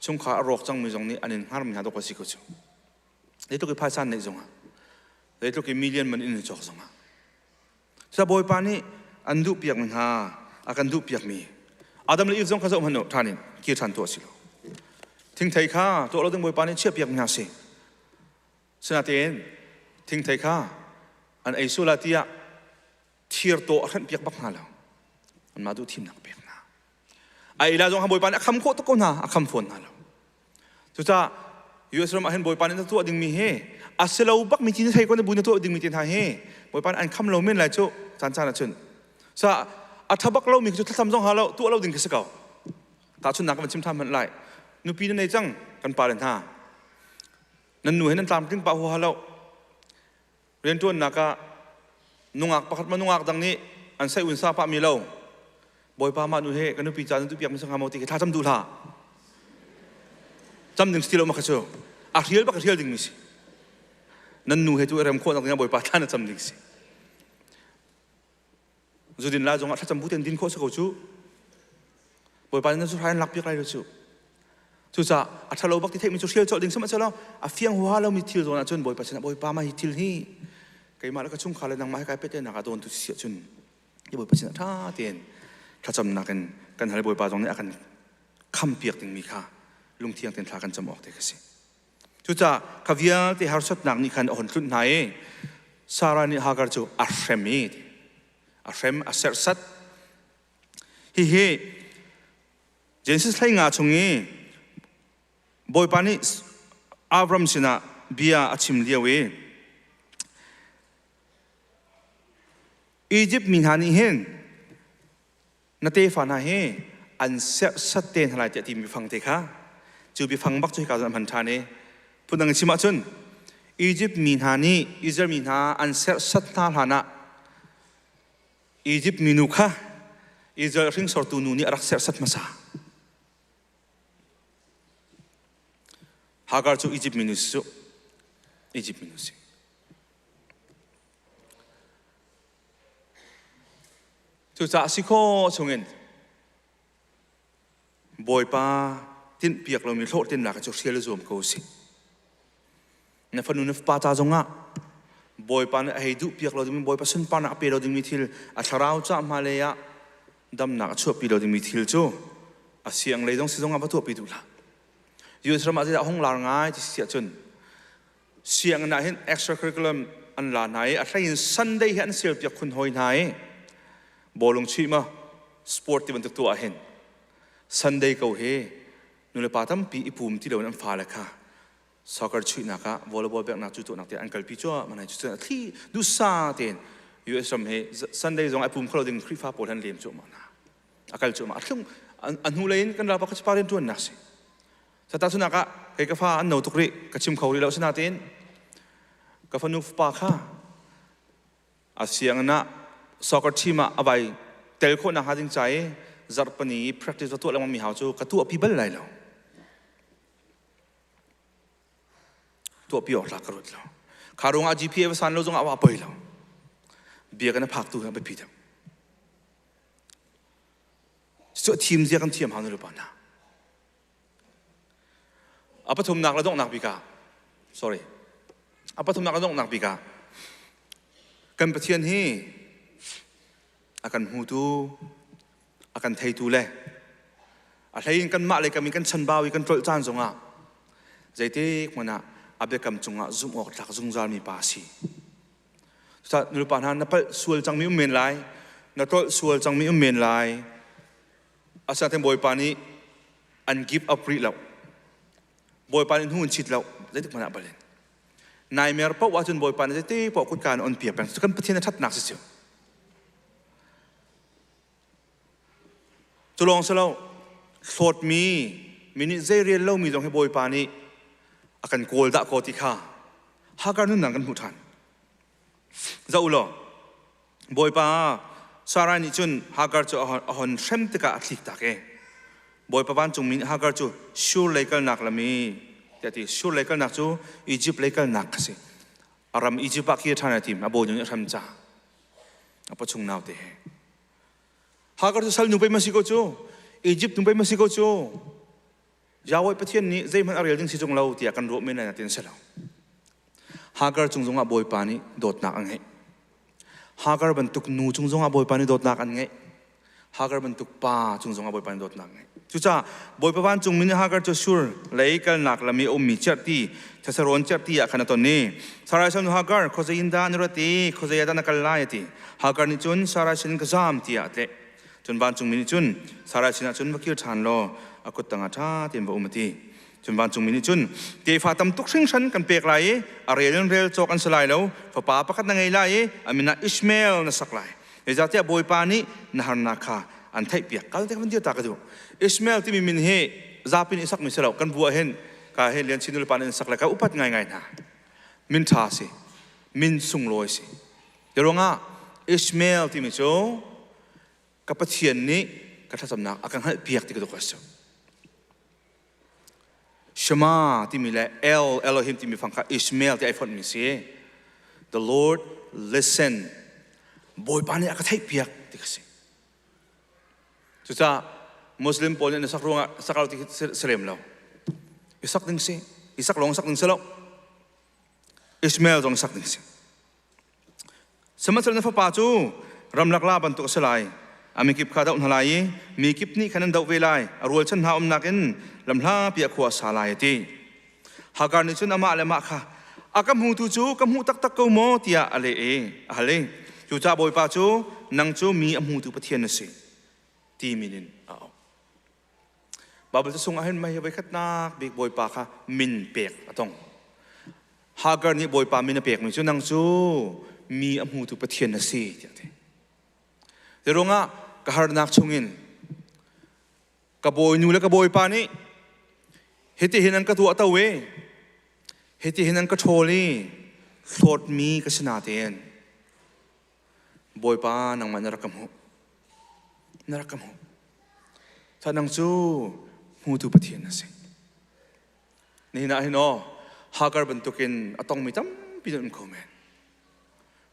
chung kha rok chang mi jong ni anin har mi ha do ko si ko chu le to ki phasa ne zonga le to ki million man in chok zonga sa boi pa ni an du piak man ha akan du piak mi adam le if zong kha zo hanu thanin ki than to silo thing thai kha to lo ding boi pa ni che piak nga se sna ten thing thai kha an ai sula tia thir to khan piak bak ha lo an ma du thim nak pek na ai la zong ha boi pa ni kham kho to ko na kham phone na lo chu cha US ram ahen boi pa ni tu ading mi he aselo bak mi chin thai ko na bu na tu ading mi tin ha he boi pa an kham lo men la chu chan chan na chun sa athabak lo mi chu tham jong ha lo tu lo ding ke sakao ta chun nak man chim tham man lai nu pi nei chang kan pa len ha nan nu hen nan tam tin pa ho ha lo ren tuan naka nungak pakhat manungak dang ni an sai un sa pa mi lo boi pa ma nu he kan nu pi chan tu piak mi sang ha mo ti ke tha cham du la cham ding stilo ma kha chu a riel bak riel ding mi si nan nu he tu ram kho nak boi pa tha na cham ding si zudin la jong a thacham buten din kho sa ko chu boi pa na chu hain lak piak lai chu chu cha a thalo bak ti thei mi chu riel cho ding sama chalo a fiang hu ha lo mi thil zona chun boi pa chana boi pa ma hi thil hi kai ma la ka chung khala nang ma kai pete na ka don tu si chun ye boi pa chana tha ten thacham na kan hal boi pa jong ni akan คำเปียกถึงมีค่ะลุงเทียงเต็นทากันจำออกเด็กสิจุดจ้าขวิลที่หาสุดหนักนี่คันอ่อนชุดไหนสารานิฮาการจูอัชเรมีอัชเรมอัชเซอร์สัตเฮ้เจนสิสไลงาชงงี้บอยปานิอับรามสินะเบียอาชิมเลียวเวอียิปต์มีหานี่เห็นนาเตฟานาเฮอันเสสัตเตนหลายเจติมีฟังเตค่ะจูบีฟังบักจุยกาจันพันธานีพูดดังชิมาจุนอียิปต์มีหานี่อิสราเอลมีหาอันเสสัตนาหานะอียิปต์มีนุค่ะอิสราเอลริงสอร์ตูนูนี่รักเสสัตมาซาฮาการจูอียิปต์มินุสุอียิปต์มินุสิจุดจ่าสิโคชงเงินบอยป้าทิ้งเปียกเรามีโทษทิ้งหลักจุดเสียเลยรวมกูสิในฝันนู้นป้าตาจงอ่ะบอยป้าเนี่ยให้ดูเปียกเราดึงบอยป้าสุนป้าหนักเปียเราดึงมีทิลอัชราอุจ้ามาเลยอะดำหนักชั่วปีเราดึงมีทิลจูอาเสียงเลยต้องสิจงอ่ะประตูปีดูละอยู่สมัยที่ห้องลาง่ายที่เสียจนเสียงนั้นเห็น extra curriculum อันลาไหนอะไรอย่าง Sunday เห็นเสียเปียกคนหอยไหนบอลลงชีมาสปอร์ตที่มันตัวเห็น Sunday เขาเฮนุเลปาตั้มปีอีปุ่มที่เรานั้นฟ้าเลยค่ะสอกเกอร์ชีนักะวอลเลย์บอลแบบนักจุดตัวนักเตะอังกฤษพิจารณามันให้จุดตัวที่ดูซาเต็น US ทำให้ Sunday ตรงไอ้ปุ่มเขาเราดึงคริฟ้าโปรทันเลี้ยงจุดมันนะอังกฤษจุดมันอันหูเลยกันเราพักจะพาเรียนตัวนักสิสตาร์สุนักะเอกฟ้าอันโนตุกริกระชิมเขาเรียเราชนะเต็นกฟ้านุฟปาค่ะอาเซียงนะสอกเกอร์ทีมอะไรเตลโคนักหาดิ้งใจจัดปนี practice ตัวแล้วมันมีหาวจูกระตัวปีเบลไรแล้วตัวปีออกหลักกระโดดแล้วคารุงอา GPA ภาษาเราจงเอาไปแล้วเบียกันพักตัวไปพิจารณาส่วนทีมเสียกันทีมหาหรือเปล่านะอาปฐมนักเราต้องนักบิกา sorry อาปฐมนักเราต้องนักบิกากันประเทศนี้อาการหูตูอาการไทยตูเลยอะไรกันมาเลยกันมีกันชันบ่าวกันตรวจจานจงอ่ะใจเด็กมันอ่ะอาเบกำจงอ่ะจุ่มออกจากจุ่มจานมีภาษีถ้าหนูปานนั้นนับไปส่วนจังมีเมนไลนับตัวส่วนจังมีเมนไลอาศัยแต่บอยปานี้อันกิฟต์อัพรีแล้วบอยปานี้หุ่นชิดแล้วใจเด็กมันอ่ะไปเลยนายเมร์ป้าว่าจนบอยปานี้ใจเด็กพอคุณการอ่อนเปียกเป็นกันประเทศนั้นทัดหนักเสียจะลองซะแล้วโสดมีมินิเซเรียนเล่ามีตรงให้บอยปานี้อาการโกลดะโกติค่ะหาการนู่นนั่งกันหูทันจะอุลบอยปาสารานิจุนหาการจะอ่อนเช่นติกาอัดลิกตาเกบอยปาบ้านจงมินหาการจะชูเลกัลนักละมีแต่ที่ชูเลกัลนักจูอียิปต์เลกัลนักสิอารามอียิปต์ปักยี่ท่านทีมอาโบยังทำจ้าอาปะชงนาวเตะหากเราจะสั่งนุ่มไปมาสิโกจูอียิปต์นุ่มไปมาสิโกจูยาวไว้ประเทศนี้ใจมันอะไรจึงสิจงเราที่อาการรู้ไม่นานเต็มเสร็จแล้วหากเราจงอาบอยปานีโดดนักอันไงหากเราบรรทุกนูจงอาบอยปานีโดดนักอันไงหากเราบรรทุกปลาจงอาบอยปานีโดดนักไงจุจ้าบอยปาบ้านจงมินหากเราจะชูร์เลยกันนักละมีอมมีเจตีเทสโรนเจตีอาคณะตนนี้สารชนหากเราเขาจะยินดานรตีเขาจะยัดนักลายตีหากเรานิจุนสารชนก็จามตีอัดเละจนบ้านจงมินิจุนสารชนะจนวักยืดทานโลอากุตังอาชาเตียนบ่อุมตีจนบ้านจงมินิจุนเกี่ยฟ้าตำตุกสิ่งฉันกันเปียกไหลอะไรเรื่องเร็วโจกันสลายแล้วฝ่าป่าประคัดนังไงไหลอามินาอิสมาเอลนัสักไหลเอจาเตียบอยปานีนหารนาคาอันไทยเปียกกันเด็กมันเดียวตากระดูอิสมาเอลที่มีมินเฮซาปินอิสักมิสลาวกันบัวเห็นกาเห็นเรียนชินุลปานิสักไหลก็อุปัตง่ายๆนะมินทาสิมินสุงลอยสิเดี๋ยวง่ะอิสมาเอลที่มีโจกับประเทศนี้กับท่านสำนักอาการให้เปียกที่กระดูกเสียชมาที่มีแหละเอโลฮิมที่มีฟังค่ะอิสมาเอลที่ไอฟอนมีเสีย The Lord listen บอยปานี่อาการให้เปียกที่กระเสียจุดจ้ามุสลิมปนเนี่ยสักรุ่งสักเราที่เสลียมแล้วอีสักหนึ่งสิอีสักลงสักหนึ่งเสียแล้วอิสมาเอลตรงสักหนึ่งสิสมัยนั้นฟ้าป่าจูรำลักลาบรรทุกสลาย มีกิบข้าดาวน์หลายมีกิบนี้ขนาดดาวเวลายรวยฉันหานักอินลำลาเปียขวาสาลายตีหากการนี้ฉันอามาเลมาค่ะอากำหูตูจูกำหูตักตักกูโมเตียอะไรจูจ่าบอยป้าจูนังจูมีอหูตูปะเทียนสิตีมินินบาเบิลจะส่งอาหารมาให้ไว้ขัดนักบิ๊กบอยป้าค่ะมินเปียกอะต้องหากการนี้บอยป้ามินเปียกมีจูนังจูมีอหูตูปะเทียนสิเดี๋ยวงะกหานักชงอินกบอยนูและกบอยป้านี่เฮติเห็นนันกตัวตะเวเฮติเห็นนันกโชลีโสดมีกษณะเตียนบอยป้านังมันนรกมหูถ้านังจูหูตุปะเทียนนะสินี่นะเห็นอ๋อหากการบรรทุกินต้องมีตั้มพิจารณาคอมเมน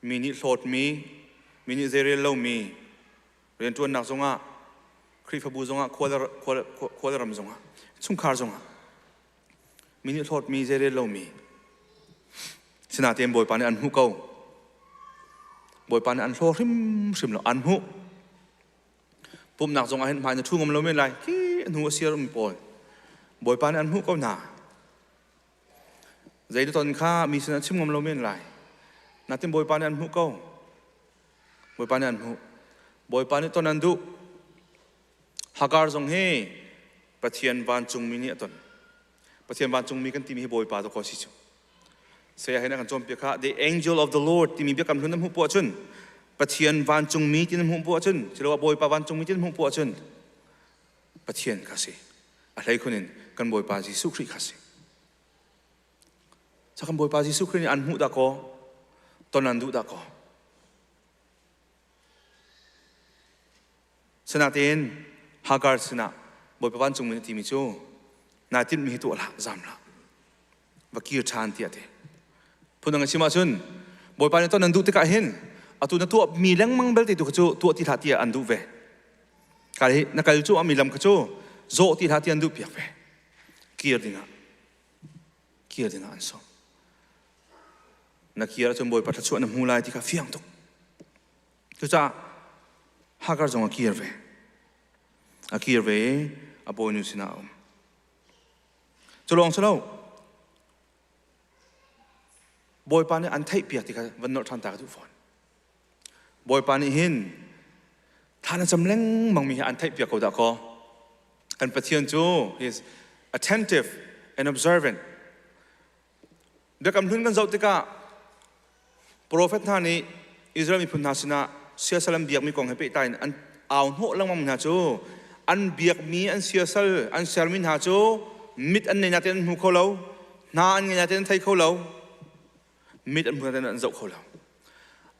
มีนิโสดมีนิเซเรลเล่ามีเรียนจวนนักสงฆ์คริฟบูสงฆ์ควอลรำสงฆ์ชุ่มคาร์สงฆ์มินิโทษมีเจเรลมีสนาเตียนบอยปานอันหูเก่าบอยปานอันโซ่ริมแล้วอันหูปุ่มหนักสงฆ์เห็นภายในทุ่งมันเราไม่ไรที่อันหูเสียรมีปอยบอยปานอันหูเก่าหนาใจตอนข้ามีสนาชิมมันเราไม่ไรนาเตียนบอยปานอันหูเก่าบอยปานอันหูบอยปานตอนนั้นดูหากการสงเฮประเทียนบานจุงมินิตอนประเทียนบานจุงมีกันที่มีบอยปาตัวข้อสิจูเสียให้นักจอมเปียกะ the angel of the Lord ที่มีเปียกำลุนน้ำหูปวดจุนประเทียนบานจุงมีที่น้ำหูปวดจุนจะเรียกว่าบอยปาบานจุงมีที่น้ำหูปวดจุนประเทียนข้าสิอะไรคนนี้กันบอยปาจิสุคริข้าสิถ้ากันบอยปาจิสุคริอันหูตะโกตอนนั้นดูตะโกสนาเตียนหากการสนาบอยปาบานจุงมีที่มีจูนาทินมีตัวละจำละว่ากีร์ชานที่อะไรพูดถึงชิมาชุนบอยปานตอนนั้นดูติกาเห็นตัวนั้นตัวมีแรงมังเบลติตัวจูตัวที่ท่าที่อันดูเวการที่นักการจูมีลำกจูโจที่ท่าที่อันดูเปียกเวกีร์ดินะอันสองนักกีฬาจนบอยปานชวนน้ำหูลายที่ข้าเฟียงตุกจุจ้าหากการจงกีร์เวอบอยนุสินาจะลองเล่าบอยปานี่อันไทยเปียกที่กันวันนอทันตากทุกคนบอยปานี่เห็นท่านจำเล้งมังมีอันไทยเปียกเขาตะกอกันปะเทียนจู he is attentive and observant เด็กกำลังกันเจ้าติกาโปรเฟตท่านนี้อิสราเอลมีพุทธศาสนาเสียสลัมเบียกมีกองให้ไปตายอันเอาหัวลังมังหาจูอันเบียกมีอันเสียสลอันเซลมินหาจูมิดอันในนาเตนหูเขาเล่านาอันในนาเตนไทยเขาเล่ามิดอันพูดนาเตนอันเจ้าเขาเล่า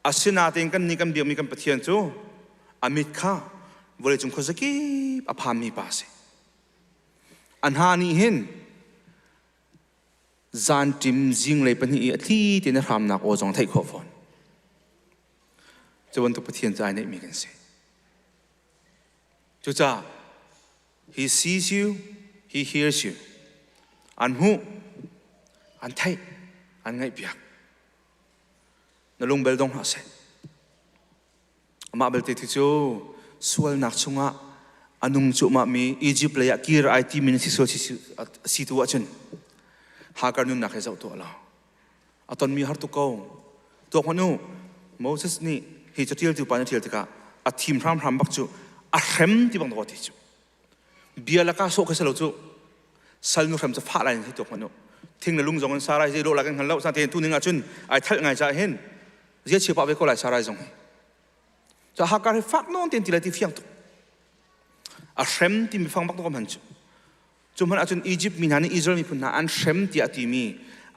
อาศินาเตนกันนี่กันเบียกมีกันปะเทียนจูอามิดข้าวันเลยจุงเขาจะกีบอภามีปาสิอันหานี่เห็นจานจิมจิงเลยเป็นที่ที่เตนรำนักโอจงไทยขอฟอนจะวันตุปะเทียนใจเนี่ยมีกันสิจุจ้า he sees you he hears you อันหูอันไทยอันไงเปียกนั่นลงเบลดงหาเสมาเบลติดจูสวลนักชงะอันนุ่งจุมามีอียิปต์เลยอะกีร์ไอทีมินิสิโซสิตัวจนหาการนุ่นนักให้เจ้าตัวเราตอนมีฮาร์ตุกงตัวคนนู้โมเสสนี่เฮจะเที่ยวที่ปานเที่ยวที่กะทีมพรำบักจูเข็มที่บังตัวติจูเบียร์ละก้าโซ่ก็สลบจูสัลนุขมจะฟาดอะไรที่ตัวคนนู้ทิ้งในลุงจงกันสาไรที่โลกละกันหันเล่าสันเทียนทุนหนึ่งอาจุนไอ้ทัดไงจะเห็นเรียกเชื่อปะไปก็ไหลสาไรจงจะหาการฟักน้องเตียนที่ไรที่เฟียงตัวเข็มที่มีฟังบักตัวมันจูจุมันอาจุนอียิปต์มีนานี่อิสราเอลมีพุ่นนาอันเข็มที่อาทิมี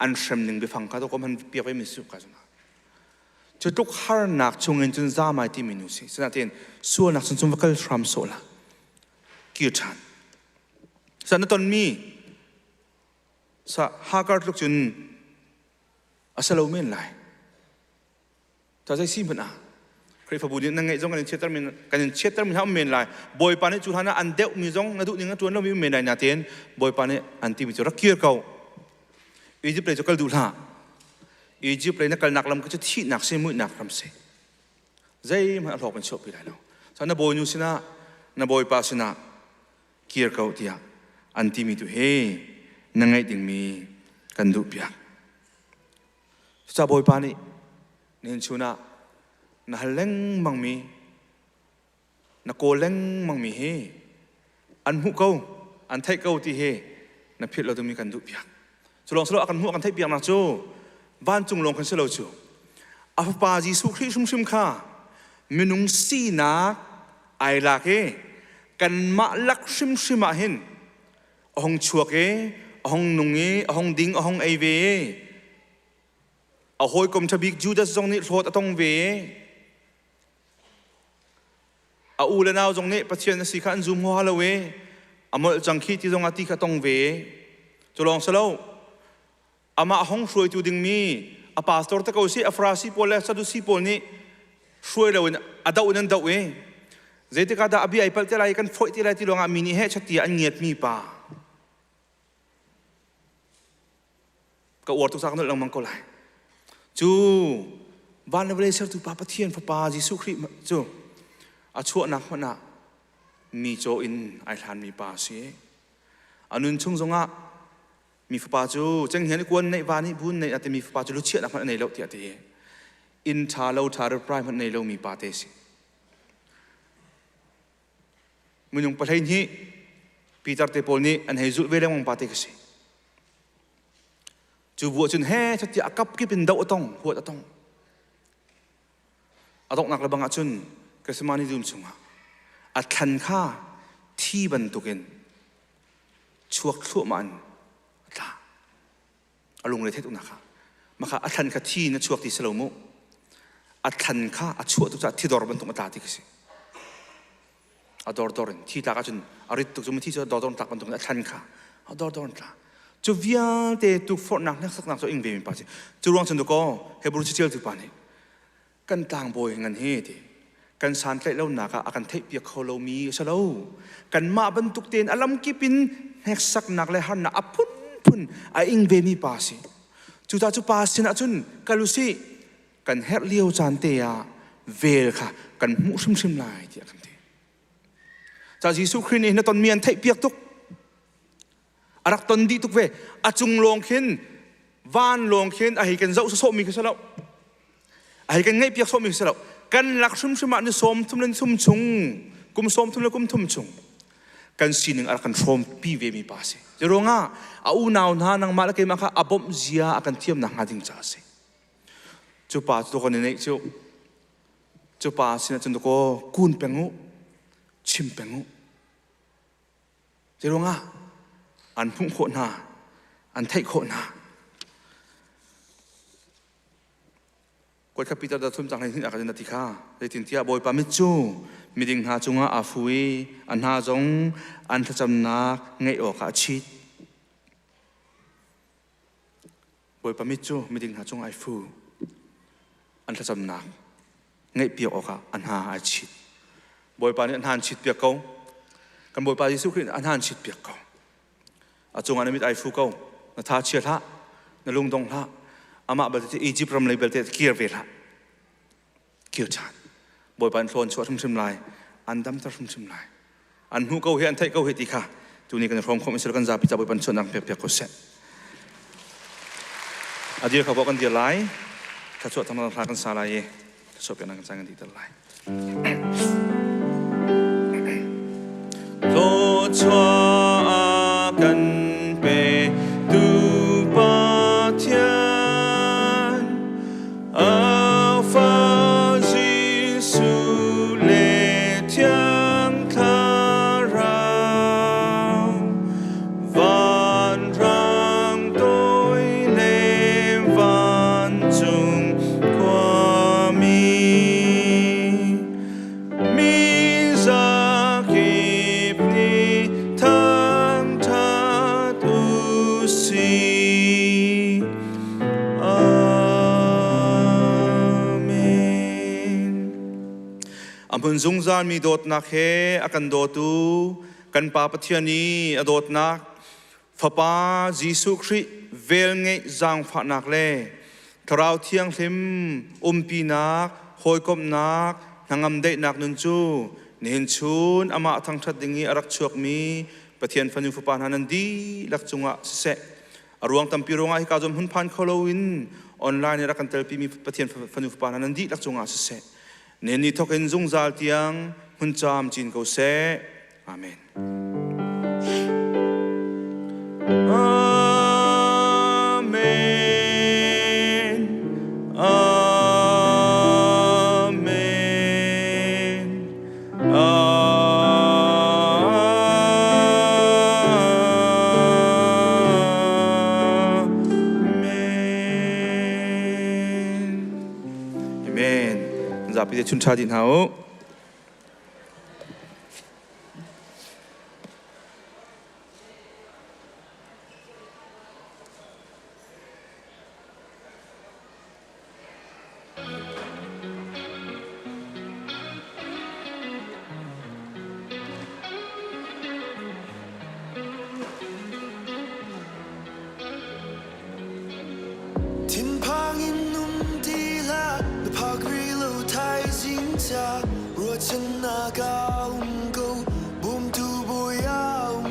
อันเข็มหนึ่งไปฟังกันตัวก็มันเปียกไปมิสุกันจุนจะทุกฮาร์นักชงเงินจุนซาไม่ที่มินุสิสันเทียนส่วนนักสนจุนวักลทรัมโซล่ากิจานสันตอนมีสะหาการลุกจุนอาศัยเราไม่ไหลแต่ใจซีมันใครฝากบุญนั่งไงจงกันเชื่อตร์มินกันเชื่อตร์มินเขาไม่ไหลบอยปานจุดฐานะอันเดียวมีจงนั่นทุกอย่างตัวเราไม่ไหลนาเตียนบอยปานอันที่มีจุดรักเกียร์เขาอียิปต์เลยจะกัลดูล่าอียิปต์เลยนักกัลนักลำก็จะที่นักเสียมือนักลำเสียใจมันหลอกเป็นโชคไปได้แล้ว ฉะนั้นบ่อยนู้สินะนะบ่อยป้าสินะเกียร์เขาเดียอันที่มีตัวเฮนั่งไงดิ่งมีกันดุเปียกจะบ่อยป้านี่นี่ชูนะนะเล่งมังมีนะโกเล่งมังมีเฮอันหุเขาอันไทยเขาที่เฮนะพิษเราต้องมีกันดุเปียกจะลองสโลกันหุกันไทยเปียกนะจูบ้านจุงลงกันสโลจูอาฟปาจีสุคริชุมข้ามินุงสีนักไอลักเอกันมาลักชิมมาเห็นห้องชัวเกห้องนุงเอห้องดิ้งห้องไอเวเอาหอยกลมทบิกจูดัสตรงนี้โหดตรงเวเอาอูเลนาวตรงนี้ประเทศสิขันซูมหัวละเวอามอจังคีที่ตรงอาทิตย์ตรงเวจะลองสโลอามาห้องช่วยตูดิ้งมีอาปาสตอร์ตะเขาสิอาฟราซีโพลและซาดุซีโพลนี่ช่วยเราเนี่ยอาดาวนั่นดาวเองเจติกาดาอภิไอพัลเตลัยกันฝอยที่ไรที่ลงอามินิเฮชัดที่อันเงียบมีป่าก็อวดทุกสักนั่นลงมังกรเลยจูบ้านเราเลยเชื่อตุปาปะเทียนพระปาจิสุคริจูอาชัวนักมันน่ะมีโจอินไอทานมีป่าเสียอันนั้นช่วงจงอ่ะมีฟ้าจูจังเห็นกวนในบ้านนี้บุญในอาจจะมีฟ้าจูลุเชียนักมันในโลกที่อาจจะอินทาโลทาร์ปรายมันในโลกมีป่าเตสิมันยังประเทศนี้ปีตาร์เตปอลนี้อันให้จุดเวลามันป่าเตกสิจูบัวจุนแห่ชัดที่อากับกิเป็นดาวต้องหัวต้องอาต้องนักระบังอาจุนกระสมานิดุมสุงะอัดขันข้าที่บรรทุกินช่วงชั่วมันค่ะอารมณ์เลยเทตุนักค่ะมาค่ะอัดขันข้าที่นั่นช่วงที่สโลโมอัดขันข้าอัดช่วงทุกที่ดอร์บรรทุกมาตาที่กสิอัดดอร์นที่ตากจุนอาริตุกจุมที่จะดอร์นตักบรรทุกอัดขันข้าอัดดอร์นค่ะจูวิอาเตตุกฟอร์นักนักสักนักโซอิงเวมิปาสิจูรวงฉันดูก็เฮบรูชิเชลตุปานี่กันต่างโบยงันเฮติกันสานเตะเล่าหนักอากันเทปยาโคโลมีสโลกันมาบรรทุกเตนอลัมกิปินเฮกสักนักเลยหันนักอพุนไออิงเวมิปาสิจูตาจูปาสินะจุนกันลุสิกันเฮเลียวจานเตียเวลค่ะกันมุชิมลายที่กันเตจากยิสุครินในตอนเมียนเทปยาตุกอารักตนดีทุกเวอาจุงลงเข็นวานลงเข็นอาหิกันเจ้าโซมีกันสลับอาหิกันไงเปียกโซมีกันสลับกันหลักชุมมาในสมทุ่มเล่นทุ่มชงกุมสมทุ่มเล่นกุมทุ่มชงกันสิ่งหนึ่งอารักกันสมปีเวมีภาษีจะรู้ง่ะเอาหนาวนานังมาแล้วก็มาค่ะอบมเสียอากันเทียมนังหาดิ้งจ้าสิจุปาตัวคนนี้จุปาสินะจนตัวก็กุนเป็งุชิมเป็งุจะรู้ง่ะอันพุ่งโคนาอันไทยโคนากดขับปีตาดาทุ่มจังให้ทิ้งอาการนัติข้าได้ทิ้งที่อาบอยปามิจูมีดิ่งหาจงอาฟุยอันหาจงอันทัจำนักไงออกอาชิดบอยปามิจูมีดิ่งหาจงอาฟุอันทัจำนักไงเปียกออกอันหาอาชิดบอยปานี่อันหาชิดเปียกเขากันบอยปายิสุครินอันหาชิดเปียกเขาอาจงอันมิตรไอฟูเขานาทาเชียร์ละนาลุงดงละอามาบัลที่อียิปต์รำเลยบัลที่เกียร์เวละเกียร์ชานบอยปันโซนชัวร์ทุ่มชิมลายอันดำตาทุ่มชิมลายอันหูเขาเห็นไทยเขาเห็นดีค่ะจุนี้กันพร้อมคอมมิชชั่นกันจับพิจารณาบอยปันชนนังเปียกเขาเสร็จอาเดียเขาบอกกันเดียร์ไลข้าชวดทำงานพากันสาลายชอบกันนั่งกันดีตลอดโลชัวกันเปตูปาเทียนอาฟาจิสุเลเทียงคาราวานรังโดยเลวันจุงความมีสักกิบนี้ทั้งทัตุสีอาเมนอัมพุนซุงจานมีโดดนักเฮอากันโดตูกันปาปะเทียนีอโดดนักฟะปาจิสุคริเวลเงจังฝานักเลทราวเทียงทิมปีนักหอยกบนักนางอำเดนักนุนจู นินชุนอามาทั้งทัดดิ่งอารักชวกมีประเทียนฟันุฟปานนันดีลักจงะเสะรวงตัมปีรวงอาฮิกาจอมหุ่นพันคอลวินออนไลน์รักกันเตลปีมีประเทียนฟันุฟปานนันดีลักจงะเสะเนนี่ทอกเอ็นจงซาลเตียงหุ่นจามจินเขาเสะอาเมนอาเมนอาเมนอาเมน Zappi de chun cha din hao